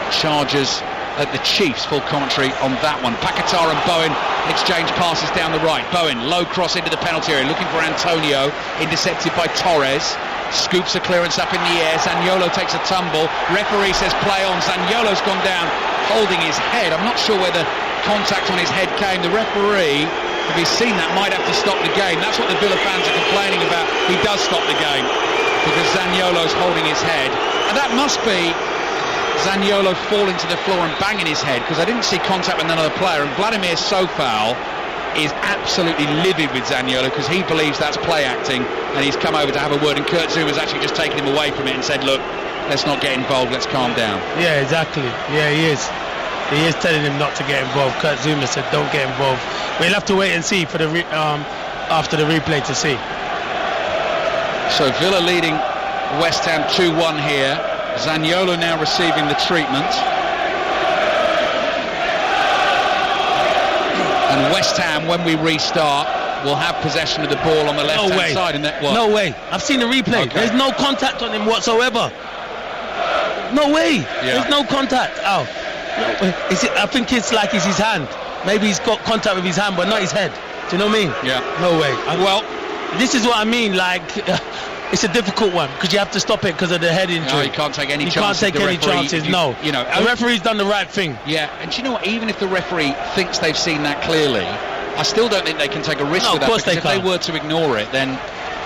S1: Chargers at the Chiefs, full commentary on that one. Paquetá and Bowen exchange passes down the right. Bowen, low cross into the penalty area, looking for Antonio, intercepted by Torres. Scoops a clearance up in the air. Zaniolo takes a tumble. Referee says play on. Zaniolo's gone down holding his head. I'm not sure where the contact on his head came. The referee, if he's seen that, might have to stop the game. That's what the Villa fans are complaining about. He does stop the game because Zaniolo's holding his head. And that must be Zaniolo falling to the floor and banging his head, because I didn't see contact with another player. And Vladimir Sofal is absolutely livid with Zaniolo because he believes that's play acting, and he's come over to have a word, and Kurt Zuma's actually just taken him away from it and said, look, let's not get involved, let's calm down.
S2: Yeah, exactly. Yeah, he is telling him not to get involved. Kurt Zuma said don't get involved. We'll have to wait and see for the after the replay to see.
S1: So Villa leading West Ham 2-1 here. Zaniolo now receiving the treatment. And West Ham, when we restart, will have possession of the ball on the left-hand side. And that, what?
S2: No way. I've seen the replay. Okay. There's no contact on him whatsoever. No way. Yeah. There's no contact. Oh. No. I think it's like it's his hand. Maybe he's got contact with his hand, but not his head. Do you know what I mean?
S1: Yeah.
S2: No way.
S1: Well,
S2: this is what I mean. Like, it's a difficult one because you have to stop it because of the head injury.
S1: No, you can't take any chances.
S2: You can't take any chances. No.
S1: You know,
S2: the referee's done the right thing.
S1: Yeah, and do you know what? Even if the referee thinks they've seen that clearly, I still don't think they can take a risk with that.
S2: Of course
S1: because
S2: they
S1: if they were to ignore it, then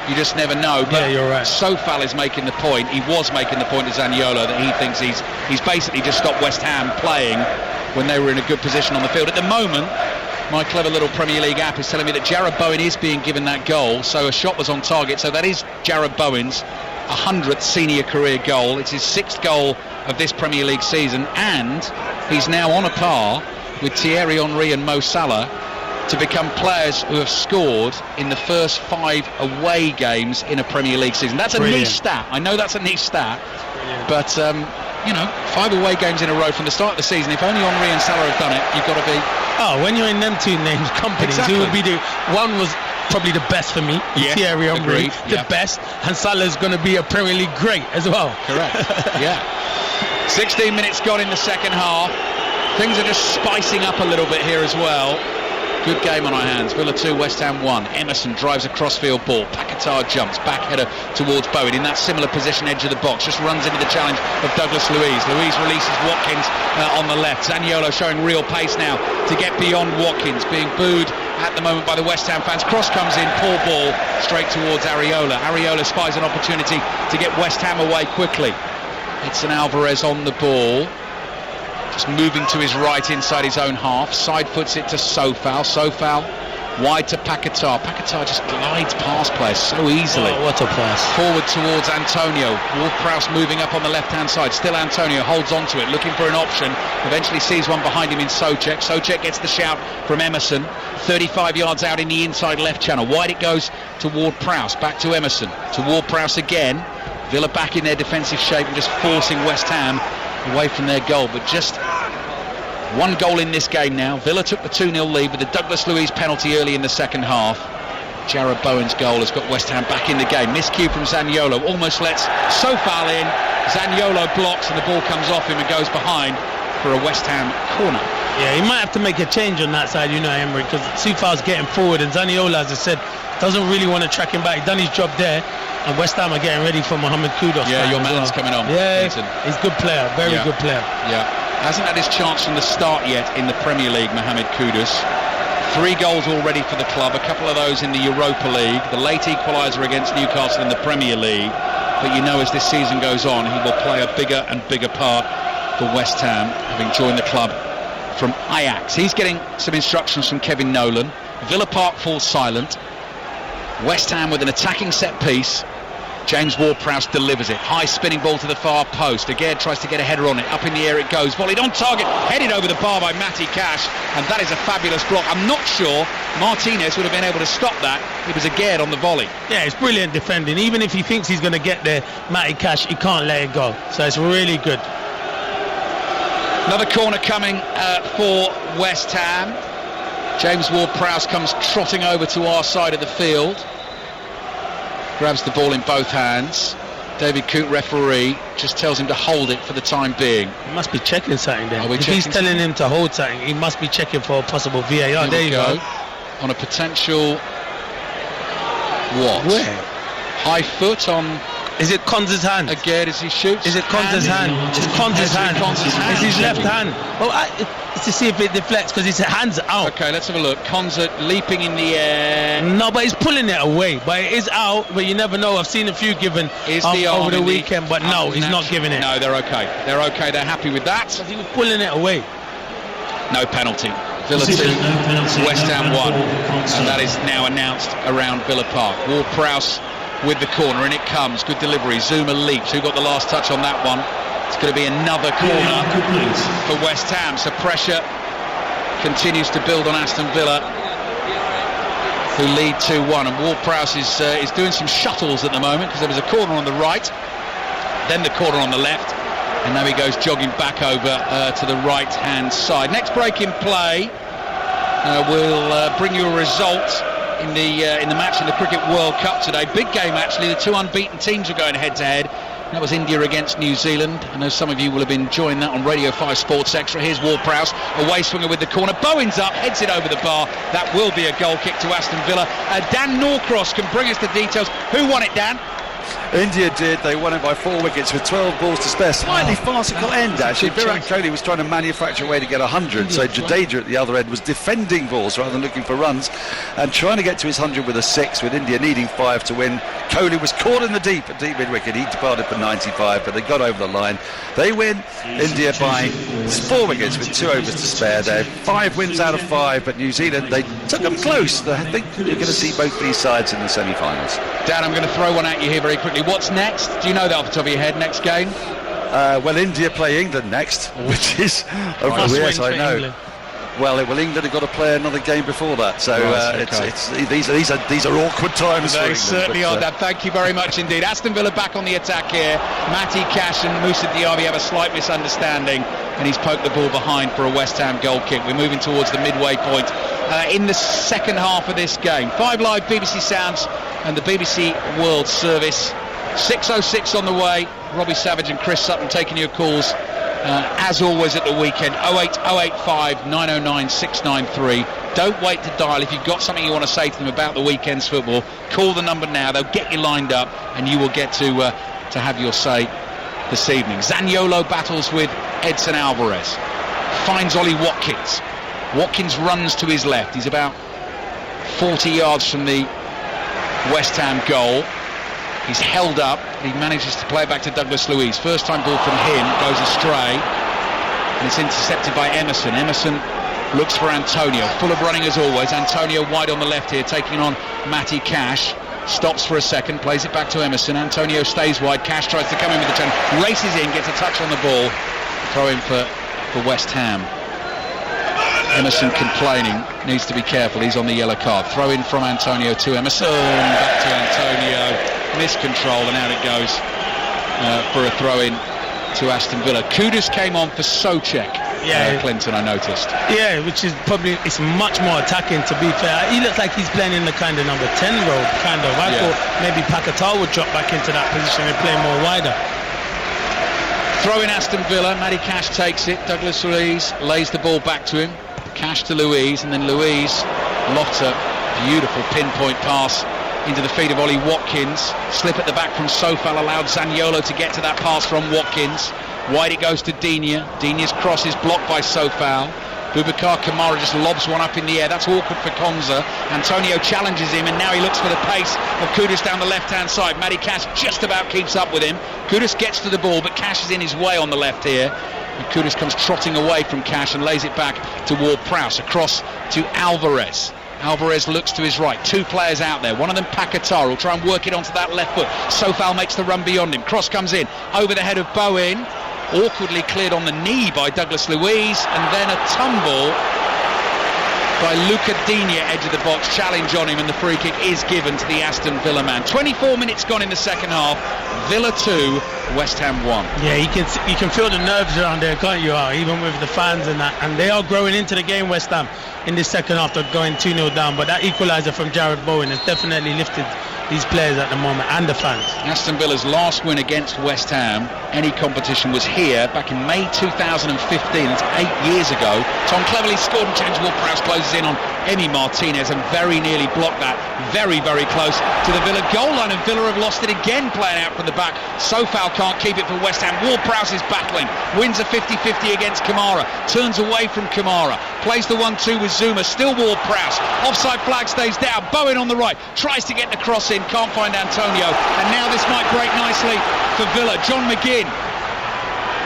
S1: You just never know. But
S2: yeah, you're right.
S1: Sofal is making the point. He was making the point to Zaniolo that he thinks he's basically just stopped West Ham playing when they were in a good position on the field. At the moment, my clever little Premier League app is telling me that Jarrod Bowen is being given that goal, so a shot was on target. So that is Jarrod Bowen's 100th senior career goal. It's his 6th goal of this Premier League season, and he's now on a par with Thierry Henry and Mo Salah to become players who have scored in the first 5 away games in a Premier League season. That's a niche stat. I know that's a niche stat, but 5 away games in a row from the start of the season. If only Henry and Salah have done it, you've got to be...
S2: Oh, when you're in them two names companies,
S1: Exactly.
S2: who would be one was probably the best for me,
S1: Yes,
S2: Thierry Henry,
S1: agreed,
S2: the
S1: yeah.
S2: best, and Salah's going to be a Premier League great as well.
S1: Correct. Yeah. 16 minutes gone in the second half. Things are just spicing up a little bit here as well. Good game on our hands. Villa 2, West Ham 1. Emerson drives a crossfield ball. Paquetá jumps, back header towards Bowen in that similar position, edge of the box. Just runs into the challenge of Douglas Luiz. Luiz releases Watkins on the left. Zaniolo showing real pace now to get beyond Watkins. Being booed at the moment by the West Ham fans. Cross comes in, poor ball, straight towards Areola. Areola spies an opportunity to get West Ham away quickly. It's an Alvarez on the ball. Just moving to his right inside his own half. Side foots it to Sofal. Sofal wide to Paquetá. Paquetá just glides past players so easily.
S2: Oh, what a pass.
S1: Forward towards Antonio. Ward-Prowse moving up on the left-hand side. Still Antonio holds on to it, looking for an option. Eventually sees one behind him in Souček. Souček gets the shout from Emerson. 35 yards out in the inside left channel. Wide it goes to Ward-Prowse. Back to Emerson. To Ward-Prowse again. Villa back in their defensive shape and just forcing West Ham away from their goal. But just one goal in this game now. Villa took the 2-0 lead with the Douglas Luiz penalty early in the second half. Jarrod Bowen's goal has got West Ham back in the game. Miscue from Zaniolo, almost lets Sofal in. Zaniolo blocks and the ball comes off him and goes behind for a West Ham corner.
S2: Yeah, he might have to make a change on that side, Emery, because Sofal's getting forward and Zaniolo, as I said, doesn't really want to track him back. He's done his job there, and West Ham are getting ready for Mohamed Kudus.
S1: Yeah, your man's coming on.
S2: Yeah,
S1: Nathan.
S2: he's a good player, very good player.
S1: Yeah, hasn't had his chance from the start yet in the Premier League, Mohamed Kudus. 3 goals already for the club, a couple of those in the Europa League, the late equaliser against Newcastle in the Premier League. But as this season goes on, he will play a bigger and bigger part for West Ham, having joined the club from Ajax. He's getting some instructions from Kevin Nolan. Villa Park falls silent. West Ham with an attacking set piece. James Ward-Prowse delivers it. High spinning ball to the far post. Aguerd tries to get a header on it. Up in the air it goes. Volleyed on target. Headed over the bar by Matty Cash. And that is a fabulous block. I'm not sure Martinez would have been able to stop that. It was Aguerd on the volley.
S2: Yeah, it's brilliant defending. Even if he thinks he's going to get there, Matty Cash, he can't let it go. So it's really good.
S1: Another corner coming for West Ham. James Ward-Prowse comes trotting over to our side of the field. Grabs the ball in both hands. David Coote, referee, just tells him to hold it for the time being.
S2: He must be checking something there. If
S1: checking
S2: he's telling him to hold something, he must be checking for a possible VAR. There you go.
S1: On a potential... what?
S2: Where?
S1: High foot on...
S2: Is it Konza's hand?
S1: Aguerd as he shoots?
S2: Is it Konza's hand? It's Konza's hand. It's his left hand. Well, it's to see if it deflects because his hand's out.
S1: Okay, let's have a look. Konza leaping in the air.
S2: No, but he's pulling it away. But it is out, but you never know. I've seen a few given over the weekend, but no, he's not giving it.
S1: No, they're okay. They're okay. They're happy with that.
S2: Because he was pulling it away.
S1: No penalty. Villa 2, West Ham 1. And that is now announced around Villa Park. Ward-Prowse with the corner, and it comes. Good delivery. Zuma leaps. Who got the last touch on that one? It's going to be another corner for West Ham. So pressure continues to build on Aston Villa, who lead 2-1. And Ward-Prowse is doing some shuttles at the moment, because there was a corner on the right, then the corner on the left, and now he goes jogging back over to the right-hand side. Next break in play will bring you a result in the match in the Cricket World Cup today. Big game actually. The 2 unbeaten teams are going head to head. That was India against New Zealand. I know some of you will have been enjoying that on Radio 5 Sports Extra. Here's Ward-Prowse, away swinger with the corner. Bowen's up, heads it over the bar. That will be a goal kick to Aston Villa. Dan Norcross can bring us the details. Who won it, Dan?
S4: India did. They won it by 4 wickets with 12 balls to spare. Slightly farcical end, actually. Virat Kohli was trying to manufacture a way to get 100, so Jadeja at the other end was defending balls rather than looking for runs and trying to get to his 100 with a 6, with India needing 5 to win. Kohli was caught in the deep at deep mid-wicket. He departed for 95, but they got over the line. They win. India by 4 wickets with 2 overs to spare. They're 5 wins out of 5, but New Zealand, they took them close. I think you're going to see both these sides in the semi-finals.
S1: Dan, I'm going to throw one at you here very quickly. What's next? Do you know that off the top of your head, next game?
S4: Well, India play England next, which is yes, I know.
S2: England.
S4: Well, England have got to play another game before that, so these are awkward times.
S1: They
S4: for England,
S1: certainly are, Dan. Thank you very much indeed. Aston Villa back on the attack here. Matty Cash and Moussa Diaby have a slight misunderstanding, and he's poked the ball behind for a West Ham goal kick. We're moving towards the midway point in the second half of this game. 5 Live BBC Sounds and the BBC World Service. 6:06 on the way. Robbie Savage and Chris Sutton taking your calls as always at the weekend. 08085 909 693. Don't wait to dial. If you've got something you want to say to them about the weekend's football, call the number now. They'll get you lined up and you will get to have your say this evening. Zaniolo battles with Edson Alvarez, finds Ollie Watkins. Watkins runs to his left. He's about 40 yards from the West Ham goal. He's held up. He manages to play it back to Douglas Luiz. First time ball from him goes astray, and it's intercepted by Emerson. Emerson looks for Antonio. Full of running as always. Antonio wide on the left here, taking on Matty Cash. Stops for a second, plays it back to Emerson. Antonio stays wide. Cash tries to come in with the turn, races in, gets a touch on the ball. Throw in for West Ham. Emerson complaining, needs to be careful. He's on the yellow card. Throw in from Antonio to Emerson. Back to Antonio. Miscontrol, and out it goes for a throw in to Aston Villa. Kudus came on for Souček. Clinton, I noticed.
S2: Yeah, which is probably, it's much more attacking, to be fair. He looks like he's playing in the kind of number 10 role, kind of. I thought maybe Paquetá would drop back into that position and play more wider.
S1: Throw in Aston Villa. Matty Cash takes it. Douglas Luiz lays the ball back to him. Cash to Luiz, and then Luiz lofts a beautiful pinpoint pass into the feet of Ollie Watkins. Slip at the back from Sofal allowed Zaniolo to get to that pass from Watkins. Wide it goes to Digne. Digne's cross is blocked by Sofal. Boubacar Kamara just lobs one up in the air. That's awkward for Konza. Antonio challenges him, and now he looks for the pace of Kudus down the left-hand side. Matty Cash just about keeps up with him. Kudus gets to the ball, but Cash is in his way on the left here. And Kudus comes trotting away from Cash and lays it back to Ward-Prowse. Across to Alvarez. Alvarez looks to his right. 2 players out there. One of them Paquetá will try and work it onto that left foot. Sofal makes the run beyond him. Cross comes in over the head of Bowen. Awkwardly cleared on the knee by Douglas Luiz, and then a tumble by Luca Digne, edge of the box. Challenge on him, and the free kick is given to the Aston Villa man. 24 minutes gone in the second half. Villa 2, West Ham 1.
S2: Yeah, you can feel the nerves around there, can't you? Even with the fans and that, and they are growing into the game, West Ham, in the second half. They're going 2-0 down, but that equaliser from Jared Bowen has definitely lifted these players at the moment, and the fans.
S1: Aston Villa's last win against West Ham, any competition, was here back in May 2015. That's 8 years ago. Tom Cleverley scored, and James Ward-Prowse closes in on Emi Martinez and very nearly blocked that. Very, very close to the Villa goal line, and Villa have lost it again, playing out from the back. Sofal can't keep it for West Ham. Ward-Prowse is battling, wins a 50-50 against Kamara, turns away from Kamara, plays the 1-2 with Zuma, still Ward-Prowse. Offside flag stays down. Bowen on the right tries to get the cross in, can't find Antonio, and now this might break nicely for Villa. John McGinn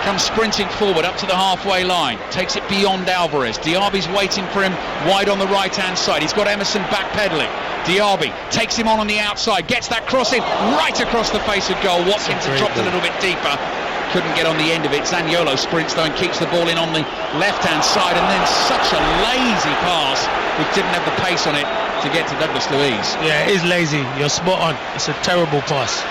S1: comes sprinting forward up to the halfway line, takes it beyond Alvarez. Diaby's waiting for him wide on the right hand side. He's got Emerson backpedaling. Diaby takes him on the outside, gets that cross in right across the face of goal. Watkins had dropped a little bit deeper, couldn't get on the end of it. Zaniolo sprints though and keeps the ball in on the left hand side, and then such a lazy pass which didn't have the pace on it to get to Douglas Luiz.
S2: Yeah, it is lazy. You're spot on. It's a terrible pass.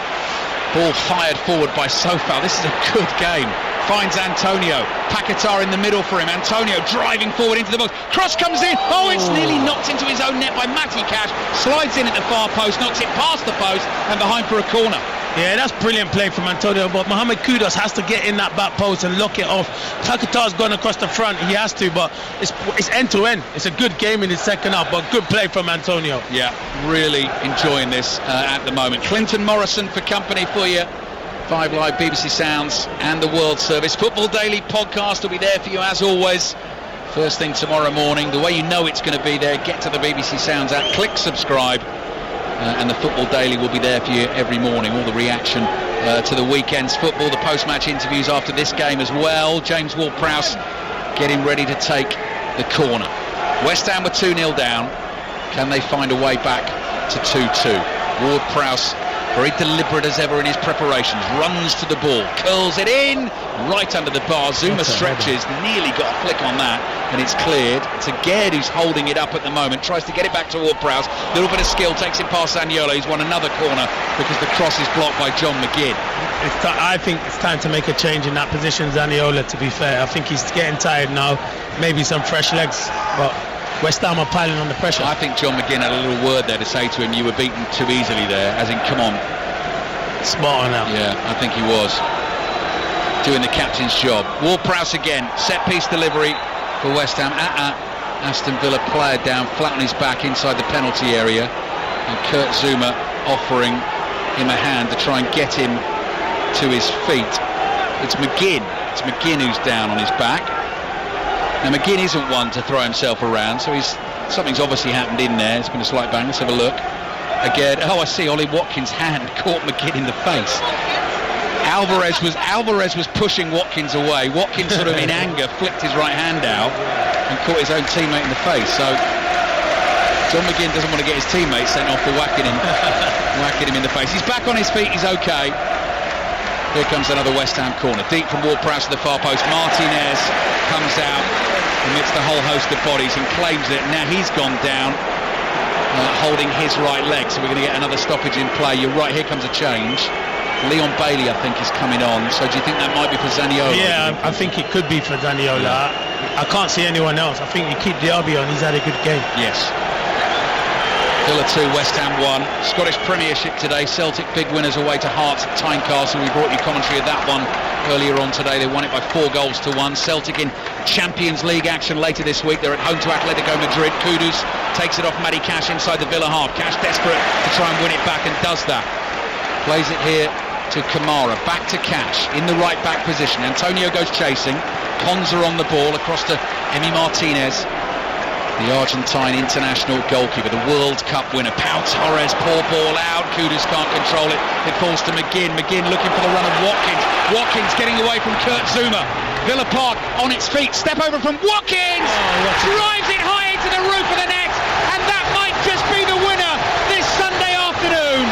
S1: Ball fired forward by Sofal. This is a good game. Finds Antonio. Paquetá in the middle for him. Antonio driving forward into the box. Cross comes in. Oh, it's nearly knocked into his own net by Matty Cash. Slides in at the far post, knocks it past the post and behind for a corner.
S2: Yeah, that's brilliant play from Antonio, but Mohamed Kudus has to get in that back post and lock it off. Paquetá's gone across the front, he has to, but it's end to end. It's a good game in the second half, but good play from Antonio.
S1: Yeah, really enjoying this at the moment. Clinton Morrison for company for you. 5 Live BBC Sounds and the World Service. Football Daily podcast will be there for you as always. First thing tomorrow morning. The way you know it's going to be there, get to the BBC Sounds app, click subscribe, and the Football Daily will be there for you every morning. All the reaction to the weekend's football, the post-match interviews after this game as well. James Ward-Prowse getting ready to take the corner. West Ham were 2-0 down. Can they find a way back to 2-2? Ward-Prowse, very deliberate as ever in his preparations, runs to the ball, curls it in, right under the bar. Zuma stretches, nearly got a flick on that, and it's cleared. It's Aguerd who's holding it up at the moment, tries to get it back to Ward-Prowse. A little bit of skill, takes it past Zaniolo. He's won another corner because the cross is blocked by John McGinn.
S2: I think it's time to make a change in that position, Zaniolo, to be fair. I think he's getting tired now, maybe some fresh legs, but West Ham are piling on the pressure.
S1: I think John McGinn had a little word there to say to him, you were beaten too easily there, as in, come on.
S2: Spot on now.
S1: Yeah, I think he was doing the captain's job. Ward-Prowse again, set-piece delivery for West Ham. Aston Villa player down, flat on his back inside the penalty area, and Kurt Zouma offering him a hand to try and get him to his feet. It's McGinn who's down on his back. Now McGinn isn't one to throw himself around, so something's obviously happened in there. It's been a slight bang. Let's have a look. Again, I see Ollie Watkins' hand caught McGinn in the face. Alvarez was pushing Watkins away. Watkins sort of in anger flicked his right hand out and caught his own teammate in the face. So John McGinn doesn't want to get his teammates sent off for whacking him in the face. He's back on his feet, he's okay. Here comes another West Ham corner. Deep from Ward-Prowse to the far post. Martinez comes out amidst a whole host of bodies and claims it. Now he's gone down, holding his right leg. So we're going to get another stoppage in play. You're right, here comes a change. Leon Bailey, I think, is coming on. So do you think that might be for Zaniolo?
S2: Yeah, I think it could be for Zaniolo. I can't see anyone else. I think you keep Diaby on. He's had a good game.
S1: Yes. Villa 2, West Ham 1. Scottish Premiership today. Celtic big winners away to Hearts at Tynecastle. We brought you commentary of that one earlier on today. They won it by 4 goals to 1. Celtic in Champions League action later this week. They're at home to Atletico Madrid. Kudus takes it off Matty Cash inside the Villa half. Cash desperate to try and win it back and does that. Plays it here to Kamara. Back to Cash in the right back position. Antonio goes chasing. Konza on the ball across to Emi Martinez. The Argentine international goalkeeper, the World Cup winner. Pau Torres, poor ball out. Kudus can't control it. It falls to McGinn. McGinn looking for the run of Watkins. Watkins getting away from Kurt Zouma. Villa Park on its feet. Step over from Watkins. Drives it high into the roof of the net. And that might just be the winner this Sunday afternoon.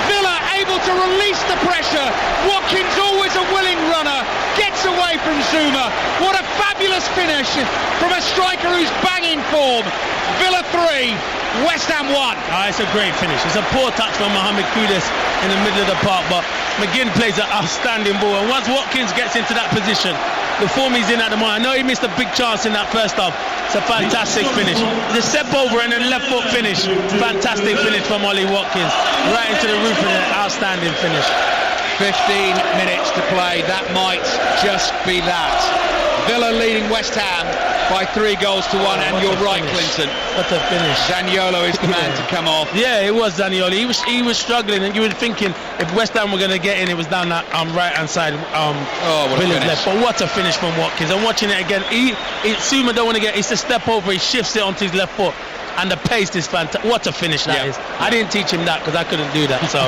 S1: Villa able to release the pressure. Watkins, always a willing runner, gets away from Zouma. What a fabulous finish from a striker who's banging form. Villa 3, West Ham 1.
S2: It's a great finish. It's a poor touch from Mohamed Kudus in the middle of the park, but McGinn plays an outstanding ball. And once Watkins gets into that position, the form he's in at the moment, I know he missed a big chance in that first half. It's a fantastic finish. The step over and then left foot finish. Fantastic finish from Ollie Watkins. Right into the roof and an outstanding finish.
S1: 15 minutes to play. That might just be that. Villa leading West Ham by 3 goals to 1, and you're right, Clinton.
S2: What a finish.
S1: Zaniolo is the man to come off.
S2: Yeah, it was Zaniolo. He was struggling, and you were thinking if West Ham were going to get in, it was down that right hand side. Villa's left. But what a finish from Watkins. I'm watching it again. Zouma don't want to get. It's a step over. He shifts it onto his left foot. And the pace is fantastic. What a finish that is. I didn't teach him that because I couldn't do that. So,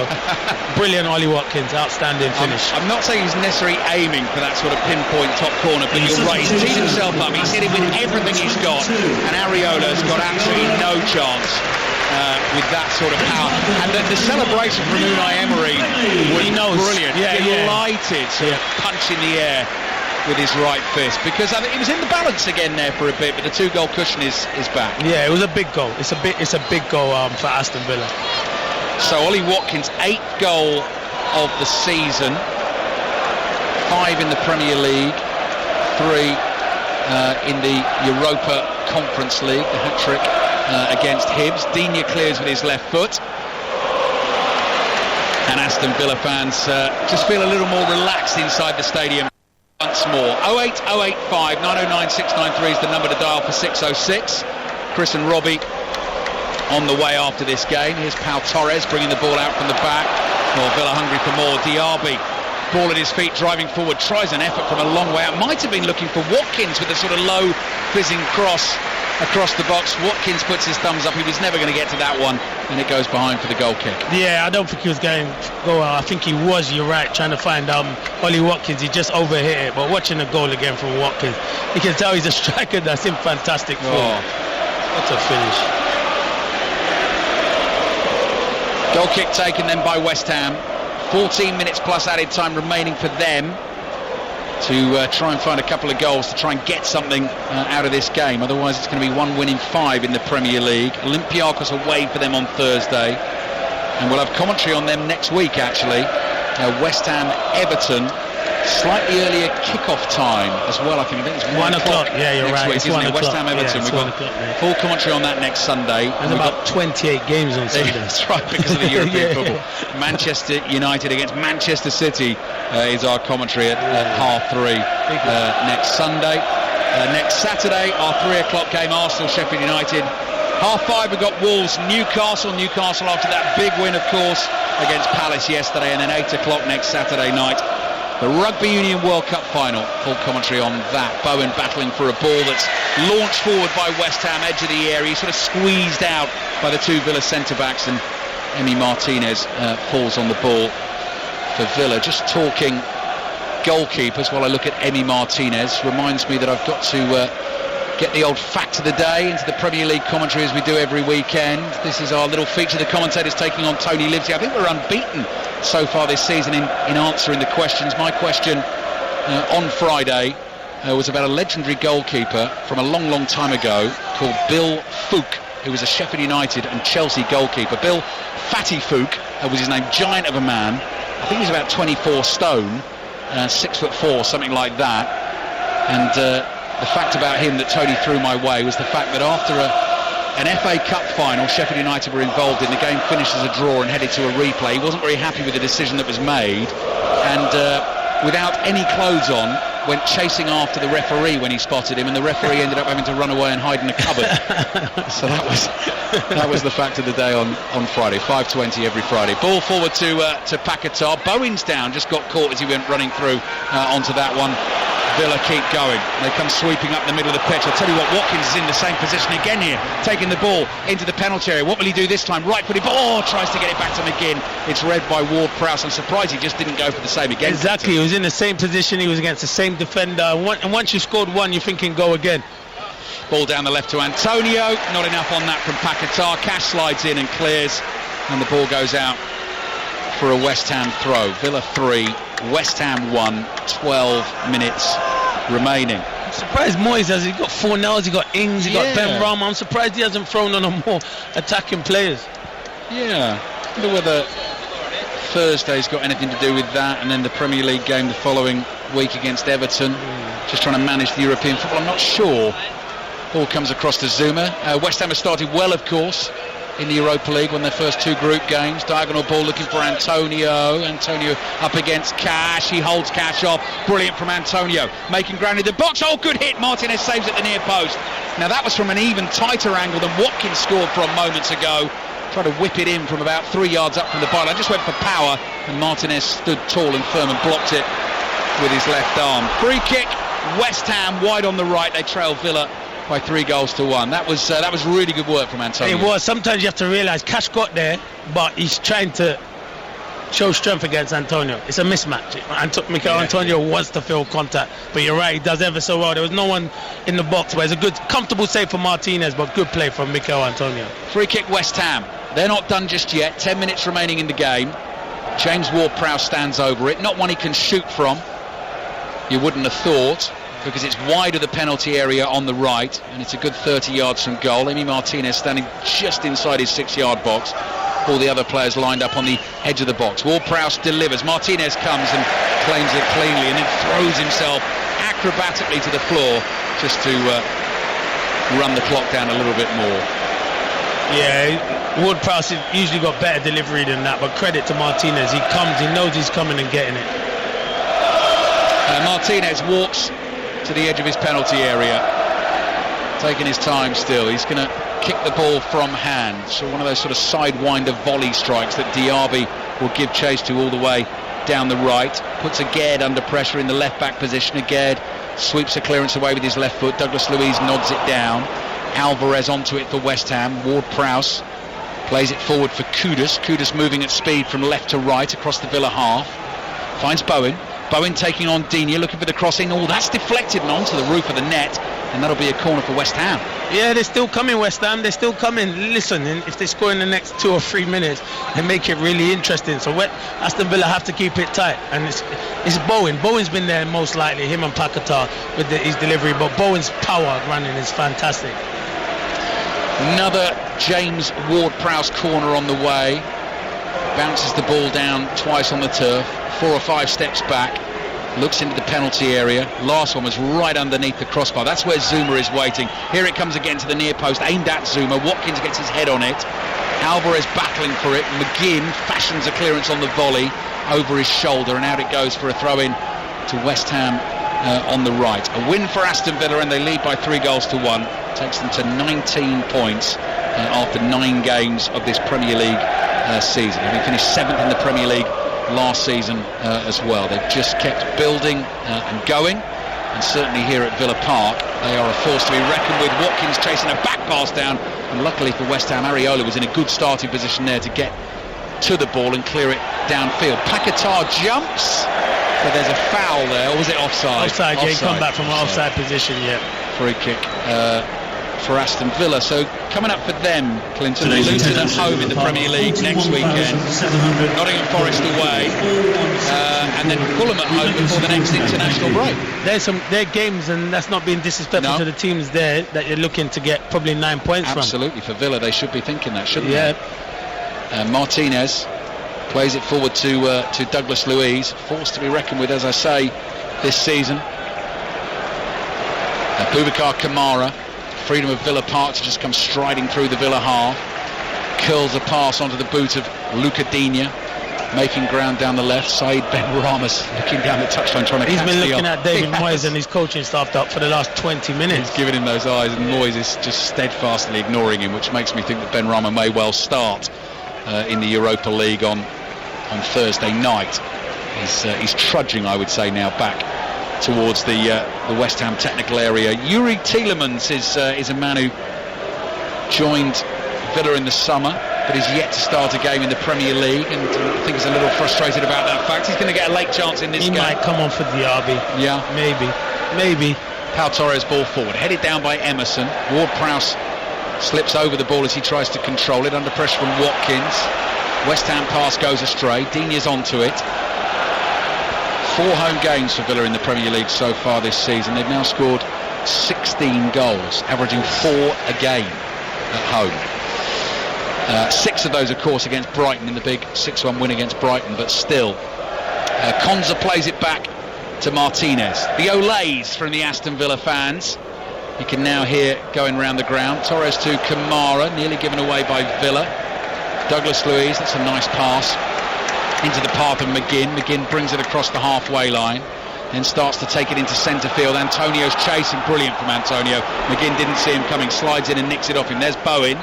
S2: brilliant Ollie Watkins. Outstanding finish.
S1: I'm not saying he's necessarily aiming for that sort of pinpoint top corner, but you're right. He's teed himself up. He's hit it with everything he's got. And Areola's got absolutely no chance with that sort of power. And the celebration from Unai Emery was brilliant. Delighted to punch in the air with his right fist, because I think he was in the balance again there for a bit, but the 2-goal cushion is back.
S2: Yeah, it was a big goal. It's a big goal for Aston Villa.
S1: So Ollie Watkins, 8th goal of the season, 5 in the Premier League, 3 in the Europa Conference League, the hat-trick against Hibs. Digne clears with his left foot. And Aston Villa fans just feel a little more relaxed inside the stadium. Once more, 08085 909 693 is the number to dial for 606. Chris and Robbie on the way after this game. Here's Pau Torres bringing the ball out from the back. Villa hungry for more. Diaby, ball at his feet, driving forward, tries an effort from a long way out. Might have been looking for Watkins with a sort of low fizzing cross across the box. Watkins puts his thumbs up. He was never going to get to that one. and it goes behind for the goal kick.
S2: Yeah, I don't think he was going to go out. I think he was, you're right, trying to find Ollie Watkins. He just overhit it. But watching the goal again from Watkins, you can tell he's a striker that's in fantastic form. What a finish.
S1: Goal kick taken then by West Ham. 14 minutes plus added time remaining for them to try and find a couple of goals to try and get something out of this game. Otherwise it's going to be 1 win in 5 in the Premier League. Olympiacos away for them on Thursday, and we'll have commentary on them next week actually. West Ham Everton, slightly earlier kick-off time as well. I think it's 1 o'clock.
S2: Yeah, you're right.
S1: Week,
S2: it's 1 o'clock.
S1: West Ham Everton.
S2: Yeah,
S1: we've got full commentary on that next Sunday.
S2: There's about 28 games on Sunday.
S1: That's right, because of the European football. Manchester United against Manchester City is our commentary at 3:30 next Sunday. Next Saturday, our 3 o'clock game, Arsenal Sheffield United. 5:30 we've got Wolves Newcastle after that big win of course against Palace yesterday, and then 8 o'clock next Saturday night, the Rugby Union World Cup final. Full commentary on that. Bowen battling for a ball that's launched forward by West Ham, edge of the area. He's sort of squeezed out by the 2 Villa centre-backs, and Emi Martinez falls on the ball for Villa. Just talking goalkeepers while I look at Emi Martinez reminds me that I've got to get the old fact of the day into the Premier League commentary as we do every weekend. This is our little feature. The commentators taking on Tony Livesey. I think we're unbeaten so far this season in answering the questions. My question on Friday was about a legendary goalkeeper from a long time ago called Bill Foulke, who was a Sheffield United and Chelsea goalkeeper. Bill Fatty Foulke was his name, giant of a man. I think he was about 24 stone, 6'4", something like that. And the fact about him that Tony threw my way was the fact that after an FA Cup final Sheffield United were involved in, the game finished as a draw and headed to a replay. He wasn't very happy with the decision that was made, and without any clothes on went chasing after the referee when he spotted him, and the referee ended up having to run away and hide in a cupboard. So that was the fact of the day on Friday. 5:20 every Friday. Ball forward to Paquetá. Bowen's down, just got caught as he went running through onto that one. Villa keep going. They come sweeping up the middle of the pitch. I'll tell you what, Watkins is in the same position again here, taking the ball into the penalty area. What will he do this time? Right-footed ball, tries to get it back to McGinn. It's read by Ward-Prowse. I'm surprised he just didn't go for the same again.
S2: Exactly, he was in the same position, he was against the same defender, and once you scored one, you're thinking go again.
S1: Ball down the left to Antonio, not enough on that from Paquetá. Cash slides in and clears, and the ball goes out for a West Ham throw. Villa 3, West Ham 1, 12 minutes remaining.
S2: I'm surprised Moyes has. He got 4 nails, he got Ings, he got Ben Rama. I'm surprised he hasn't thrown on more attacking players.
S1: Yeah, I wonder whether Thursday's got anything to do with that, and then the Premier League game the following week against Everton. Just trying to manage the European football, I'm not sure. Ball comes across to Zuma. West Ham has started well, of course, in the Europa League, won their first 2 group games. Diagonal ball looking for Antonio. Antonio up against Cash. He holds Cash off. Brilliant from Antonio. Making ground in the box. Oh, good hit. Martinez saves at the near post. Now that was from an even tighter angle than Watkins scored from moments ago. Tried to whip it in from about 3 yards up from the byline. Just went for power, and Martinez stood tall and firm and blocked it with his left arm. Free kick. West Ham wide on the right. They trail Villa by 3-1. That was really good work from Antonio.
S2: It was. Sometimes you have to realise Cash got there, but he's trying to show strength against Antonio. It's a mismatch. Mikel Antonio wants to feel contact, but you're right, he does ever so well. There was no one in the box, but it's a good, comfortable save for Martinez, but good play from Mikel Antonio.
S1: Free kick West Ham. They're not done just yet. 10 minutes remaining in the game. James Ward-Prowse stands over it. Not one he can shoot from. You wouldn't have thought, because it's wide of the penalty area on the right, and it's a good 30 yards from goal. Emi Martinez standing just inside his 6-yard box. All the other players lined up on the edge of the box. Ward-Prowse delivers. Martinez comes and claims it cleanly, and then throws himself acrobatically to the floor just to run the clock down a little bit more.
S2: Yeah, Ward-Prowse usually got better delivery than that, but credit to Martinez. He comes, he knows he's coming and getting it.
S1: Martinez walks to the edge of his penalty area, taking his time still. He's going to kick the ball from hand, so one of those sort of sidewinder volley strikes that Diaby will give chase to all the way down the right. Puts Aguerd under pressure in the left back position. Aguerd sweeps a clearance away with his left foot. Douglas Luiz nods it down. Alvarez onto it for West Ham. Ward-Prowse Plays it forward for Kudus. Kudus moving at speed from left to right across the Villa half. Finds Bowen. Bowen taking on Digne, looking for the crossing. Oh, that's deflected and onto the roof of the net, and that'll be a corner for West Ham.
S2: Yeah, they're still coming, West Ham. They're still coming. Listen, if they score in the next 2 or 3 minutes, they make it really interesting. So Aston Villa have to keep it tight. And it's Bowen. Bowen's been there most likely, him and Paquetá with his delivery. But Bowen's power running is fantastic.
S1: Another James Ward-Prowse corner on the way. Bounces the ball down twice on the turf. 4 or 5 steps back. Looks into the penalty area. Last one was right underneath the crossbar. That's where Zuma is waiting. Here it comes again to the near post, aimed at Zuma. Watkins gets his head on it. Alvarez battling for it. McGinn fashions a clearance on the volley over his shoulder, and out it goes for a throw-in to West Ham on the right. A win for Aston Villa, and they lead by 3-1. Takes them to 19 points after 9 games of this Premier League season. They finished 7th in the Premier League last season as well. They've just kept building and going, and certainly here at Villa Park they are a force to be reckoned with. Watkins chasing a back pass down, and luckily for West Ham, Areola was in a good starting position there to get to the ball and clear it downfield. Paquetá jumps, but there's a foul there, or was it offside?
S2: Offside, yeah, he come back from an offside position, yeah.
S1: Free kick for Aston Villa. So coming up for them, Clinton, Luton at home in the Premier League next weekend, Nottingham Forest away, and then Fulham at home before the next international break.
S2: There are games, and that's not being disrespectful to the teams there, that you're looking to get probably 9 points from.
S1: Absolutely, for Villa they should be thinking that, shouldn't they? Martinez plays it forward to Douglas Luiz, forced to be reckoned with, as I say, this season. Boubacar Kamara, freedom of Villa Park to just come striding through the Villa half, curls a pass onto the boot of Luca Digne, making ground down the left. Said Benrahma looking down the touchline trying to
S2: He's
S1: catch
S2: been looking
S1: the
S2: at David Moyes and his coaching staff up for the last 20 minutes.
S1: He's giving him those eyes, and Moyes is just steadfastly ignoring him, which makes me think that Benrahma may well start in the Europa League on Thursday night. He's trudging, I would say, now back towards the West Ham technical area. Yuri Tielemans is a man who joined Villa in the summer, but is yet to start a game in the Premier League, and I think he's a little frustrated about that fact. He's going to get a late chance in this game.
S2: He might come on for Diaby.
S1: Yeah.
S2: Maybe.
S1: Pau Torres ball forward, headed down by Emerson. Ward-Prowse slips over the ball as he tries to control it under pressure from Watkins. West Ham pass goes astray. Digne's onto it. 4 home games for Villa in the Premier League so far this season. They've now scored 16 goals, averaging 4 a game at home. 6 of those, of course, against Brighton in the big 6-1 win against Brighton, but still. Konza plays it back to Martinez. The olays from the Aston Villa fans. You can now hear going round the ground. Torres to Kamara, nearly given away by Villa. Douglas Luiz, that's a nice pass into the path of McGinn. McGinn brings it across the halfway line, then starts to take it into centre field. Antonio's chasing, brilliant from Antonio. McGinn didn't see him coming, slides in and nicks it off him. There's Bowen.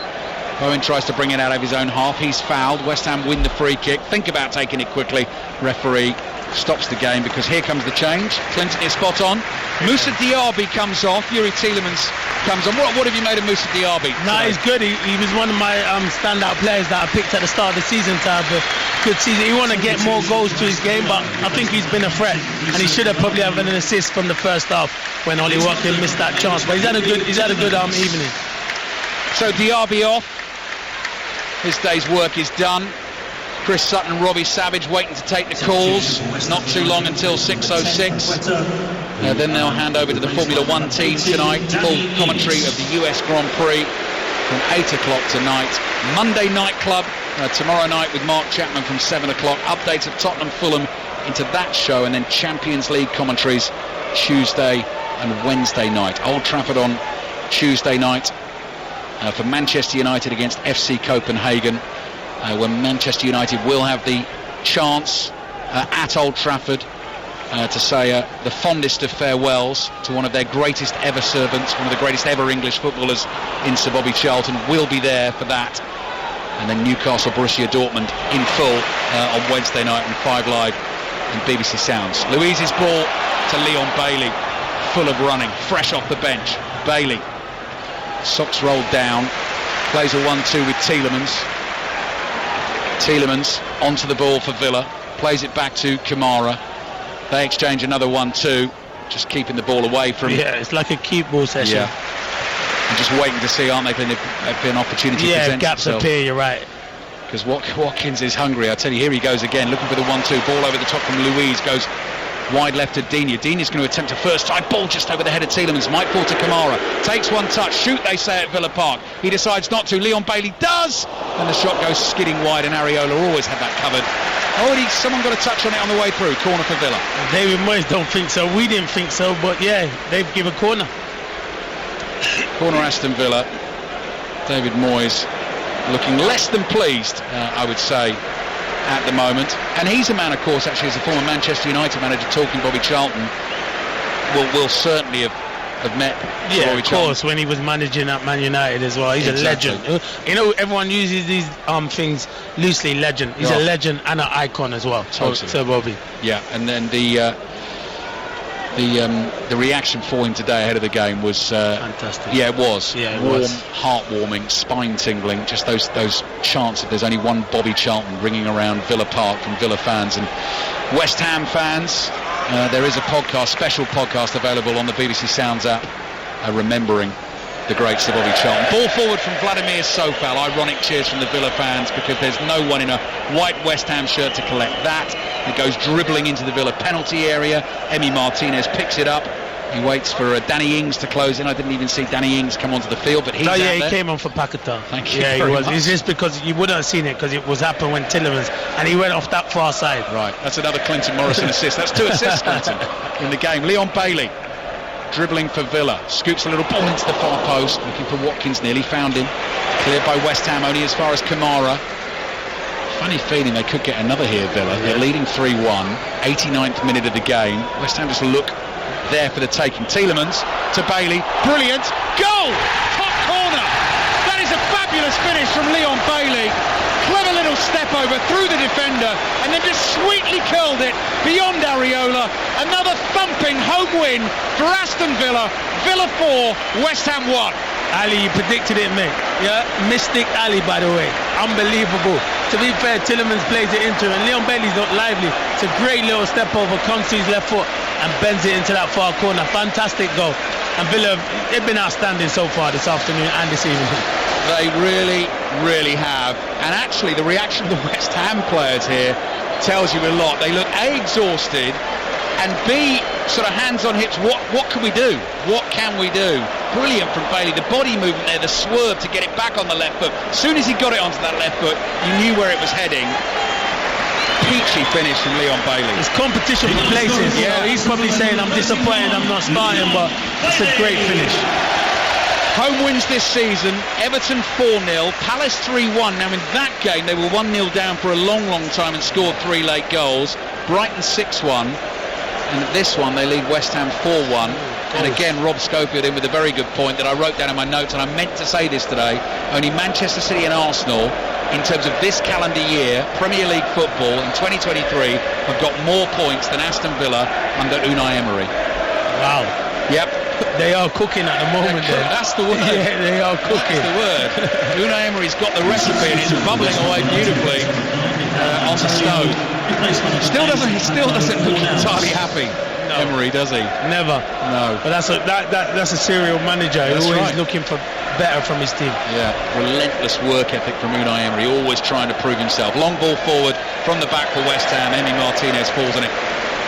S1: Bowen tries to bring it out of his own half. He's fouled. West Ham win the free kick. Think about taking it quickly. Referee stops the game because here comes the change. Clinton is spot on. Moussa Diaby comes off. Yuri Tielemans comes on. What have you made of Moussa Diaby?
S2: No, he's good. He was one of my standout players that I picked at the start of the season to have a good season. He want to get more goals to his game, but I think he's been a threat, and he should have probably had an assist from the first half when Ollie Watkins missed that chance. But he's had a good evening.
S1: So Diaby off. His day's work is done. Chris Sutton and Robbie Savage waiting to take the calls. Not too long until 6:06. Then they'll hand over to the Formula 1 team tonight. Full commentary of the US Grand Prix from 8 o'clock tonight. Monday Night Club tomorrow night with Mark Chapman from 7 o'clock. Updates of Tottenham Fulham into that show, and then Champions League commentaries Tuesday and Wednesday night. Old Trafford on Tuesday night for Manchester United against FC Copenhagen. When Manchester United will have the chance at Old Trafford to say the fondest of farewells to one of their greatest ever servants, one of the greatest ever English footballers in Sir Bobby Charlton. Will be there for that. And then Newcastle Borussia Dortmund in full on Wednesday night on 5 Live and BBC Sounds. Luiz's ball to Leon Bailey, full of running, fresh off the bench. Bailey, socks rolled down, plays a 1-2 with Tielemans. Tielemans onto the ball for Villa, plays it back to Kamara. They exchange another 1-2, just keeping the ball away from...
S2: Yeah, it's like a keep ball session.
S1: Yeah. And just waiting to see, aren't they, if an opportunity presents
S2: gaps
S1: itself.
S2: appear, you're right.
S1: Because Watkins is hungry. I tell you, here he goes again, looking for the 1-2. Ball over the top from Luiz, goes wide left to Digne. Digne's going to attempt a first time ball just over the head of Tielemans. Might fall to Kamara. Takes one touch. Shoot, they say at Villa Park. He decides not to. Leon Bailey does. And the shot goes skidding wide, and Areola always had that covered. Someone got a touch on it on the way through. Corner for Villa.
S2: David Moyes don't think so. We didn't think so, but yeah, they've given corner.
S1: Corner Aston Villa. David Moyes looking less than pleased, I would say, at the moment. And he's a man, of course, actually, as a former Manchester United manager, talking Bobby Charlton, will certainly have met Bobby Charlton.
S2: Of course, when he was managing at Man United as well. He's
S1: Exactly.
S2: a legend. You know, everyone uses these things loosely. Legend. He's a legend and an icon as well.
S1: Totally.
S2: So Bobby.
S1: Yeah, and then the reaction for him today ahead of the game was
S2: fantastic.
S1: Yeah, it was.
S2: Yeah, it
S1: warm,
S2: was.
S1: heartwarming, spine-tingling. Just those chants that there's only one Bobby Charlton ringing around Villa Park from Villa fans and West Ham fans. There is a special podcast available on the BBC Sounds app, remembering the great Sir Bobby Charlton. Ball forward from Vladimir Sofal. Ironic cheers from the Villa fans because there's no one in a white West Ham shirt to collect that. It goes dribbling into the Villa penalty area. Emi Martinez picks it up. He waits for Danny Ings to close in. I didn't even see Danny Ings come onto the field, but he's out there.
S2: He came on for Paquetá.
S1: Thank you.
S2: Yeah,
S1: very
S2: he was.
S1: much.
S2: It's just because you wouldn't have seen it because it was happening when Tielemans and he went off that far side.
S1: Right, that's another Clinton Morrison assist. That's 2 assists, Clinton, in the game. Leon Bailey dribbling for Villa, scoops a little ball into the far post, looking for Watkins, nearly found him. Cleared by West Ham, only as far as Kamara. Funny feeling they could get another here, Villa. They're leading 3-1, 89th minute of the game. West Ham just look there for the taking. Tielemans to Bailey, brilliant, goal! Top corner! That is a fabulous finish from Leon Bailey. Clever little step over through the defender and then just sweetly curled it beyond Areola. Another thumping home win for Aston Villa. Villa 4, West Ham 1.
S2: Ali, you predicted it, mate. Yeah, Mystic Ali, by the way. Unbelievable. To be fair, Tielemans plays it into him, and Leon Bailey's not lively. It's a great little step over, comes to his left foot and bends it into that far corner. Fantastic goal. And Villa, they've been outstanding so far this afternoon and this evening.
S1: They really, really have. And actually, the reaction of the West Ham players here tells you a lot. They look A, exhausted, and B, sort of hands on hips. What can we do? What can we do? Brilliant from Bailey. The body movement there, the swerve to get it back on the left foot. As soon as he got it onto that left foot, you knew where it was heading. Peachy finish from Leon Bailey.
S2: It's competition for places. Yeah, he's probably saying I'm disappointed I'm not starting, but it's a great finish.
S1: Home wins this season. Everton 4-0, Palace 3-1. Now in that game they were 1-0 down for a long time and scored 3 late goals. Brighton 6-1. And at this one they lead West Ham 4-1. And again Rob Schofield in with a very good point that I wrote down in my notes, and I meant to say this today. Only Manchester City and Arsenal, in terms of this calendar year, Premier League football in 2023, have got more points than Aston Villa under Unai Emery.
S2: Wow.
S1: Yep.
S2: They are cooking at the moment.
S1: That's the word.
S2: Yeah, they are cooking.
S1: That's the word. Unai Emery's got the recipe and it's bubbling away beautifully on the stove. Still doesn't look entirely happy. No. Emery, does he?
S2: Never.
S1: No.
S2: But that's a serial manager. He's always
S1: right.
S2: looking for better from his team.
S1: Yeah, relentless work ethic from Unai Emery, always trying to prove himself. Long ball forward from the back for West Ham. Emi Martinez falls on it.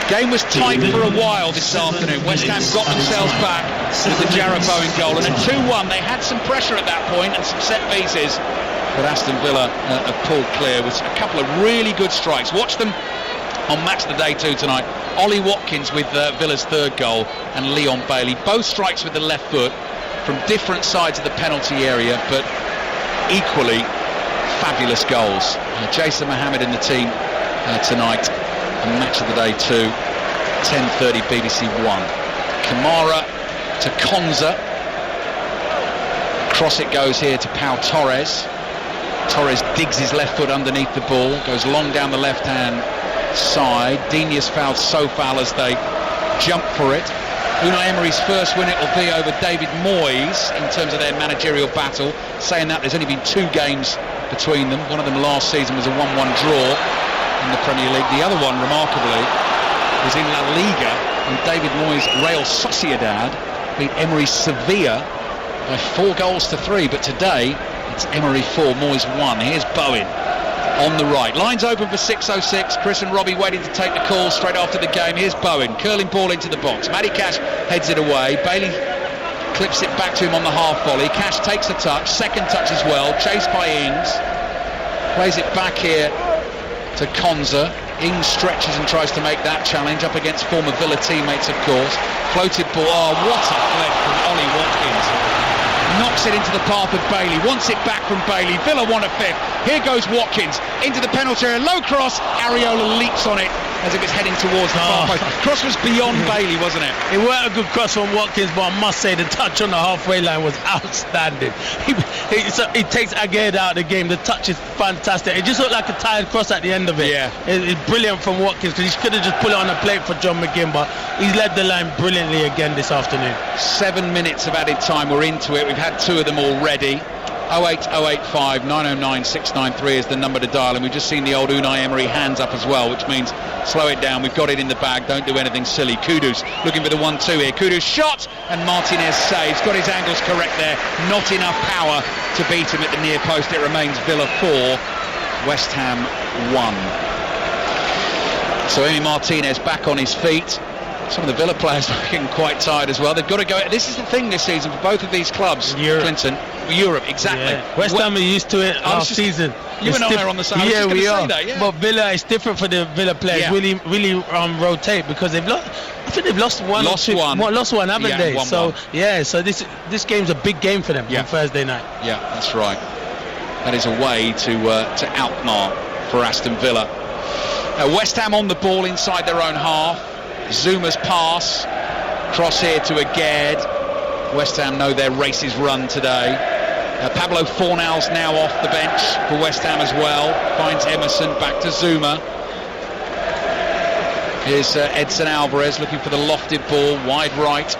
S1: Game was tight for a while this afternoon. West Ham got themselves back with the Jarrod Bowen goal, and at 2-1 they had some pressure at that point and some set pieces, but Aston Villa have pulled clear with a couple of really good strikes. Watch them on Match of the Day 2 tonight. Ollie Watkins with Villa's third goal, and Leon Bailey, both strikes with the left foot from different sides of the penalty area, but equally fabulous goals. Jason Mohammed in the team tonight. And Match of the Day 2, 10:30 BBC 1. Kamara to Konza. Cross it goes here to Pau Torres. Torres digs his left foot underneath the ball, goes long down the left hand side. Digne's fouled Sofal as they jump for it. Unai Emery's first win, it will be over David Moyes in terms of their managerial battle. Saying that, there's only been 2 games between them. One of them last season was a 1-1 draw in the Premier League. The other one, remarkably, was in La Liga when David Moyes' Real Sociedad beat Emery Sevilla by 4-3. But today it's Emery 4, Moyes 1. Here's Bowen on the right. Lines open for 6:06. Chris and Robbie waiting to take the call straight after the game. Here's Bowen, curling ball into the box. Matty Cash heads it away. Bailey clips it back to him on the half volley. Cash takes a touch, second touch as well, chased by Ings. Plays it back here to Konza. Ings stretches and tries to make that challenge up against former Villa teammates, of course. Floated ball. Oh, what a flip from Ollie Watkins. Knocks it into the path of Bailey, wants it back from Bailey. Villa want a fifth. Here goes Watkins into the penalty area, low cross. Areola leaps on it as it was heading towards the far post. Cross was beyond Bailey, wasn't it?
S2: It weren't a good cross from Watkins, but I must say the touch on the halfway line was outstanding. He takes Aguerd out of the game. The touch is fantastic. It just looked like a tired cross at the end of it.
S1: Yeah.
S2: It's brilliant from Watkins, because he could have just put it on a plate for John McGinn, but he's led the line brilliantly again this afternoon.
S1: 7 minutes of added time. We're into it. We've had 2 of them already. 08085 909 693 is the number to dial, and we've just seen the old Unai Emery hands up as well, which means slow it down. We've got it in the bag. Don't do anything silly. Kudus looking for the 1-2 here. Kudus shot, and Martinez saves. Got his angles correct there. Not enough power to beat him at the near post. It remains Villa 4, West Ham 1. So Emi Martinez back on his feet. Some of the Villa players are getting quite tired as well. They've got to go. This is the thing this season for both of these clubs. Clinton, Europe, exactly.
S2: Yeah. West Ham are used to it last season.
S1: You and I are on the side.
S2: Yeah, we are.
S1: That, yeah.
S2: But Villa, it's different for the Villa players.
S1: Yeah.
S2: Really rotate, because they've lost. I think they've lost one. Lost one, haven't they?
S1: 1-1.
S2: So this game's a big game for them on Thursday night.
S1: Yeah, that's right. That is a way to Alkmaar for Aston Villa. West Ham on the ball inside their own half. Zuma's pass, cross here to Aguerd. West Ham know their race is run today. Pablo Fornal's now off the bench for West Ham as well. Finds Emerson, back to Zuma. Here's Edson Alvarez looking for the lofted ball, wide right.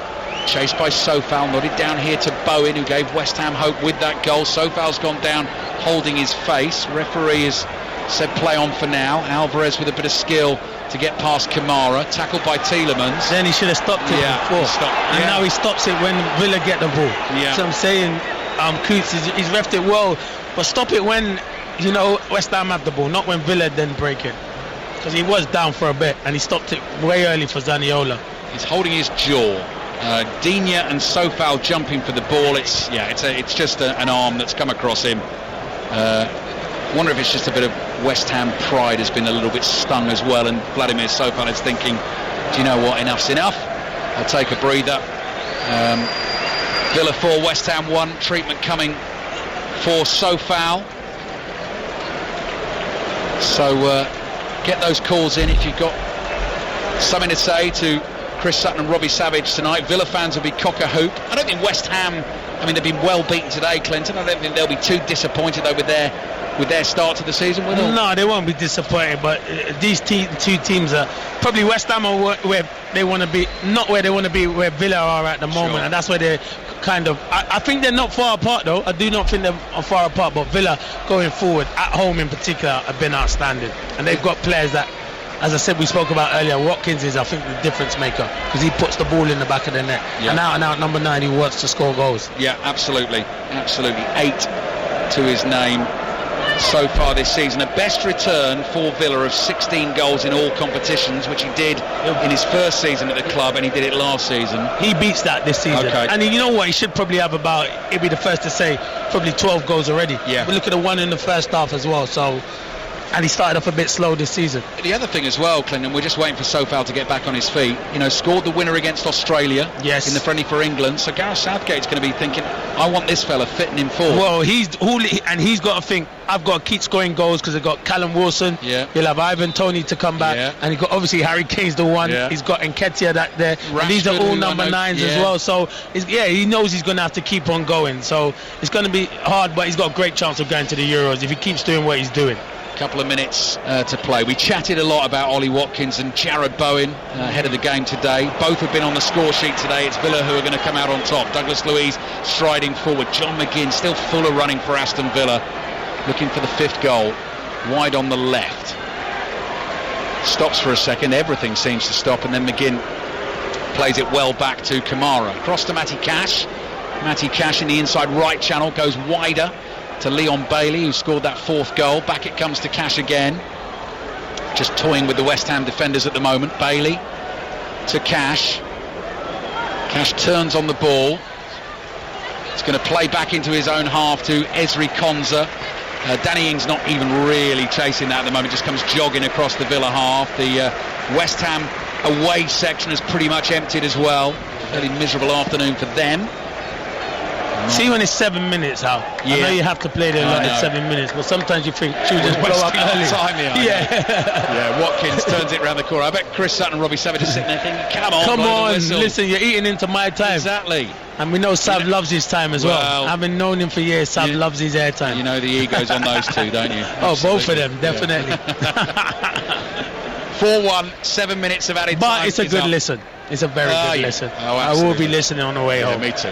S1: Chased by Sofal, nodded down here to Bowen, who gave West Ham hope with that goal. Sofal's gone down holding his face. Referee has said play on for now. Alvarez with a bit of skill to get past Kamara, tackled by Tielemans.
S2: Then he should have stopped it before. Now he stops it when Villa get the ball.
S1: Yeah.
S2: So I'm saying, Coots, he's refed it well, but stop it when, West Ham have the ball, not when Villa then break it. Because he was down for a bit, and he stopped it way early for Zaniolo.
S1: He's holding his jaw. Digne and Sofal jumping for the ball. It's just an arm that's come across him. Wonder if it's just a bit of West Ham pride has been a little bit stung as well, and Vladimir Sofal is thinking, do you know what, enough's enough, I'll take a breather. Villa 4, West Ham 1. Treatment coming for Sofal. So get those calls in if you've got something to say to Chris Sutton and Robbie Savage tonight. Villa fans will be cock-a-hoop. I don't think West Ham, they've been well beaten today, Clinton. I don't think they'll be too disappointed though with their start to the season, will they?
S2: No, they won't be disappointed, but these two teams are probably West Ham are where they want to be, not where they want to be, where Villa are at the moment, and that's where they're kind of, I think they're not far apart though. I do not think they're far apart, but Villa going forward, at home in particular, have been outstanding, and they've got players that, as I said, we spoke about earlier, Watkins is, I think, the difference maker, because he puts the ball in the back of the net. Yeah. And out number 9, he works to score goals.
S1: Yeah, absolutely. 8 to his name so far this season. A best return for Villa of 16 goals in all competitions, which he did in his first season at the club, and he did it last season.
S2: He beats that this season.
S1: Okay.
S2: And you know what? He should probably have he'd be the first to say, probably 12 goals already.
S1: Yeah.
S2: But look at the one in the first half as well. So, and he started off a bit slow this season.
S1: The other thing as well, Clinton, we're just waiting for Sofal to get back on his feet. Scored the winner against Australia in the friendly for England. So Gareth Southgate's going to be thinking, I want this fella fitting him forward.
S2: Well, he's got to think, I've got to keep scoring goals, because I've got Callum Wilson.
S1: Yeah.
S2: He'll have Ivan Toney to come back. Yeah. And he got, obviously, Harry Kane's the one. Yeah. He's got Nketiah there. Rashford, and these are all number 9s as well. So, he knows he's going to have to keep on going. So, it's going to be hard, but he's got a great chance of going to the Euros if he keeps doing what he's doing.
S1: Couple of minutes to play. We chatted a lot about Ollie Watkins and Jared Bowen ahead of the game today. Both have been on the score sheet today. It's Villa who are going to come out on top. Douglas Luiz striding forward. John McGinn still full of running for Aston Villa. looking for the 5th goal, wide on the left. Stops for a second, everything seems to stop, and then McGinn plays it well back to Kamara. Across to Matty Cash. Matty Cash in the inside right channel, goes wider to Leon Bailey, who scored that 4th goal. Back it comes to Cash again. Just toying with the West Ham defenders at the moment. Bailey to Cash. Cash turns on the ball. It's going to play back into his own half to Ezri Konsa. Danny Ings not even really chasing that at the moment, just comes jogging across the Villa half. The West Ham away section is pretty much emptied as well. Fairly miserable afternoon for them.
S2: See, when it's 7 minutes out, I know you have to play there like 7 minutes, but sometimes you think, should we just blow up early?
S1: Time here, yeah, Watkins turns it round the corner. I bet Chris Sutton and Robbie Savage are sitting there thinking, come on,
S2: listen, you're eating into my time.
S1: Exactly.
S2: And we know Sav loves his time as well. I've been known him for years. Sav loves his airtime.
S1: You know the egos on those two, don't you?
S2: Oh, both of them, definitely.
S1: 4-1, 7 minutes of added time.
S2: But it's a good listen. It's a very good listen.
S1: Oh,
S2: I will be listening on the way home.
S1: Me too.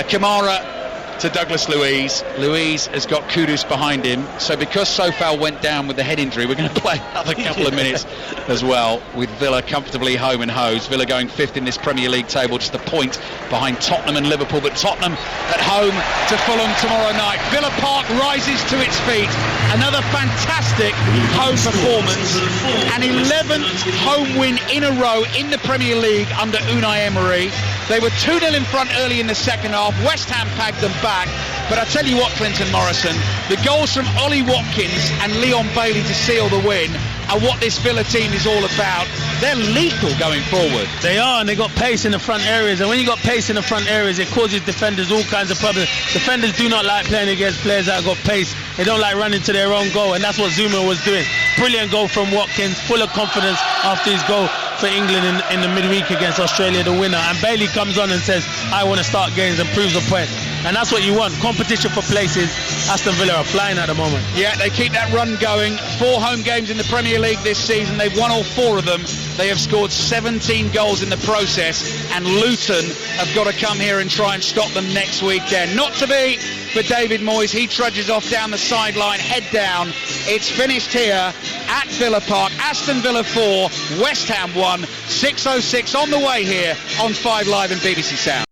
S1: Kamara to Douglas Luiz. Luiz has got Kudus behind him. So because Sofal went down with the head injury, we're going to play another couple of minutes as well, with Villa comfortably home and hosed. Villa going 5th in this Premier League table, just a point behind Tottenham and Liverpool. But Tottenham at home to Fulham tomorrow night. Villa Park rises to its feet. Another fantastic home performance. An 11th home win in a row in the Premier League under Unai Emery. They were 2-0 in front early in the second half. West Ham packed them back. But I tell you what, Clinton Morrison, the goals from Ollie Watkins and Leon Bailey to seal the win are what this Villa team is all about. They're lethal going forward.
S2: They are, and they got pace in the front areas. And when you got pace in the front areas, it causes defenders all kinds of problems. Defenders do not like playing against players that have got pace. They don't like running to their own goal, and that's what Zuma was doing. Brilliant goal from Watkins, full of confidence after his goal for England in the midweek against Australia, the winner. And Bailey comes on and says, I want to start games, and proves a point. And that's what you want. Competition for places. Aston Villa are flying at the moment.
S1: Yeah, they keep that run going. 4 home games in the Premier League this season. They've won all 4 of them. They have scored 17 goals in the process. And Luton have got to come here and try and stop them next weekend. Not to be for David Moyes. He trudges off down the sideline, head down. It's finished here at Villa Park. Aston Villa 4, West Ham 1. 6:06 on the way here on 5 Live and BBC Sound.